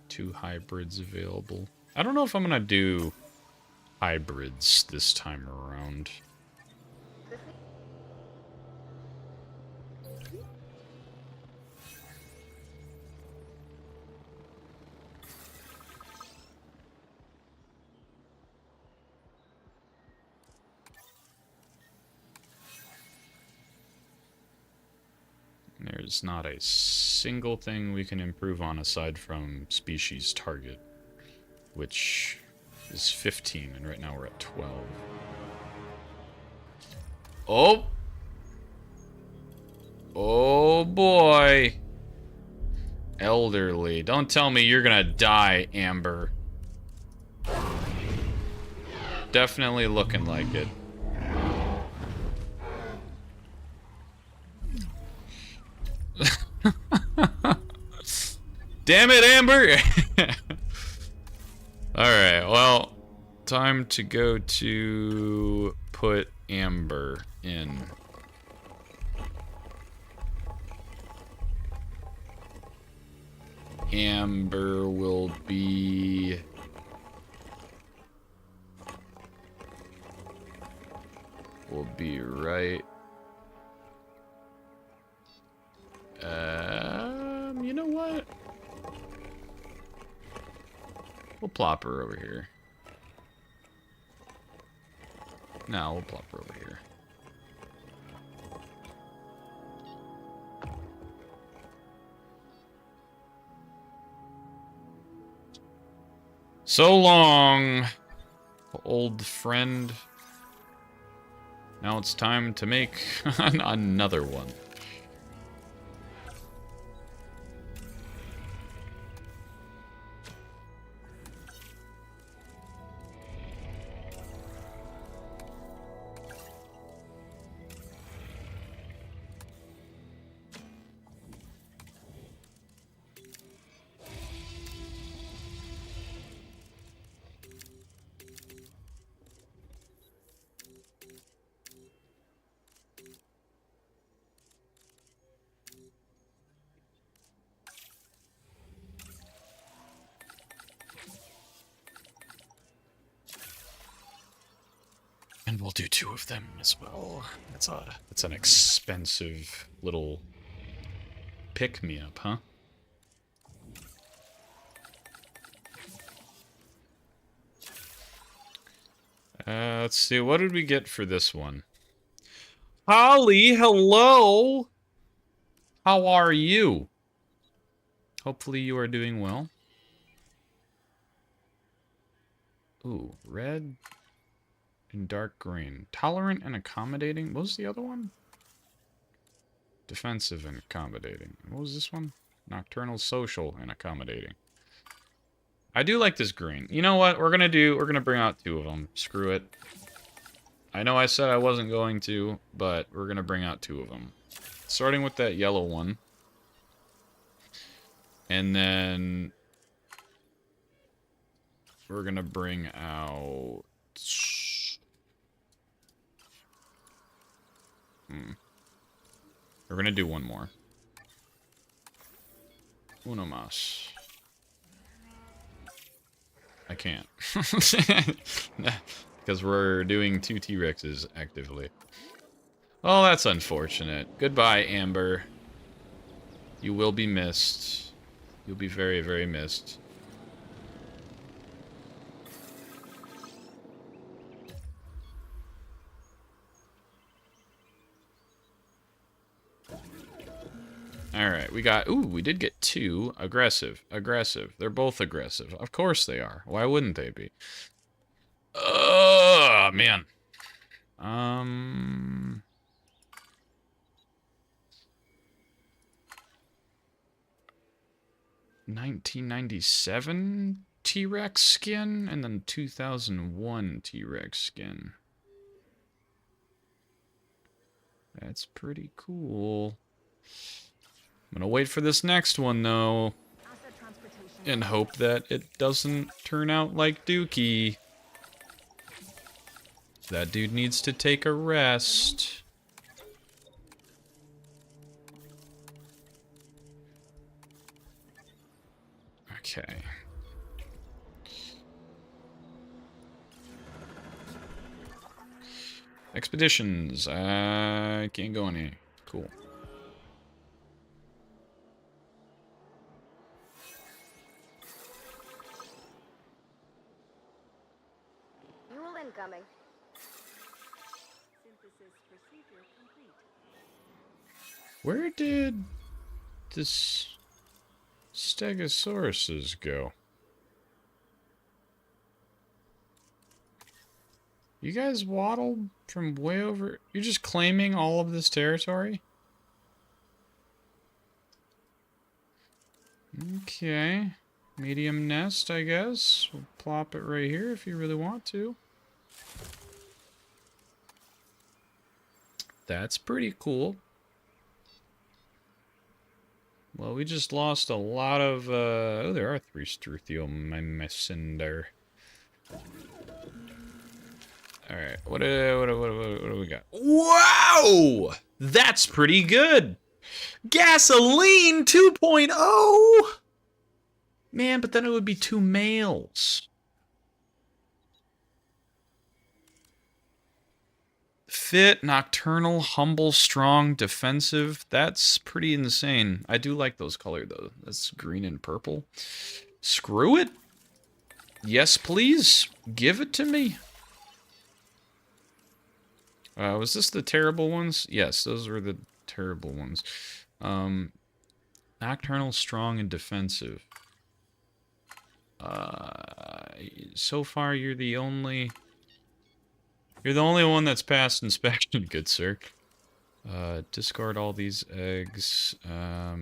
Two hybrids available. I don't know if I'm gonna do hybrids this time around. There's not a single thing we can improve on aside from species target, which is 15, and right now we're at 12. Oh! Oh boy! Elderly. Don't tell me you're gonna die, Amber. Definitely looking like it. Damn it, Amber! Alright, well, time to go to put Amber in. Amber will be... right... you know what? We'll plop her over here. No, we'll plop her over here. So long, old friend. Now it's time to make another one. And we'll do 2 of them as well. That's an expensive little pick-me-up, huh? Let's see, what did we get for this one? Holly, hello! How are you? Hopefully you are doing well. Ooh, red and dark green. Tolerant and accommodating. What was the other one? Defensive and accommodating. What was this one? Nocturnal, social, and accommodating. I do like this green. You know what we're gonna bring out 2 of them. Screw it. I know I said I wasn't going to, but we're gonna bring out 2 of them. Starting with that yellow one. And then we're gonna bring out... We're gonna do 1 more. Uno más. I can't. Because we're doing 2 T-Rexes actively. Oh, that's unfortunate. Goodbye, Amber. You will be missed. You'll be very, very missed. Alright, we got... Ooh, we did get 2. Aggressive. Aggressive. They're both aggressive. Of course they are. Why wouldn't they be? Man. 1997 T-Rex skin, and then 2001 T-Rex skin. That's pretty cool. I'm gonna wait for this next one, though, and hope that it doesn't turn out like Dookie. That dude needs to take a rest. Okay. Expeditions. I can't go any. Cool. coming. Synthesis procedure complete. Where did this Stegosauruses go? You guys waddled from way over... You're just claiming all of this territory? Okay. Medium nest, I guess. We'll plop it right here if you really want to. That's pretty cool. Well, we just lost a lot of... oh, there are 3 Struthiomimesis. Alright, what do we got? Wow! That's pretty good! Gasoline 2.0! Man, but then it would be 2 males. Fit, nocturnal, humble, strong, defensive. That's pretty insane. I do like those colors, though. That's green and purple. Screw it. Yes, please. Give it to me. Was this the terrible ones? Yes, those were the terrible ones. Nocturnal, strong, and defensive. So far, you're the only one that's passed inspection, good sir. Discard all these eggs.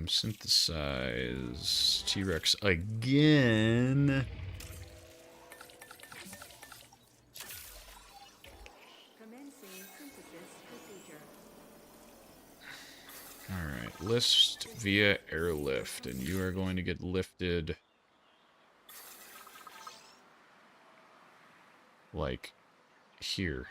Synthesize T-Rex again. Commencing synthesis procedure. Alright, list via airlift, and you are going to get lifted like here.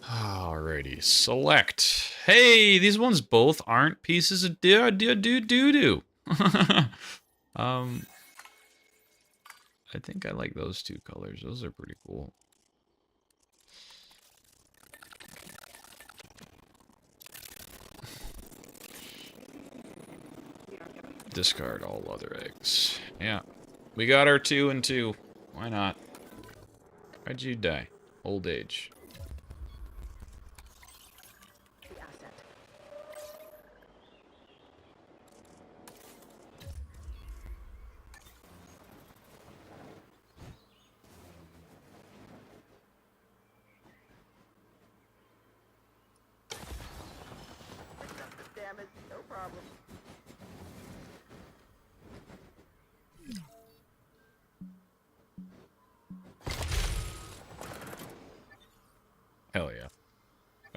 Alrighty, select. Hey, these ones both aren't pieces of doo-doo. I think I like those 2 colors. Those are pretty cool. Discard all other eggs. Yeah. We got our 2 and 2. Why not? Why'd you die? Old age. The asset. Picked up the damage, no problem. Hell yeah.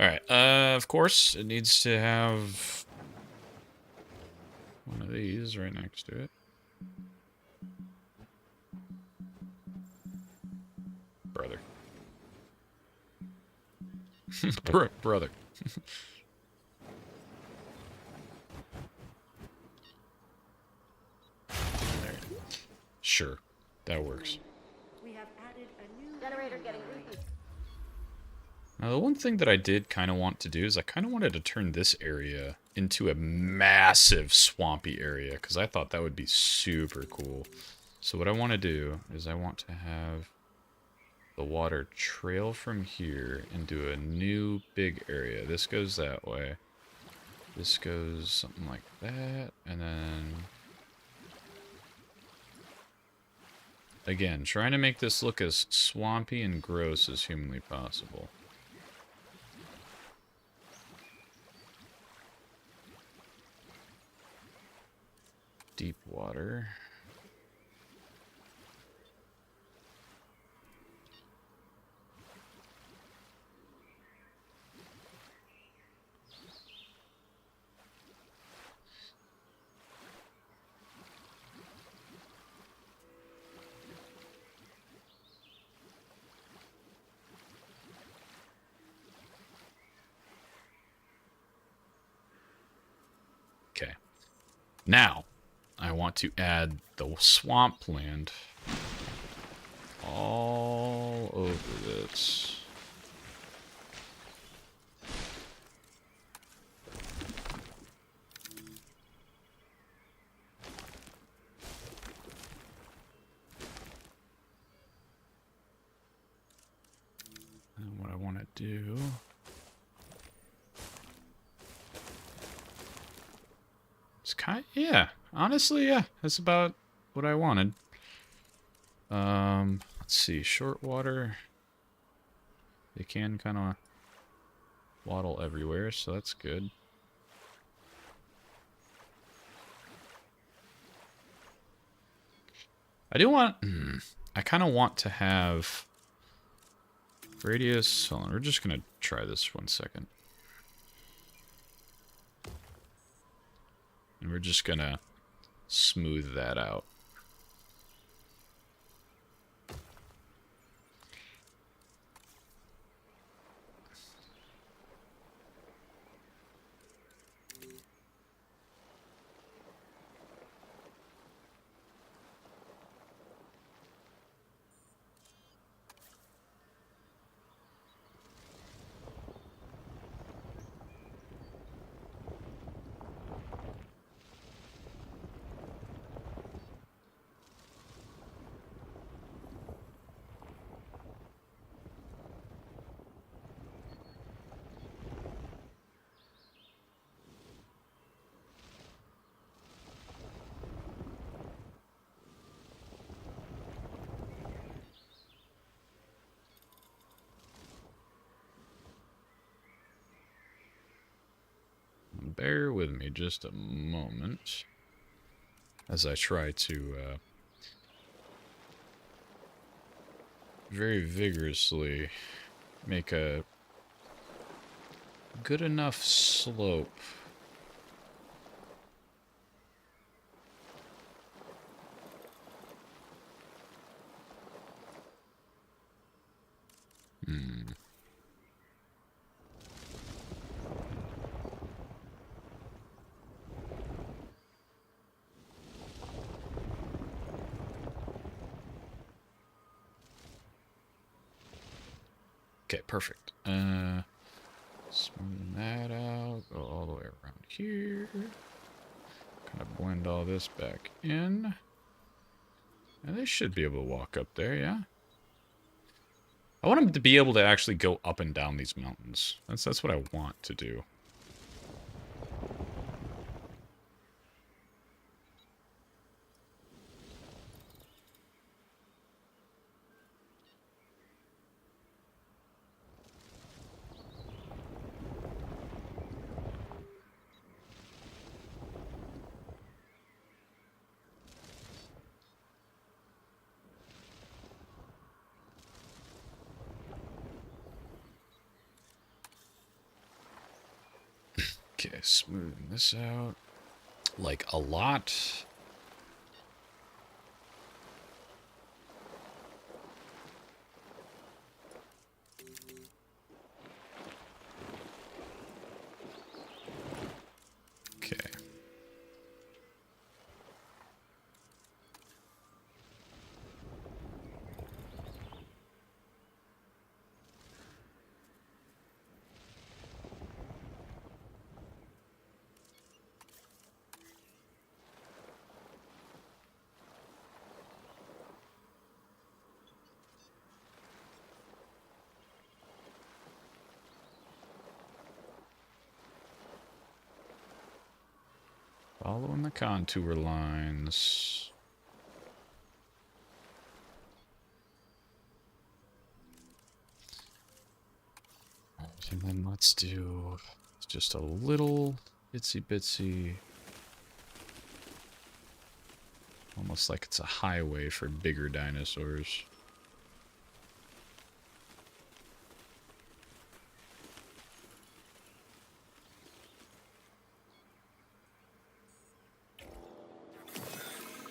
Alright, of course, it needs to have one of these right next to it. Brother. Brother. There. Sure, that works. We have added a new Generator getting loopy. Now, the one thing that I did kind of want to do is I kind of wanted to turn this area into a massive swampy area, because I thought that would be super cool. So what I want to do is I want to have the water trail from here into a new big area. This goes that way. This goes something like that, and then... Again, trying to make this look as swampy and gross as humanly possible. Deep water. Okay. Now, I want to add the swampland all over this. do... It's kind, yeah. Honestly, yeah. That's about what I wanted. Let's see. Short water. They can kind of waddle everywhere, so that's good. I do want... I kind of want to have... Radius... Hold on, we're just going to try this 1 second. And we're just going to smooth that out. Bear with me just a moment as I try to very vigorously make a good enough slope. Okay, perfect. Smooth that out. Go all the way around here. Kind of blend all this back in. And they should be able to walk up there, yeah? I want them to be able to actually go up and down these mountains. That's what I want to do. Okay, smoothing this out. Like, a lot. Okay. Following the contour lines. And then let's do just a little itsy bitsy. Almost like it's a highway for bigger dinosaurs.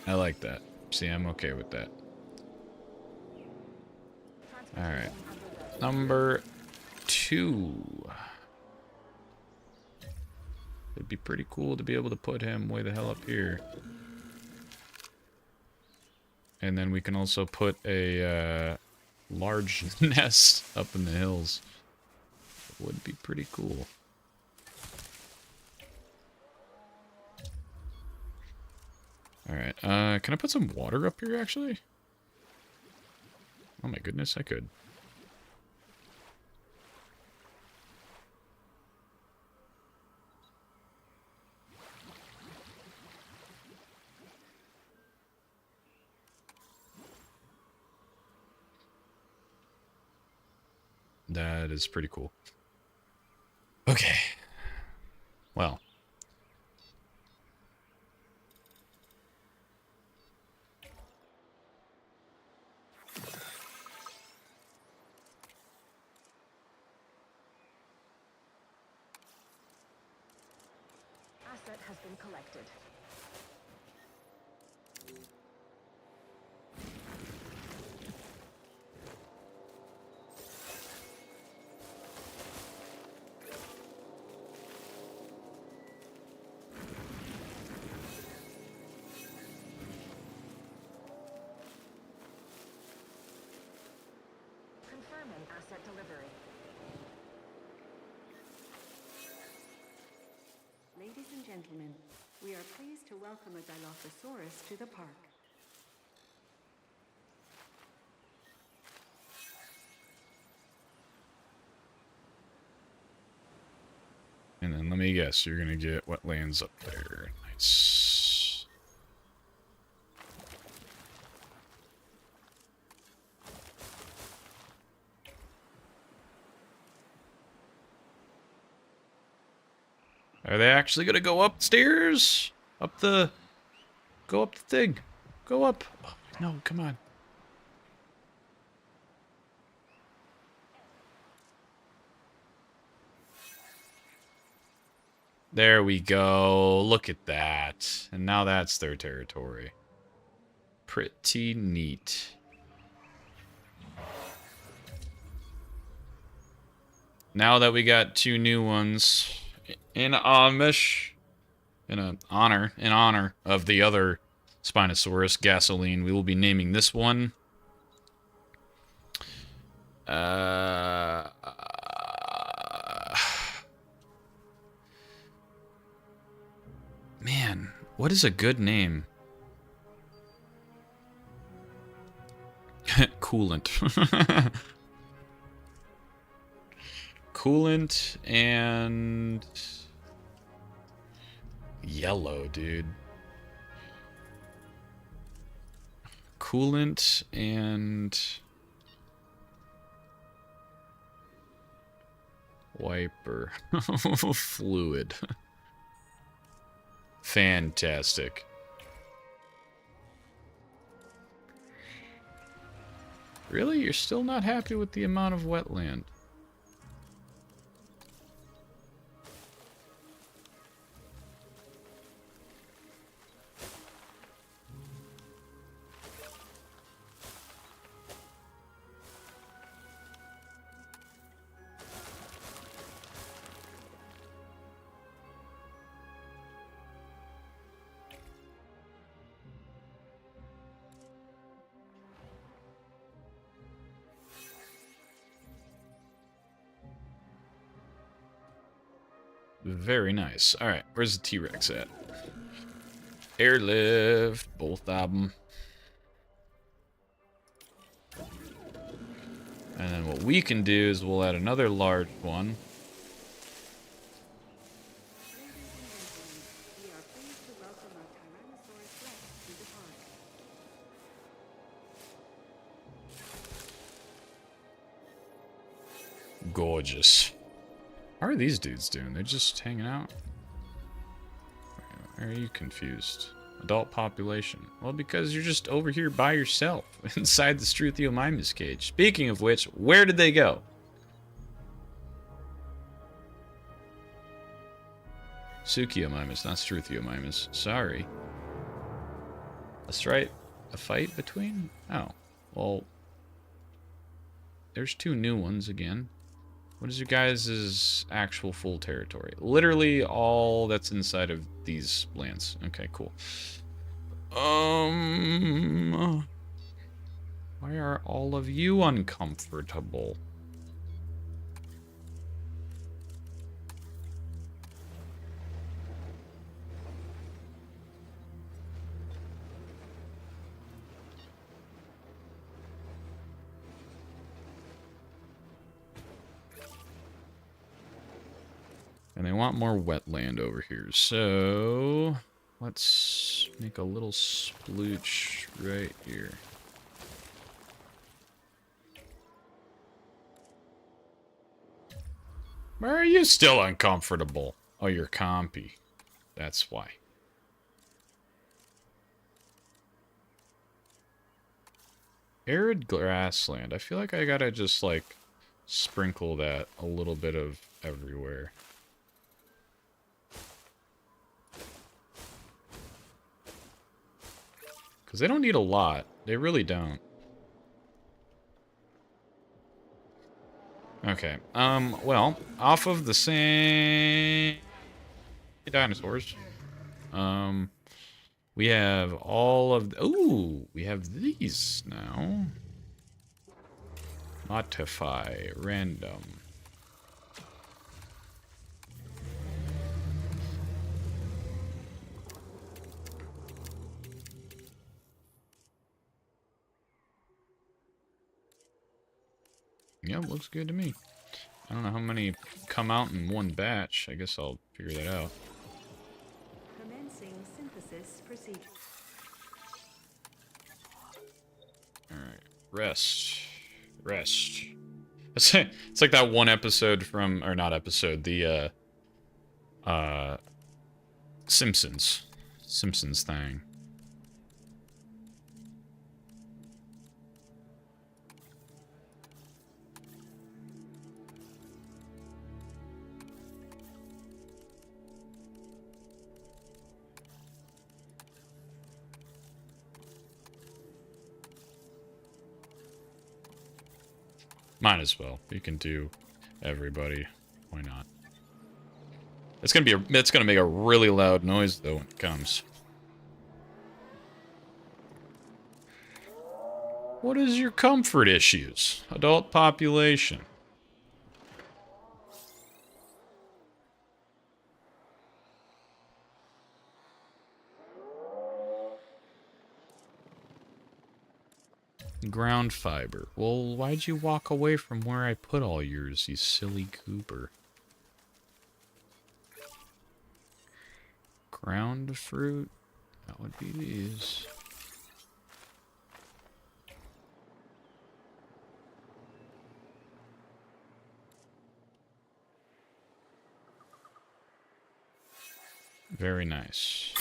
I like that. See, I'm okay with that. Alright. Number 2. It'd be pretty cool to be able to put him way the hell up here. And then we can also put a large nest up in the hills. It would be pretty cool. Alright, can I put some water up here, actually? Oh my goodness, I could. That is pretty cool. Okay. Well. Asset has been collected. Confirming asset delivery. Ladies and gentlemen, we are pleased to welcome a Dilophosaurus to the park. And then let me guess, you're gonna get wetlands up there. Nice. Are they actually gonna go upstairs? Up the... Go up the thing. Go up. Oh, no, come on. There we go. Look at that. And now that's their territory. Pretty neat. Now that we got 2 new ones in Amish, in honor of the other Spinosaurus, Gasoline, we will be naming this one. Man, what is a good name? Coolant. Coolant and... Yellow, dude. Coolant and... Wiper. Fluid. Fantastic. Really? You're still not happy with the amount of wetland? Very nice. Alright, where's the T-Rex at? Airlift, both of them. And then what we can do is we'll add another large one. We are pleased to welcome a Tyrannosaurus Rex to the park. Gorgeous. How are these dudes doing? They're just hanging out? Or are you confused? Adult population. Well, because you're just over here by yourself inside the Struthiomimus cage. Speaking of which, where did they go? Suchiomimus, not Struthiomimus. Sorry. That's right. A fight between? Oh. Well, there's 2 new ones again. What is your guys' actual full territory? Literally all that's inside of these lands. Okay, cool. Why are all of you uncomfortable? And they want more wetland over here, so let's make a little splooch right here. Why are you still uncomfortable? Oh, you're compy. That's why. Arid grassland. I feel like I gotta just, like, sprinkle that a little bit of everywhere. Because they don't need a lot. They really don't. Okay. Well, off of the same dinosaurs. We have all of the... Ooh, we have these now. Modify, random. Yep, looks good to me. I don't know how many come out in one batch. I guess I'll figure that out. Commencing synthesis procedure. Alright, rest. Rest. It's like that one episode from, or not episode, the, Simpsons. Simpsons thing. Might as well. You can do everybody. Why not? It's gonna make a really loud noise though when it comes. What is your comfort issues? Adult population. Ground fiber. Well, why'd you walk away from where I put all yours, you silly goober? Ground fruit. That would be these. Very nice.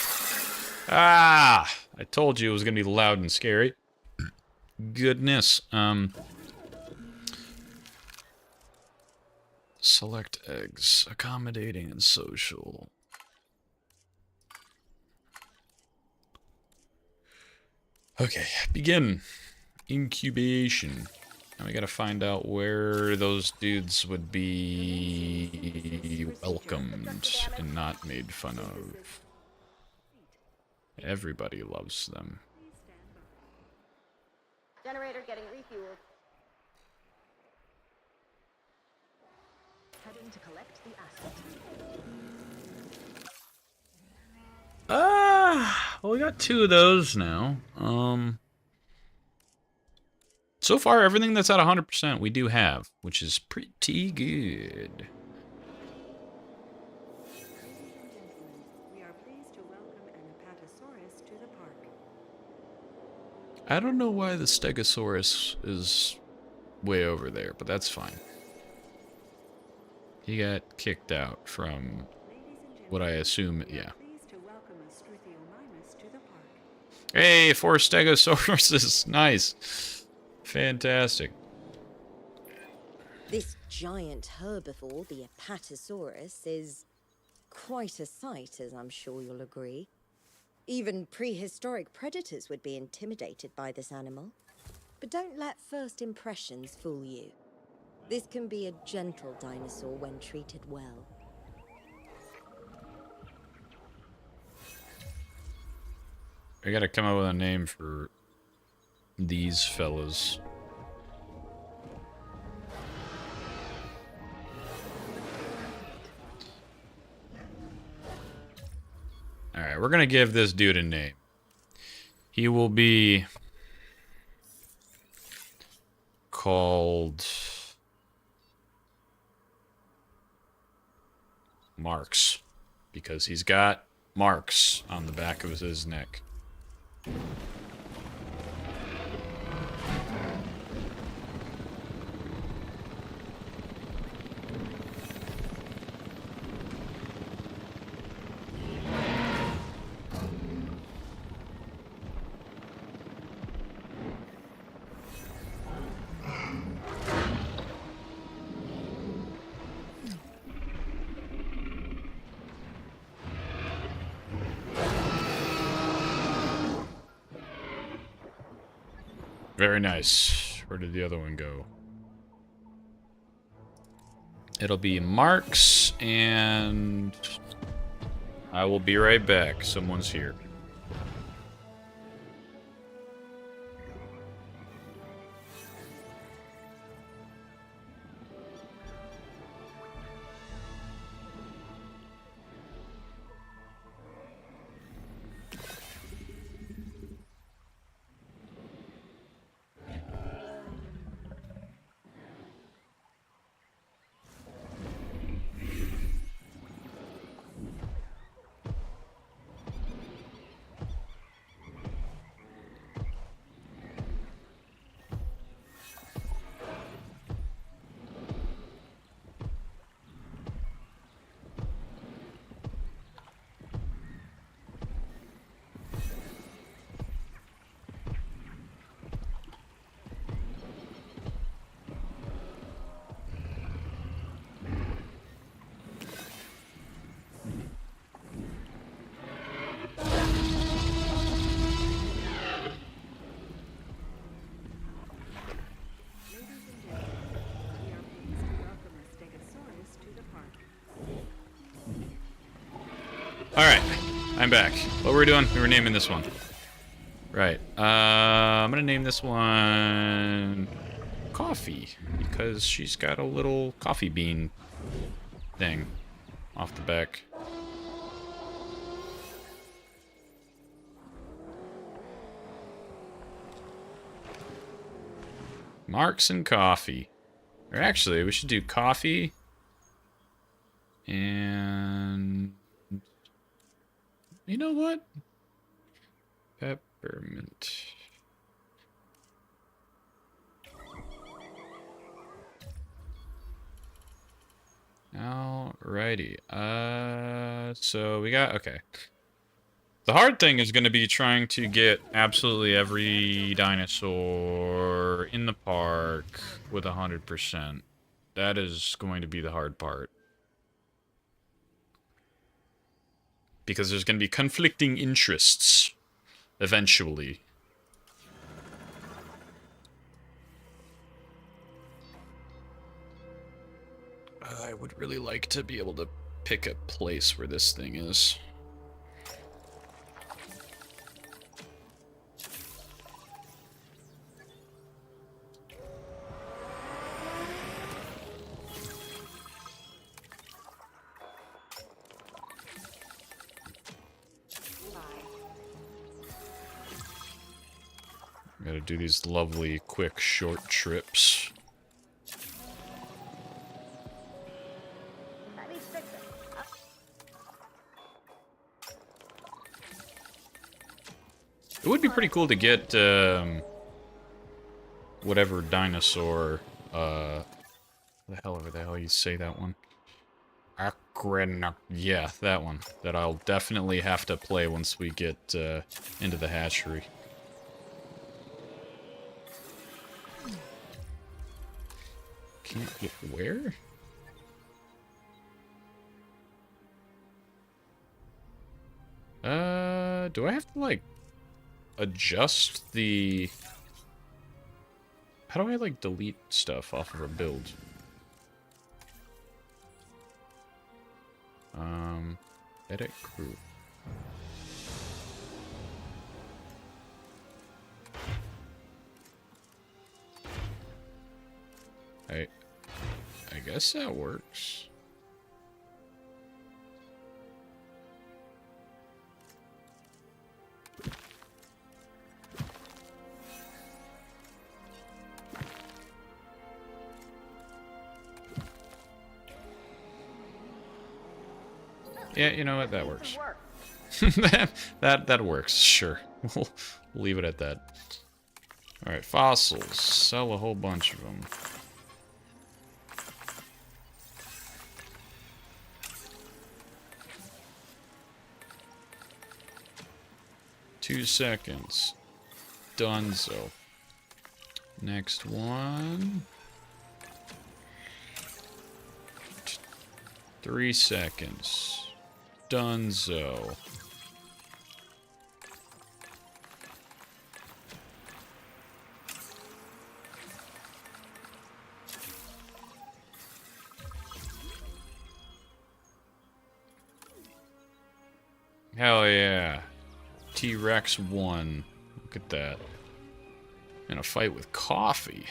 Ah! I told you it was gonna be loud and scary. Goodness. Select eggs. Accommodating and social. Okay, begin. Incubation. Now we gotta find out where those dudes would be welcomed and not made fun of. Everybody loves them. Generator getting refueled. Heading to collect the asset. Well, we got 2 of those now. So far, everything that's at 100% we do have, which is pretty good. We are pleased to welcome an Apatosaurus to the park. I don't know why the Stegosaurus is way over there, but that's fine. He got kicked out from what I assume, yeah. Pleased to welcome a Struthiomimus to the park. Hey, 4 Stegosauruses, nice. Fantastic. This giant herbivore, the Apatosaurus, is quite a sight, as I'm sure you'll agree. Even prehistoric predators would be intimidated by this animal. But don't let first impressions fool you. This can be a gentle dinosaur when treated well. I gotta come up with a name for these fellas. Alright, we're gonna give this dude a name. He will be called Marks, because he's got marks on the back of his neck. Very nice. Where did the other one go? It'll be Mark's, and I will be right back. Someone's here. Alright, I'm back. What were we doing? We were naming this one. Right. I'm gonna name this one Coffee, because she's got a little coffee bean thing off the back. Marks and Coffee. Or actually, we should do Coffee and... You know what? Peppermint. Alrighty. So we got... Okay. The hard thing is going to be trying to get absolutely every dinosaur in the park with 100%. That is going to be the hard part. Because there's going to be conflicting interests, eventually. I would really like to be able to pick a place where this thing is. Gotta do these lovely, quick, short trips. It would be pretty cool to get, whatever dinosaur, the hell you say that one? Yeah, that one. That I'll definitely have to play once we get, into the hatchery. Can't get where? Do I have to, like, adjust the... How do I, like, delete stuff off of a build? Edit group. I guess that works. Yeah, you know what? That works. that works. Sure. We'll leave it at that. All right, fossils. Sell a whole bunch of them. Two seconds. Dunzo. Next one. 3 seconds. Dunzo. Hell yeah. T-Rex 1. Look at that. In a fight with coffee.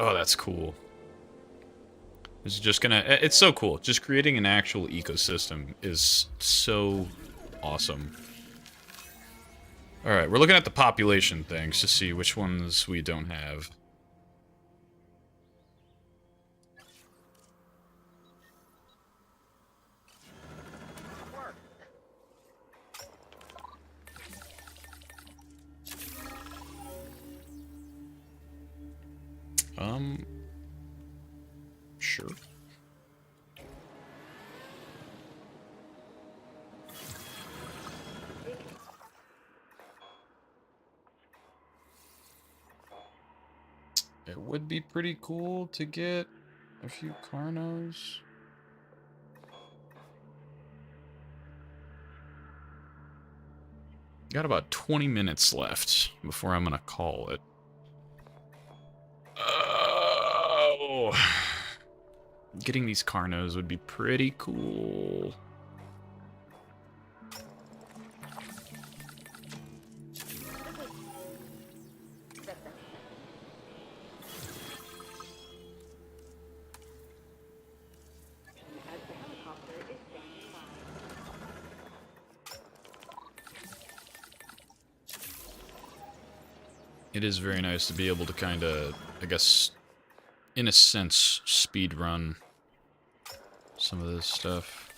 Oh, that's cool. It's just gonna... It's so cool. Just creating an actual ecosystem is so awesome. Alright, we're looking at the population things to see which ones we don't have. Sure. It would be pretty cool to get a few Carnos. Got about 20 minutes left before I'm gonna call it. Oh, getting these Carnos would be pretty cool. As the helicopter is standing by. It is very nice to be able to kind of, I guess, in a sense, speed run some of this stuff.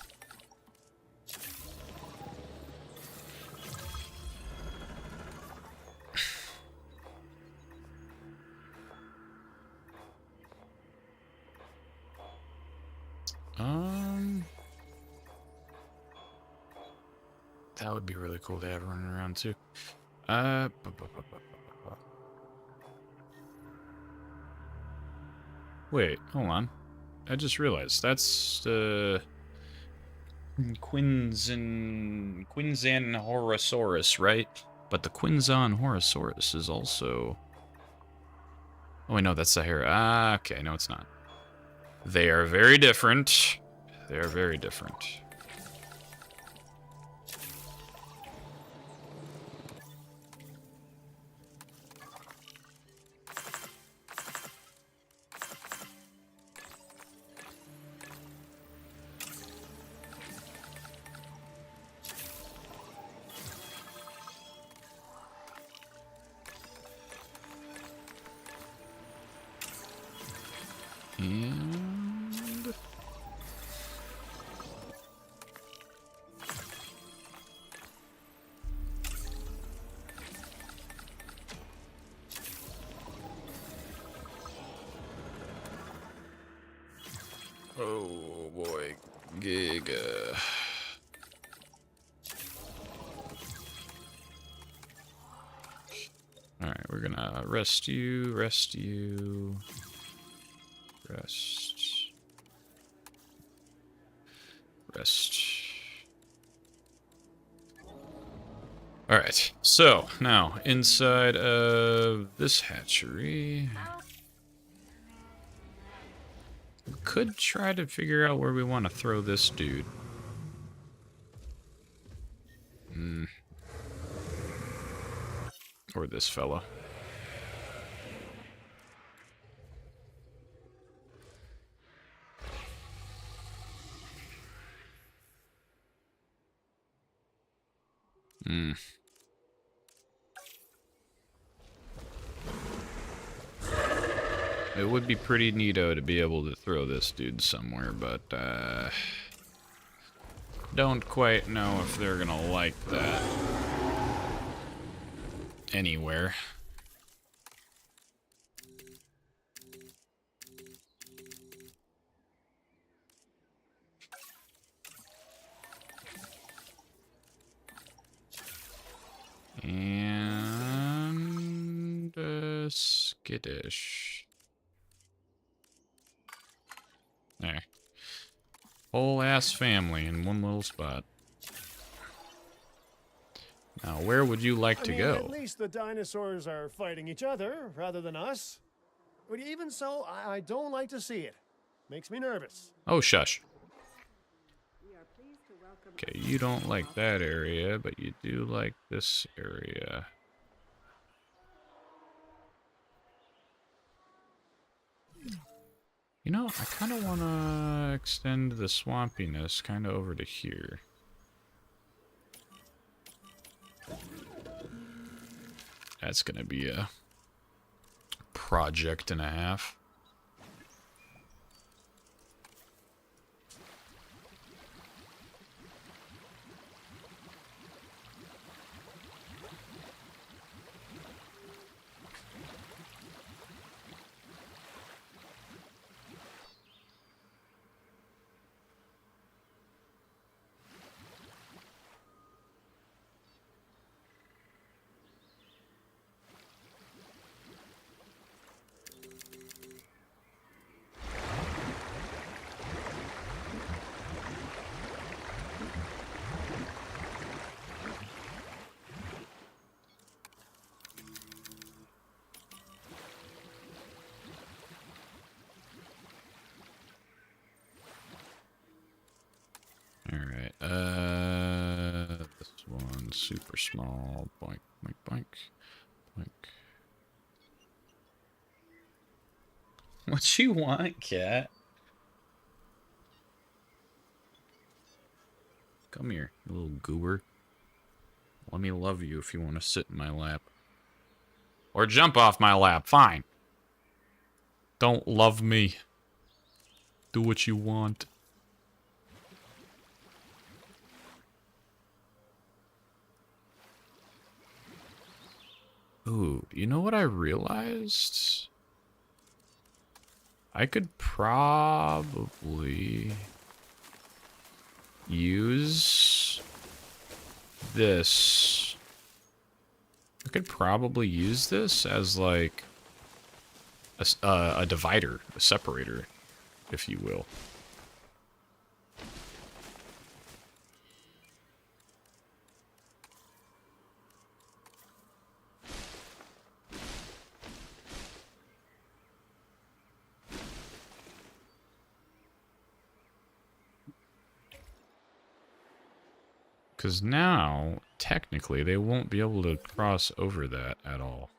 That would be really cool to have running around too. Wait, hold on. I just realized that's the Quinzan right? But the Quinzan Horosaurus is also... Oh, wait, no, that's the hair. Ah, okay, no, it's not. They are very different. They are very different. And... oh boy, Giga. Alright, we're gonna rest you, rest. Alright, so now inside of this hatchery, we could try to figure out where we want to throw this dude. Or this fella. It would be pretty neato to be able to throw this dude somewhere, but don't quite know if they're gonna like that anywhere. And skittish. There. Whole ass family in one little spot. Now, where would you like to go? At least the dinosaurs are fighting each other rather than us. But even so, I don't like to see it. Makes me nervous. Oh, shush. Okay, you don't like that area, but you do like this area. You know, I kind of want to extend the swampiness kind of over to here. That's going to be a project and a half. Alright, this one's super small. Boink, boink, boink, boink. What you want, cat? Come here, you little goober. Let me love you if you want to sit in my lap. Or jump off my lap, fine. Don't love me. Do what you want. Ooh, you know what I realized? I could probably use this. I could probably use this as like a divider, a separator, if you will. Because now, technically, they won't be able to cross over that at all.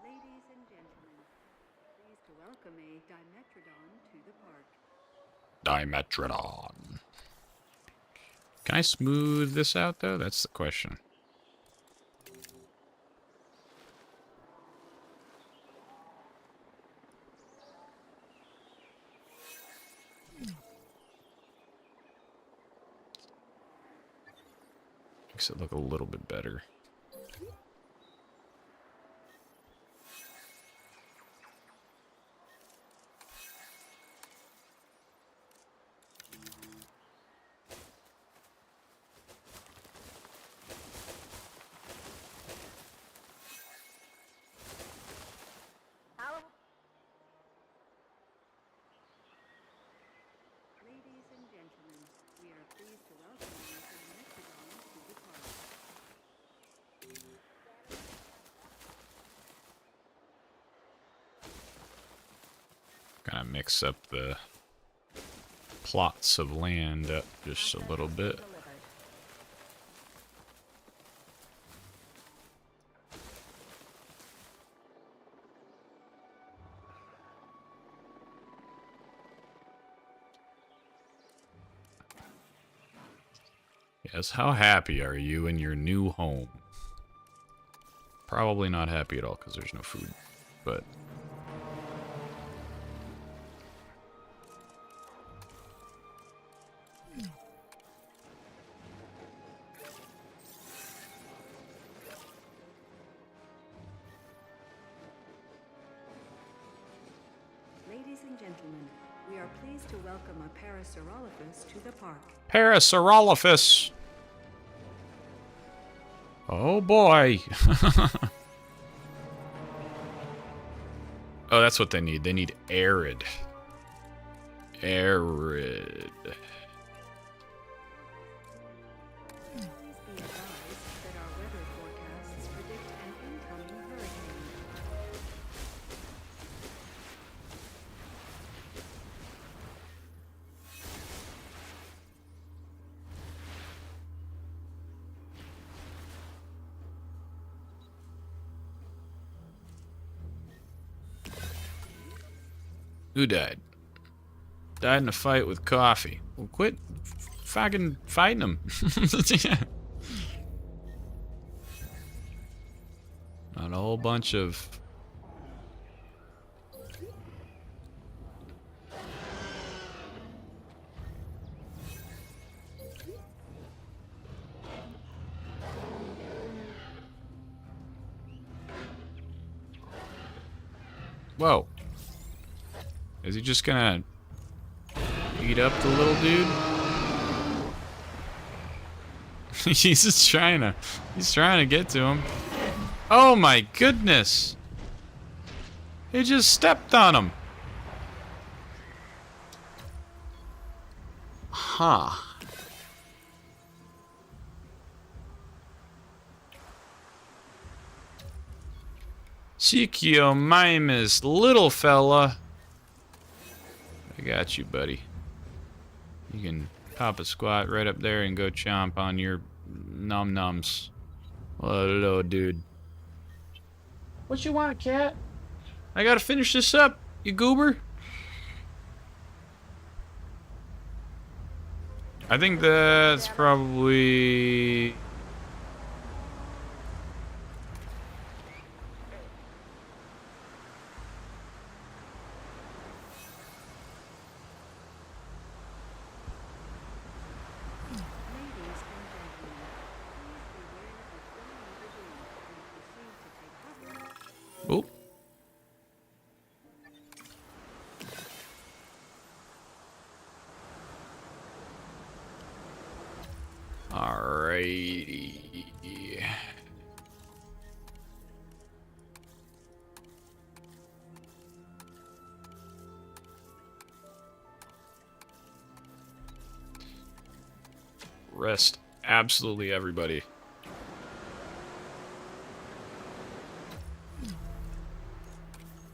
Ladies and gentlemen, pleased to welcome a Dimetrodon to the park. Dimetrodon. Can I smooth this out, though? That's the question. Makes it look a little bit better. Ladies and gentlemen, we are pleased to welcome you to Dimetrodon to the park. Kind of mix up the plots of land up just a little bit. Yes, how happy are you in your new home? Probably not happy at all because there's no food, but... Ladies and gentlemen, we are pleased to welcome a Parasaurolophus to the park. Parasaurolophus! Oh boy! Oh, that's what they need. They need arid arid. Please be advised that our weather forecasts predict an incoming hurricane. Who died? Died in a fight with coffee. Well, quit fucking fighting him. Yeah. Not a whole bunch of... Whoa. Is he just gonna beat up the little dude? He's trying to get to him. Oh my goodness! He just stepped on him. Huh. Sikio Mimus, little fella. I got you, buddy. You can pop a squat right up there and go chomp on your num-nums. Hello, dude. What you want, cat? I gotta finish this up, you goober. I think that's probably... Oh. Alrighty. Rest absolutely everybody.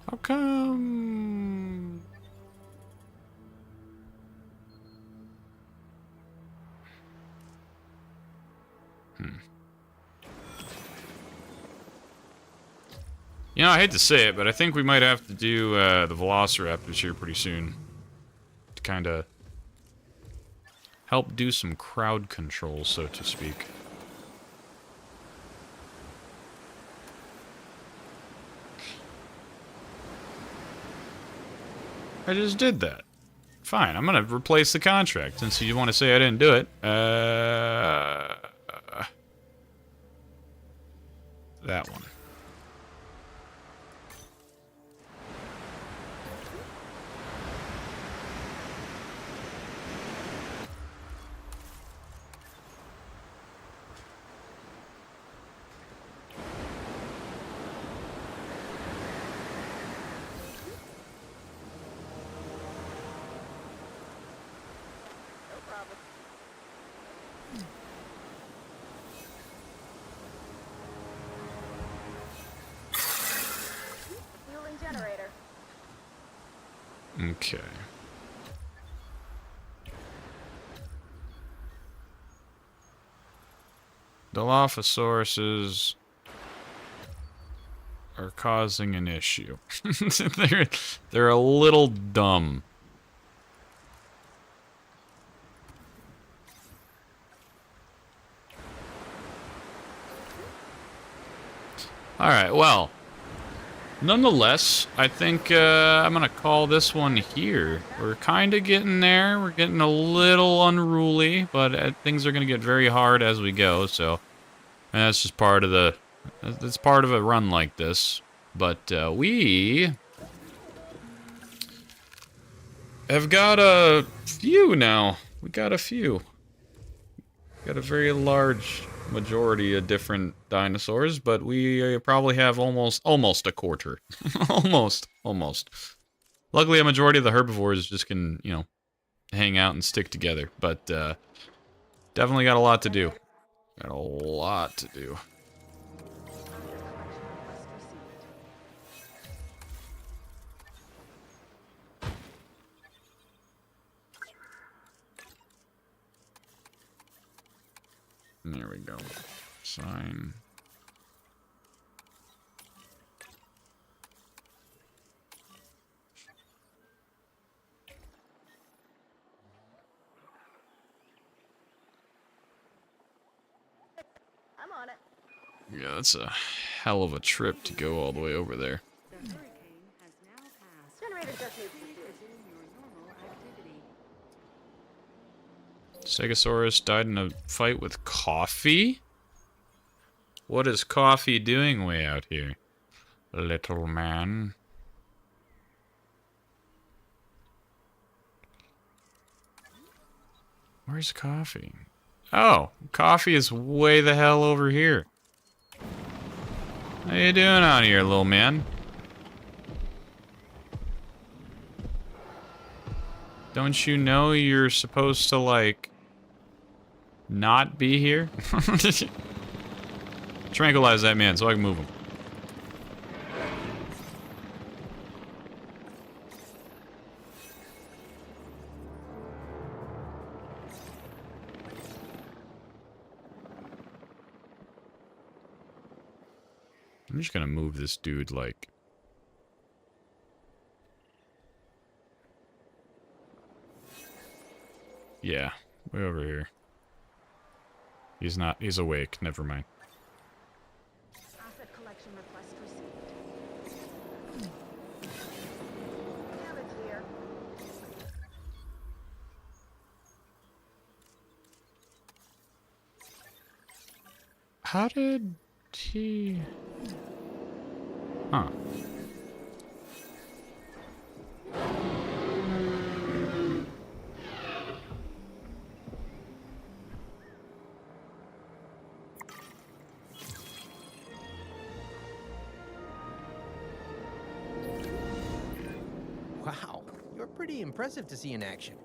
How come? You know, I hate to say it, but I think we might have to do the Velociraptors here pretty soon to kind of help do some crowd control, so to speak. I just did that. Fine, I'm gonna replace the contract since you want to say I didn't do it. That one. Generator. Okay. Dilophosauruses are causing an issue. they're a little dumb. All right, well, nonetheless, I think I'm going to call this one here. We're kind of getting there. We're getting a little unruly, but things are going to get very hard as we go, so that's just part of the... It's part of a run like this. But we have got a few now. We got a few. Got a very large majority of different dinosaurs, but we probably have almost a quarter. almost. Luckily, a majority of the herbivores just can, you know, hang out and stick together. But definitely got a lot to do. Got a lot to do. There we go. Sign. I'm on it. Yeah, that's a hell of a trip to go all the way over there. The hurricane has now passed. Generator just needs to Please do. resume your normal activity. Stegosaurus died in a fight with Coffee? What is Coffee doing way out here? Little man. Where's Coffee? Oh, Coffee is way the hell over here. How you doing out here, little man? Don't you know you're supposed to, like, not be here? Tranquilize that man so I can move him. I'm just gonna move this dude, like... Yeah, way over here. He's not, he's awake, never mind. Asset collection request received. Damage here. How did he... Huh. Wow, you're pretty impressive to see in action.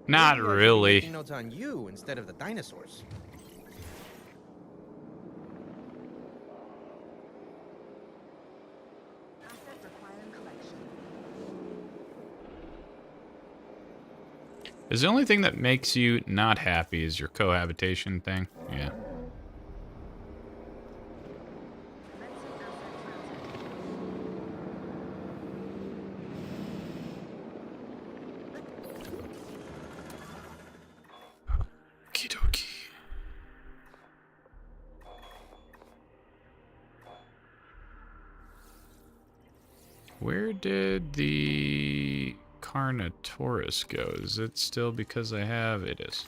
Not Maybe I should be really. taking notes on you instead of the dinosaurs. Asset requiring collection. Is the only thing that makes you not happy is your cohabitation thing? Yeah. Commencing asset transit. Okie dokie. Where did the Carnotaurus go? Is it still because I have? It is.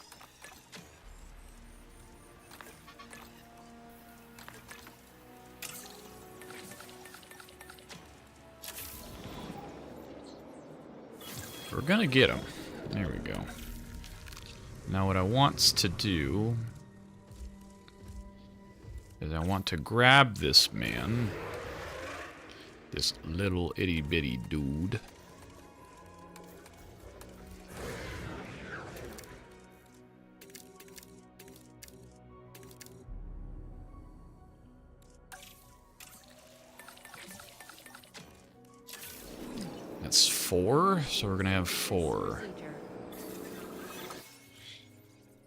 We're gonna get him. There we go. Now what I wants to do is I want to grab this man. This little itty bitty dude. That's 4, so we're gonna have 4. Procedure.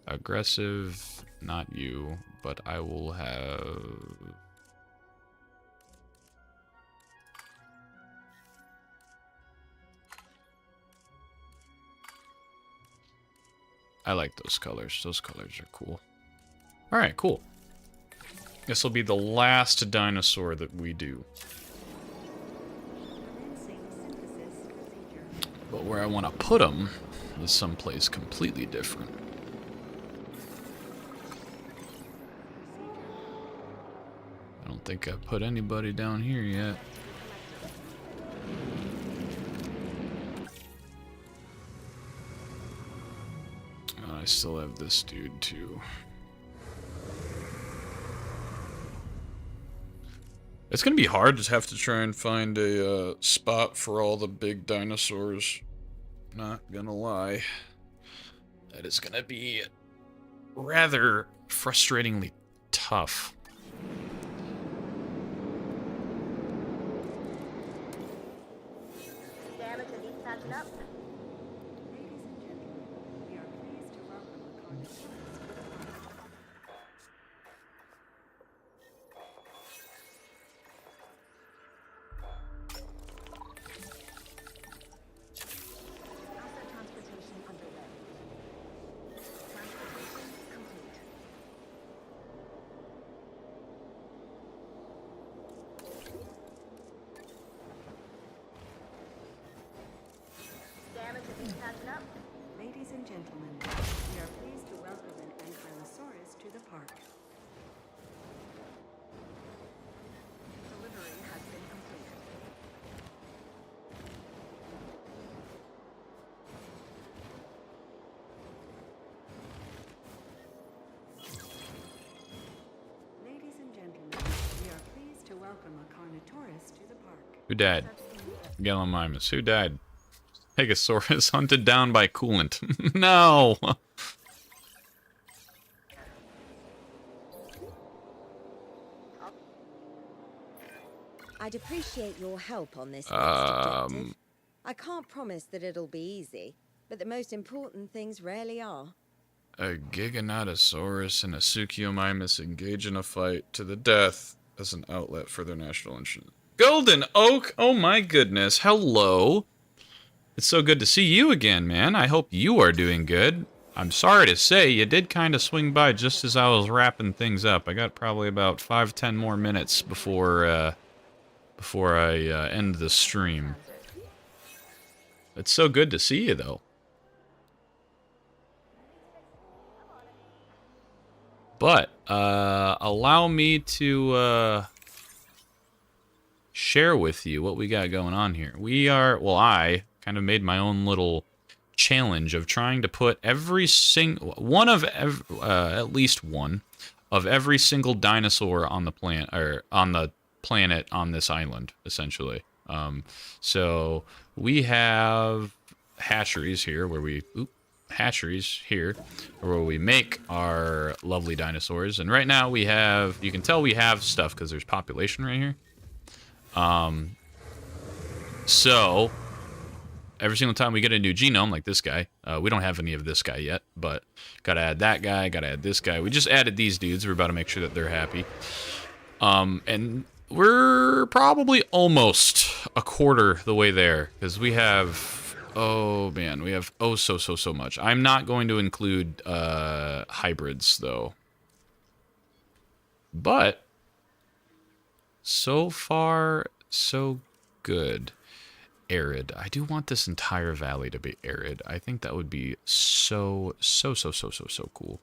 Aggressive, not you, but I will have... I like those colors. Those colors are cool. Alright, cool. This will be the last dinosaur that we do. Commencing synthesis procedure. But where I want to put him is someplace completely different. I don't think I put anybody down here yet. I still have this dude too. It's gonna be hard to have to try and find a spot for all the big dinosaurs. Not gonna lie. That is going to be rather frustratingly tough. Damage and he's patching up. Ladies and gentlemen, we are pleased to welcome the Carnotaurus to the park. Asset transportation underway. Transportation complete. Damage and he's patching up. Ladies and gentlemen, we are pleased to welcome an Ankylosaurus to the park. Delivery has been completed. Ladies and gentlemen, we are pleased to welcome a Carnotaurus to the park. Who died? Gallimimus. Who died? Pegasaurus hunted down by coolant. No! I'd appreciate your help on this next objective. I can't promise that it'll be easy, but the most important things rarely are. A Giganotosaurus and a Suchiomymus engage in a fight to the death as an outlet for their national interest. Golden Oak! Oh my goodness, hello! It's so good to see you again, man. I hope you are doing good. I'm sorry to say, you did kind of swing by just as I was wrapping things up. I got probably about 5-10 more minutes before I end the stream. It's so good to see you, though. But, allow me to, share with you what we got going on here. I kind of made my own little challenge of trying to put at least one of every single dinosaur on the planet, or on the planet on this island, essentially. So we have hatcheries here where we make our lovely dinosaurs, and right now we have, you can tell we have stuff because there's population right here. So every single time we get a new genome, like this guy, we don't have any of this guy yet, but gotta add that guy, gotta add this guy. We just added these dudes. We're about to make sure that they're happy. And we're probably almost a quarter the way there, because we have, oh man, we have so much. I'm not going to include hybrids, though. But so far, so good. Arid. I do want this entire valley to be arid. I think that would be so cool.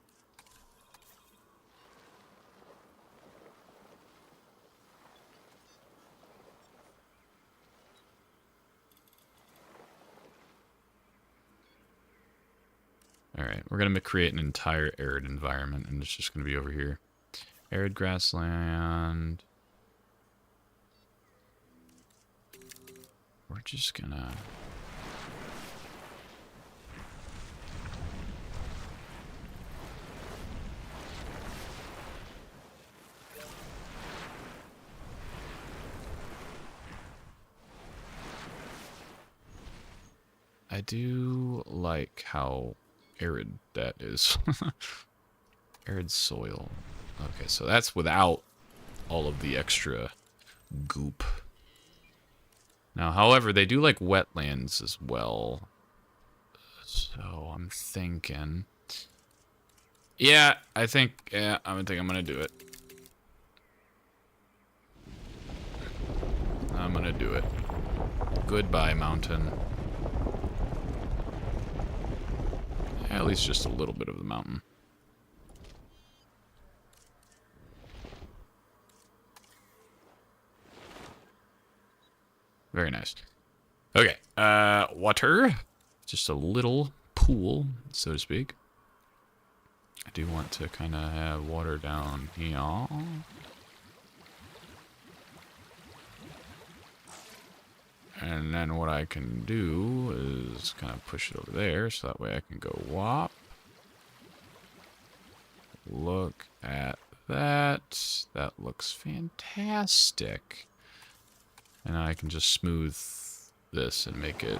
Alright, we're going to create an entire arid environment, and it's just going to be over here. Arid grassland. We're just gonna... I do like how arid that is. Arid soil. Okay, so that's without all of the extra goop. Now, however, they do like wetlands as well. So I'm thinking... Yeah, I think I'm gonna do it. I'm gonna do it. Goodbye, mountain. At least just a little bit of the mountain. Very nice. Okay, water. Just a little pool, so to speak. I do want to kind of have water down here. And then what I can do is kind of push it over there, so that way I can go whop. Look at that. That looks fantastic. And I can just smooth this and make it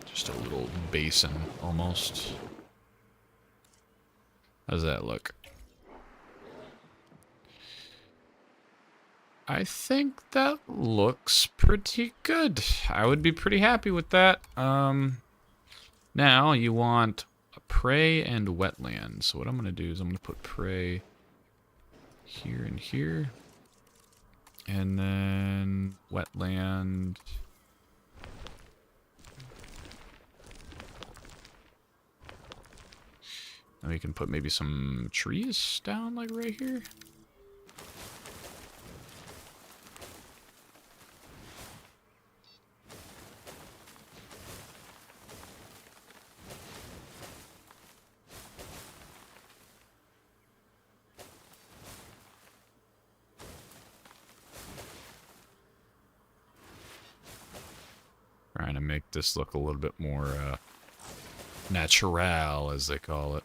just a little basin, almost. How does that look? I think that looks pretty good. I would be pretty happy with that. Now you want a prey and wetland. So what I'm going to do is I'm going to put prey here and here. And then wetland. And we can put maybe some trees down like right here. Trying to make this look a little bit more natural, as they call it.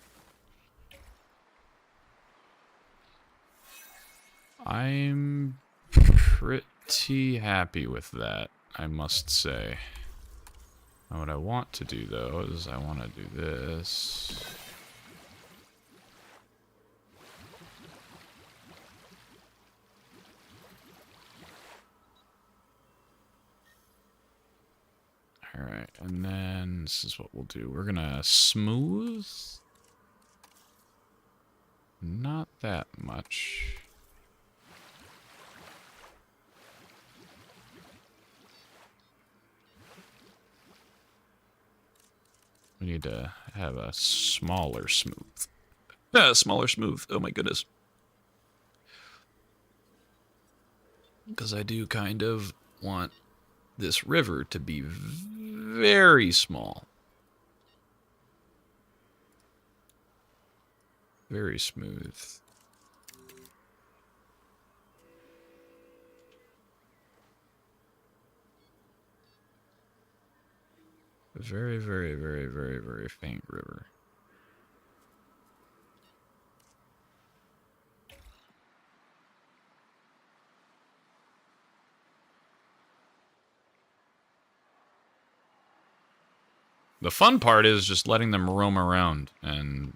I'm pretty happy with that, I must say. Now what I want to do, though, is I want to do this. Alright, and then this is what we'll do. We're gonna smooth. Not that much. We need to have a smaller smooth. Smaller smooth. Oh my goodness. Because I do kind of want this river to be very small. Very smooth. A very, very, very, very, very faint river. The fun part is just letting them roam around and,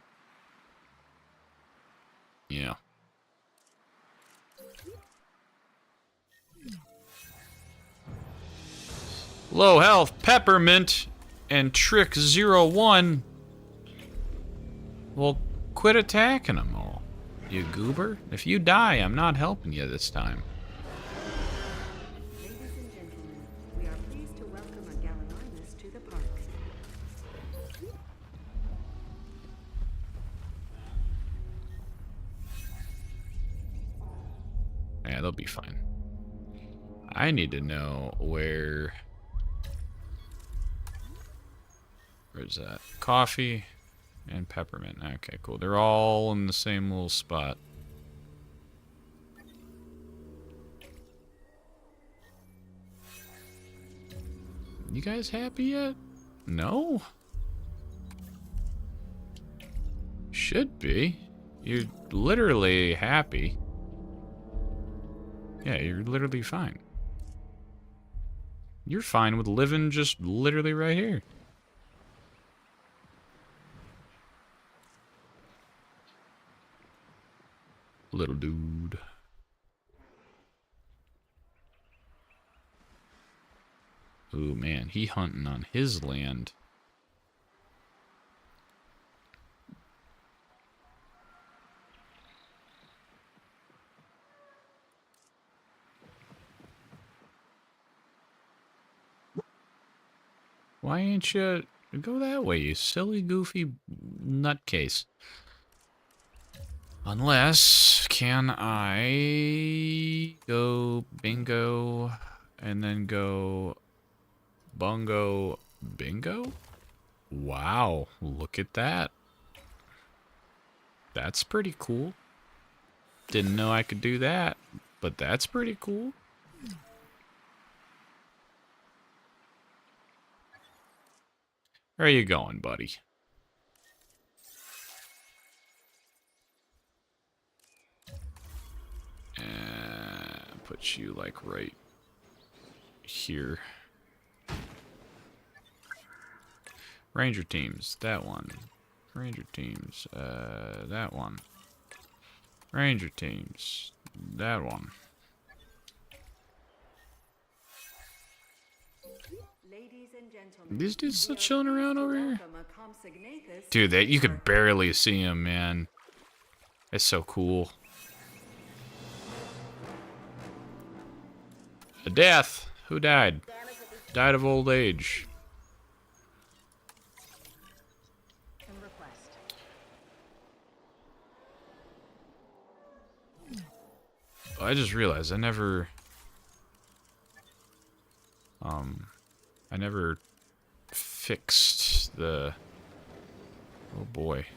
yeah. Low health, Peppermint, and Trick 01. Well, quit attacking them all, you goober. If you die, I'm not helping you this time. Ladies and gentlemen, we are pleased to welcome a Gallimimus to the park. Yeah, they'll be fine. I need to know where's that? Coffee and peppermint. Okay, cool. They're all in the same little spot. You guys happy yet? No? Should be. You're literally happy. Yeah, you're literally fine. You're fine with living just literally right here. Little dude. Ooh, man, he hunting on his land. Why ain't you go that way, you silly, goofy nutcase? Unless, can I go bingo and then go bongo bingo? Wow, look at that. That's pretty cool. Didn't know I could do that, but that's pretty cool. Where are you going, buddy? put you, like, right here. Ranger teams, that one. Ranger teams, that one. Ranger teams, that one. Ladies and gentlemen, These dudes still we are chilling around pleased to over here? welcome a Compsognathus Dude, that you to could our- barely see him, man. It's so cool. A death. Who died? Died of old age. Can request. Oh, I just realized I never fixed the, oh boy.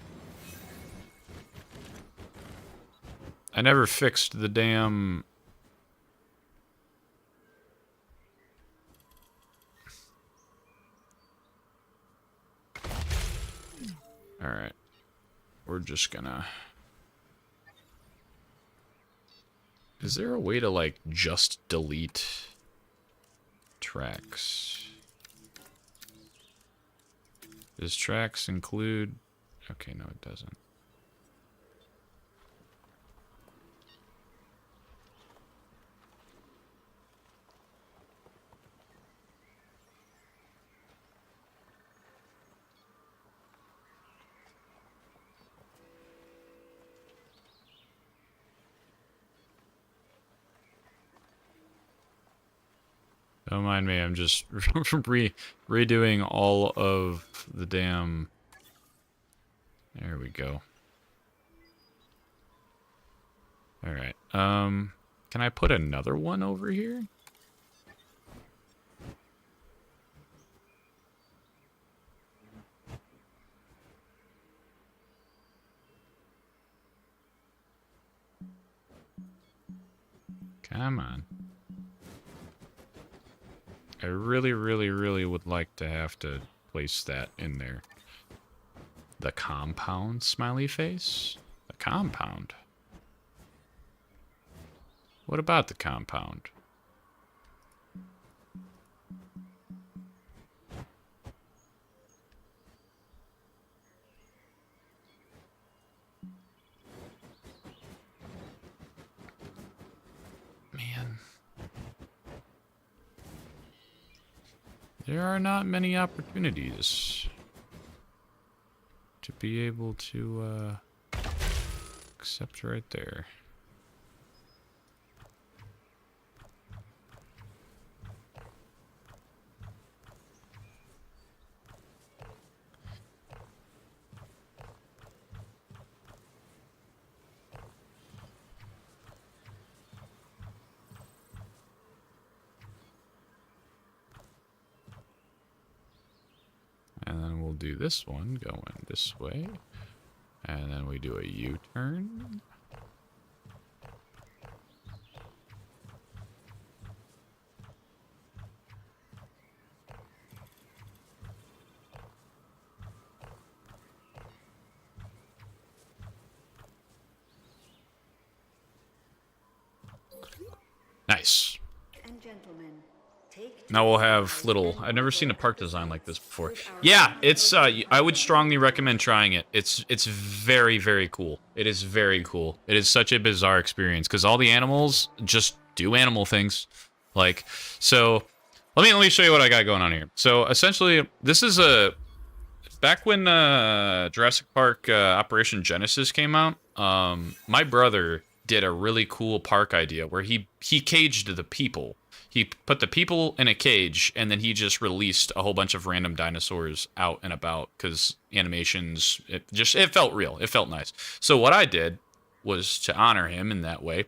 I never fixed the damn Alright. We're just gonna... Is there a way to, like, just delete tracks? Does tracks include... Okay, no, it doesn't. Don't mind me, I'm just redoing all of the damn... There we go. Alright, can I put another one over here? Come on. I really, really, really would like to have to place that in there. The compound smiley face? The compound? What about the compound? Man. There are not many opportunities to be able to, accept right there. And then we'll do this one going this way. And then we do a U-turn. Nice. And gentlemen, take Now we'll have little... I've never seen a park design like this before. Yeah, it's, I would strongly recommend trying it. It's very, very cool. It is very cool. It is such a bizarre experience, because all the animals just do animal things. Like, so... Let me show you what I got going on here. So, essentially, this is a... Back when Jurassic Park Operation Genesis came out, my brother did a really cool park idea where he caged the people. He put the people in a cage, and then he just released a whole bunch of random dinosaurs out and about, because animations, it felt real. It felt nice. So what I did was to honor him in that way,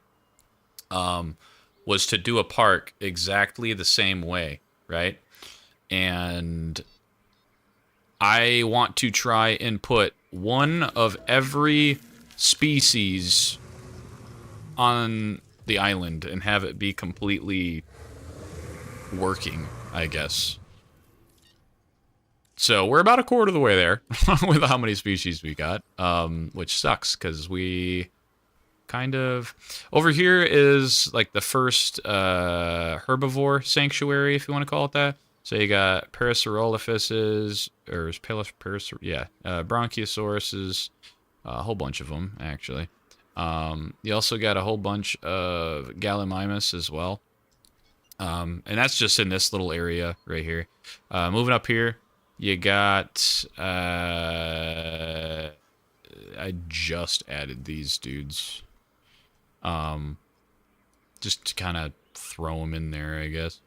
was to do a park exactly the same way, right? And I want to try and put one of every species on the island and have it be completely working, I guess. So we're about a quarter of the way there with how many species we got, which sucks because we kind of. Over here is like the first herbivore sanctuary, if you want to call it that. So you got Parasaurolophuses, or Bronchiosauruses, a whole bunch of them, actually. You also got a whole bunch of Gallimimus as well. And that's just in this little area right here. Moving up here, you got... I just added these dudes. Just to kind of throw them in there, I guess.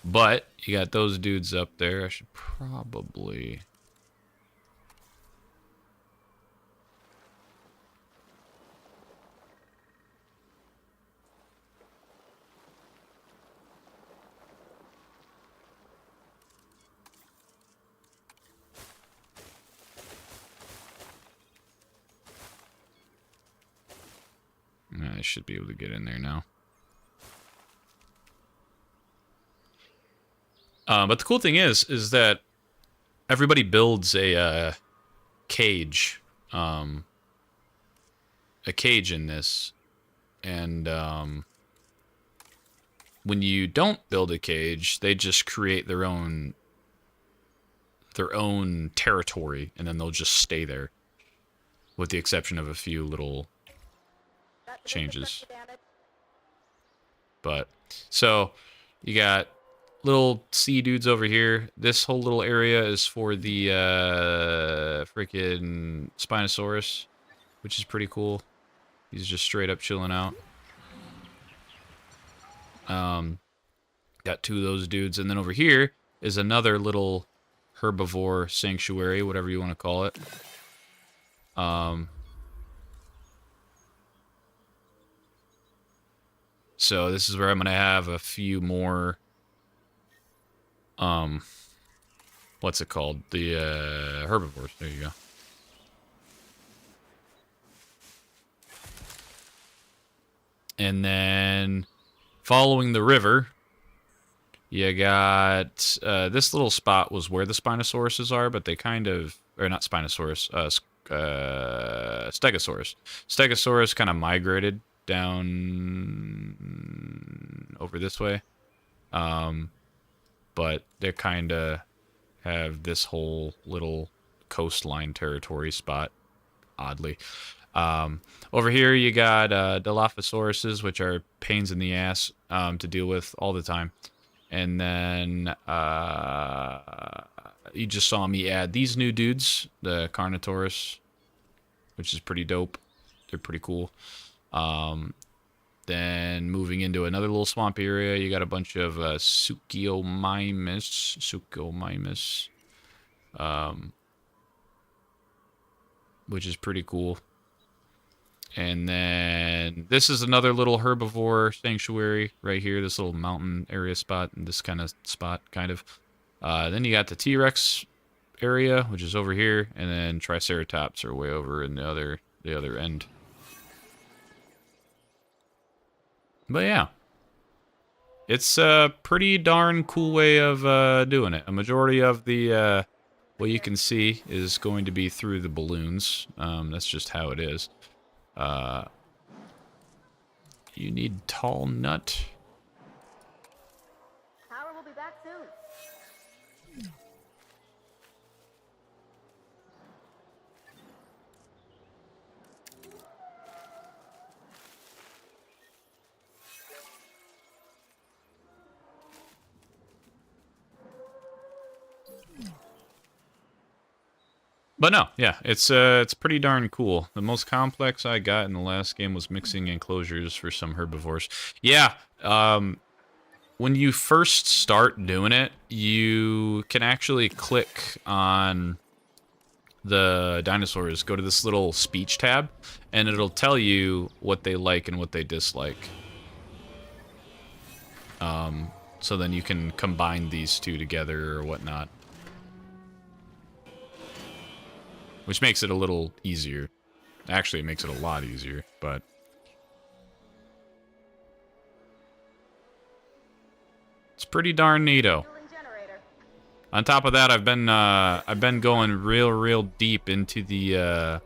But you got those dudes up there. I should probably... I should be able to get in there now. But the cool thing is that everybody builds a cage in this, and when you don't build a cage, they just create their own territory, and then they'll just stay there, with the exception of a few little changes. But so you got little sea dudes over here. This whole little area is for the freaking Spinosaurus, which is pretty cool. He's just straight up chilling out. Got two of those dudes, and then over here is another little herbivore sanctuary, whatever you want to call it. So this is where I'm gonna have a few more. What's it called? The herbivores. There you go. And then following the river, you got this little spot was where the Spinosauruses are, but they kind of, or not Spinosaurus, Stegosaurus. Stegosaurus kind of migrated down over this way. But they kind of have this whole little coastline territory spot, oddly. Over here you got Dilophosauruses, which are pains in the ass to deal with all the time. And then you just saw me add these new dudes, the Carnotaurus, which is pretty dope. They're pretty cool. Then moving into another little swamp area, you got a bunch of Suchomimus, which is pretty cool. And then this is another little herbivore sanctuary right here, this little mountain area spot, and this kind of spot, kind of. Then you got the T-Rex area, which is over here, and then Triceratops are way over in the other end. But yeah, it's a pretty darn cool way of doing it. A majority of the what you can see is going to be through the balloons. That's just how it is. You need tall nut. Power will be back soon. But no, yeah, it's pretty darn cool. The most complex I got in the last game was mixing enclosures for some herbivores. Yeah, when you first start doing it, you can actually click on the dinosaurs, go to this little speech tab, and it'll tell you what they like and what they dislike. So then you can combine these two together or whatnot. Which makes it a little easier. Actually, it makes it a lot easier, but... it's pretty darn neato. Fueling generator. On top of that, I've been going real deep into the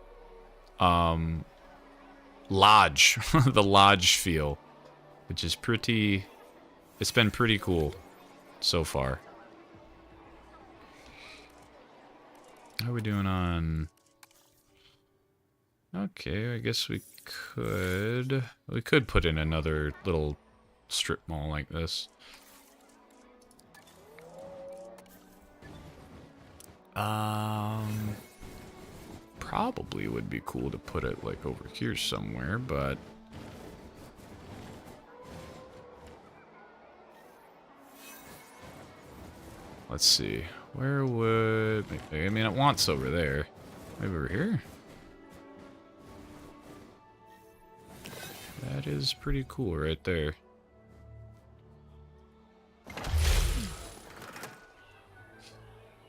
lodge, the lodge feel, which is pretty. It's been pretty cool so far. How are we doing on? Okay, I guess we could put in another little strip mall like this. Probably would be cool to put it like over here somewhere, but let's see. Where would... I mean, it wants over there. Maybe over here? That is pretty cool right there.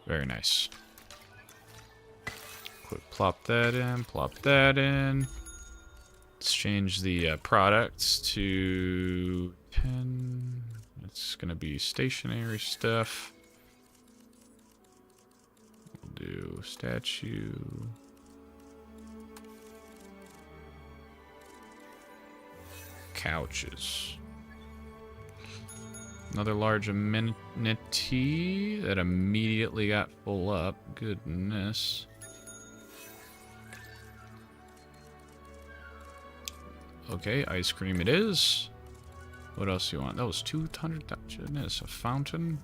Very nice. Quick plop that in, plop that in. Let's change the products to 10. It's going to be stationary stuff. We'll do statue. Couches. Another large amenity that immediately got full up. Goodness. Okay, ice cream it is. What else do you want? That was 200. Goodness, a fountain.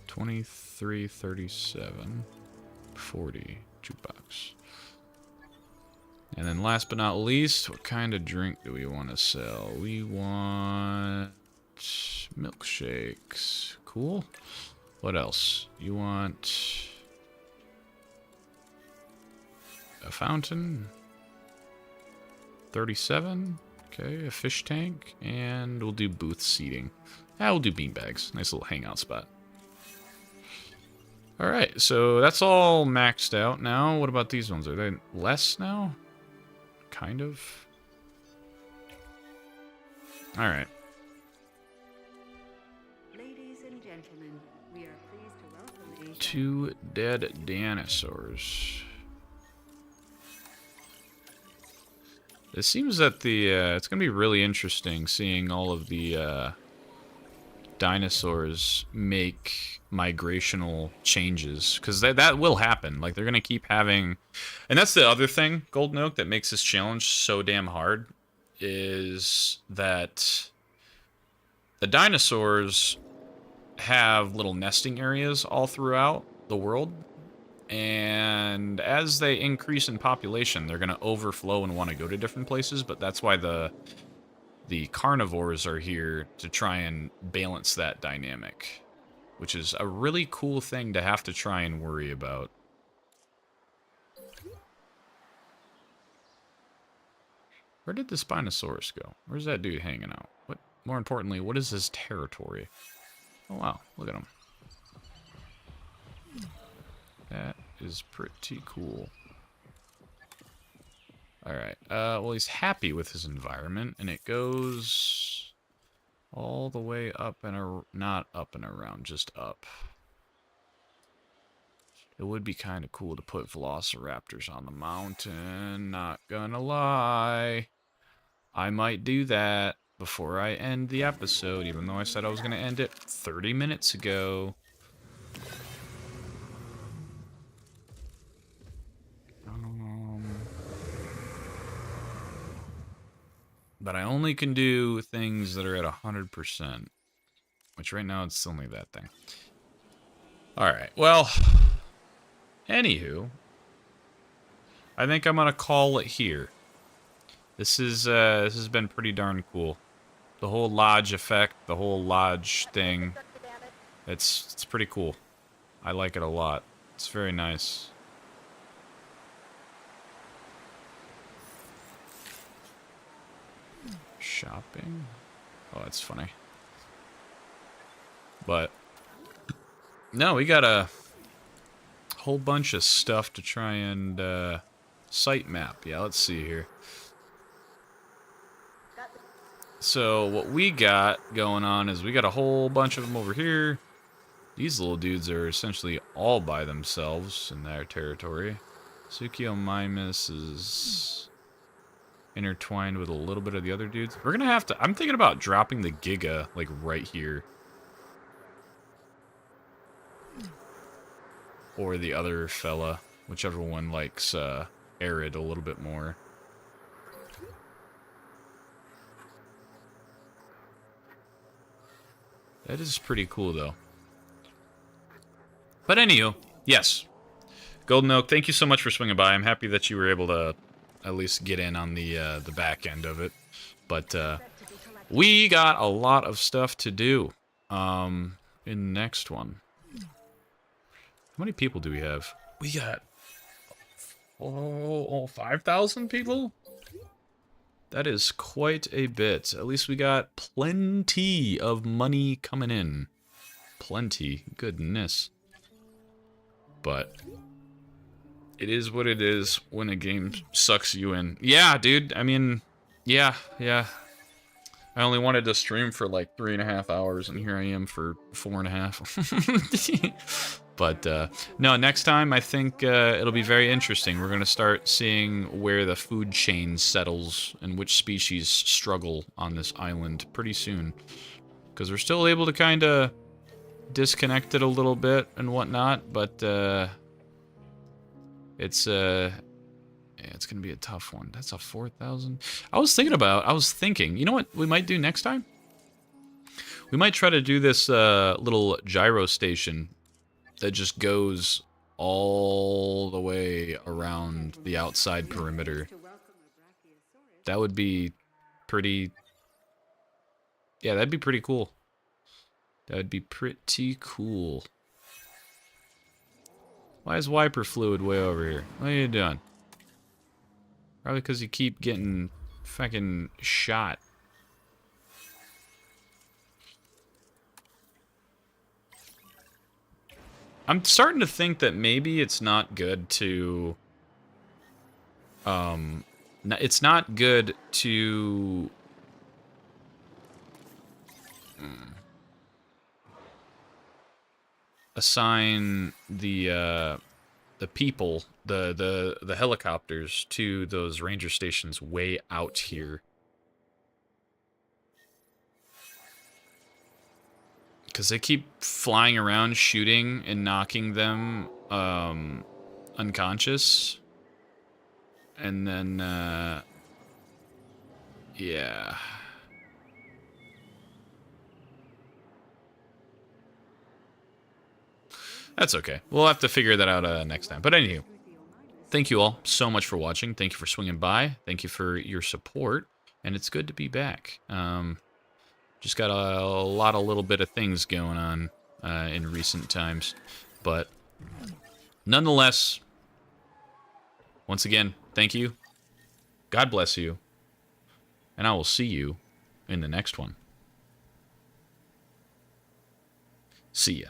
23, 37, 40. Jukebox. And then last but not least, what kind of drink do we want to sell? We want milkshakes. Cool. What else? You want a fountain? 37. Okay, a fish tank. And we'll do booth seating. We'll do beanbags. Nice little hangout spot. Alright, so that's all maxed out now. What about these ones? Are they less now? Kind of. Alright. Ladies and gentlemen, we are pleased to welcome 2 dead dinosaurs. It seems that the it's gonna be really interesting seeing all of the dinosaurs make migrational changes, because that will happen. Like, they're gonna keep having, and that's the other thing, Golden Oak, that makes this challenge so damn hard, is that the dinosaurs have little nesting areas all throughout the world. And as they increase in population, they're going to overflow and want to go to different places, but that's why the carnivores are here to try and balance that dynamic, which is a really cool thing to have to try and worry about. Where did the Spinosaurus go? Where's that dude hanging out? What? More importantly, what is his territory? Oh, wow. Look at him. That is pretty cool. Alright, well, he's happy with his environment, and it goes all the way up and not up and around, just up. It would be kind of cool to put velociraptors on the mountain, not gonna lie. I might do that before I end the episode, even though I said I was gonna end it 30 minutes ago. But I only can do things that are at 100%. Which right now it's only that thing. Alright, well. Anywho. I think I'm gonna call it here. This has been pretty darn cool. The whole lodge effect, the whole lodge thing. It's pretty cool. I like it a lot. It's very nice. Shopping? Oh, that's funny. But no, we got a whole bunch of stuff to try and site map. Yeah, let's see here. So what we got going on is we got a whole bunch of them over here. These little dudes are essentially all by themselves in their territory. Suchiomimus is intertwined with a little bit of the other dudes. We're gonna have to... I'm thinking about dropping the Giga, like, right here. Or the other fella. Whichever one likes, arid a little bit more. That is pretty cool, though. But anywho, yes. Golden Oak, thank you so much for swinging by. I'm happy that you were able to at least get in on the back end of it. But we got a lot of stuff to do in the next one. How many people do we have? We got 5,000 people? That is quite a bit. At least we got plenty of money coming in. Plenty. Goodness. But it is what it is when a game sucks you in. Yeah, dude. I mean, yeah. I only wanted to stream for like 3.5 hours, and here I am for 4.5. But no, next time I think it'll be very interesting. We're going to start seeing where the food chain settles and which species struggle on this island pretty soon. Because we're still able to kind of disconnect it a little bit and whatnot, but it's going to be a tough one. That's a 4,000. I was thinking, you know what we might do next time? We might try to do this little gyro station that just goes all the way around the outside perimeter. That would be pretty... Yeah, that'd be pretty cool. That would be pretty cool. Why is wiper fluid way over here? What are you doing? Probably because you keep getting fucking shot. I'm starting to think that maybe it's not good to... it's not good to... assign the people, the helicopters to those ranger stations way out here. Because they keep flying around, shooting, and knocking them unconscious. And then, yeah. That's okay. We'll have to figure that out next time. But anywho, thank you all so much for watching. Thank you for swinging by. Thank you for your support. And it's good to be back. Just got a lot of little bit of things going on in recent times. But nonetheless, once again, thank you. God bless you. And I will see you in the next one. See ya.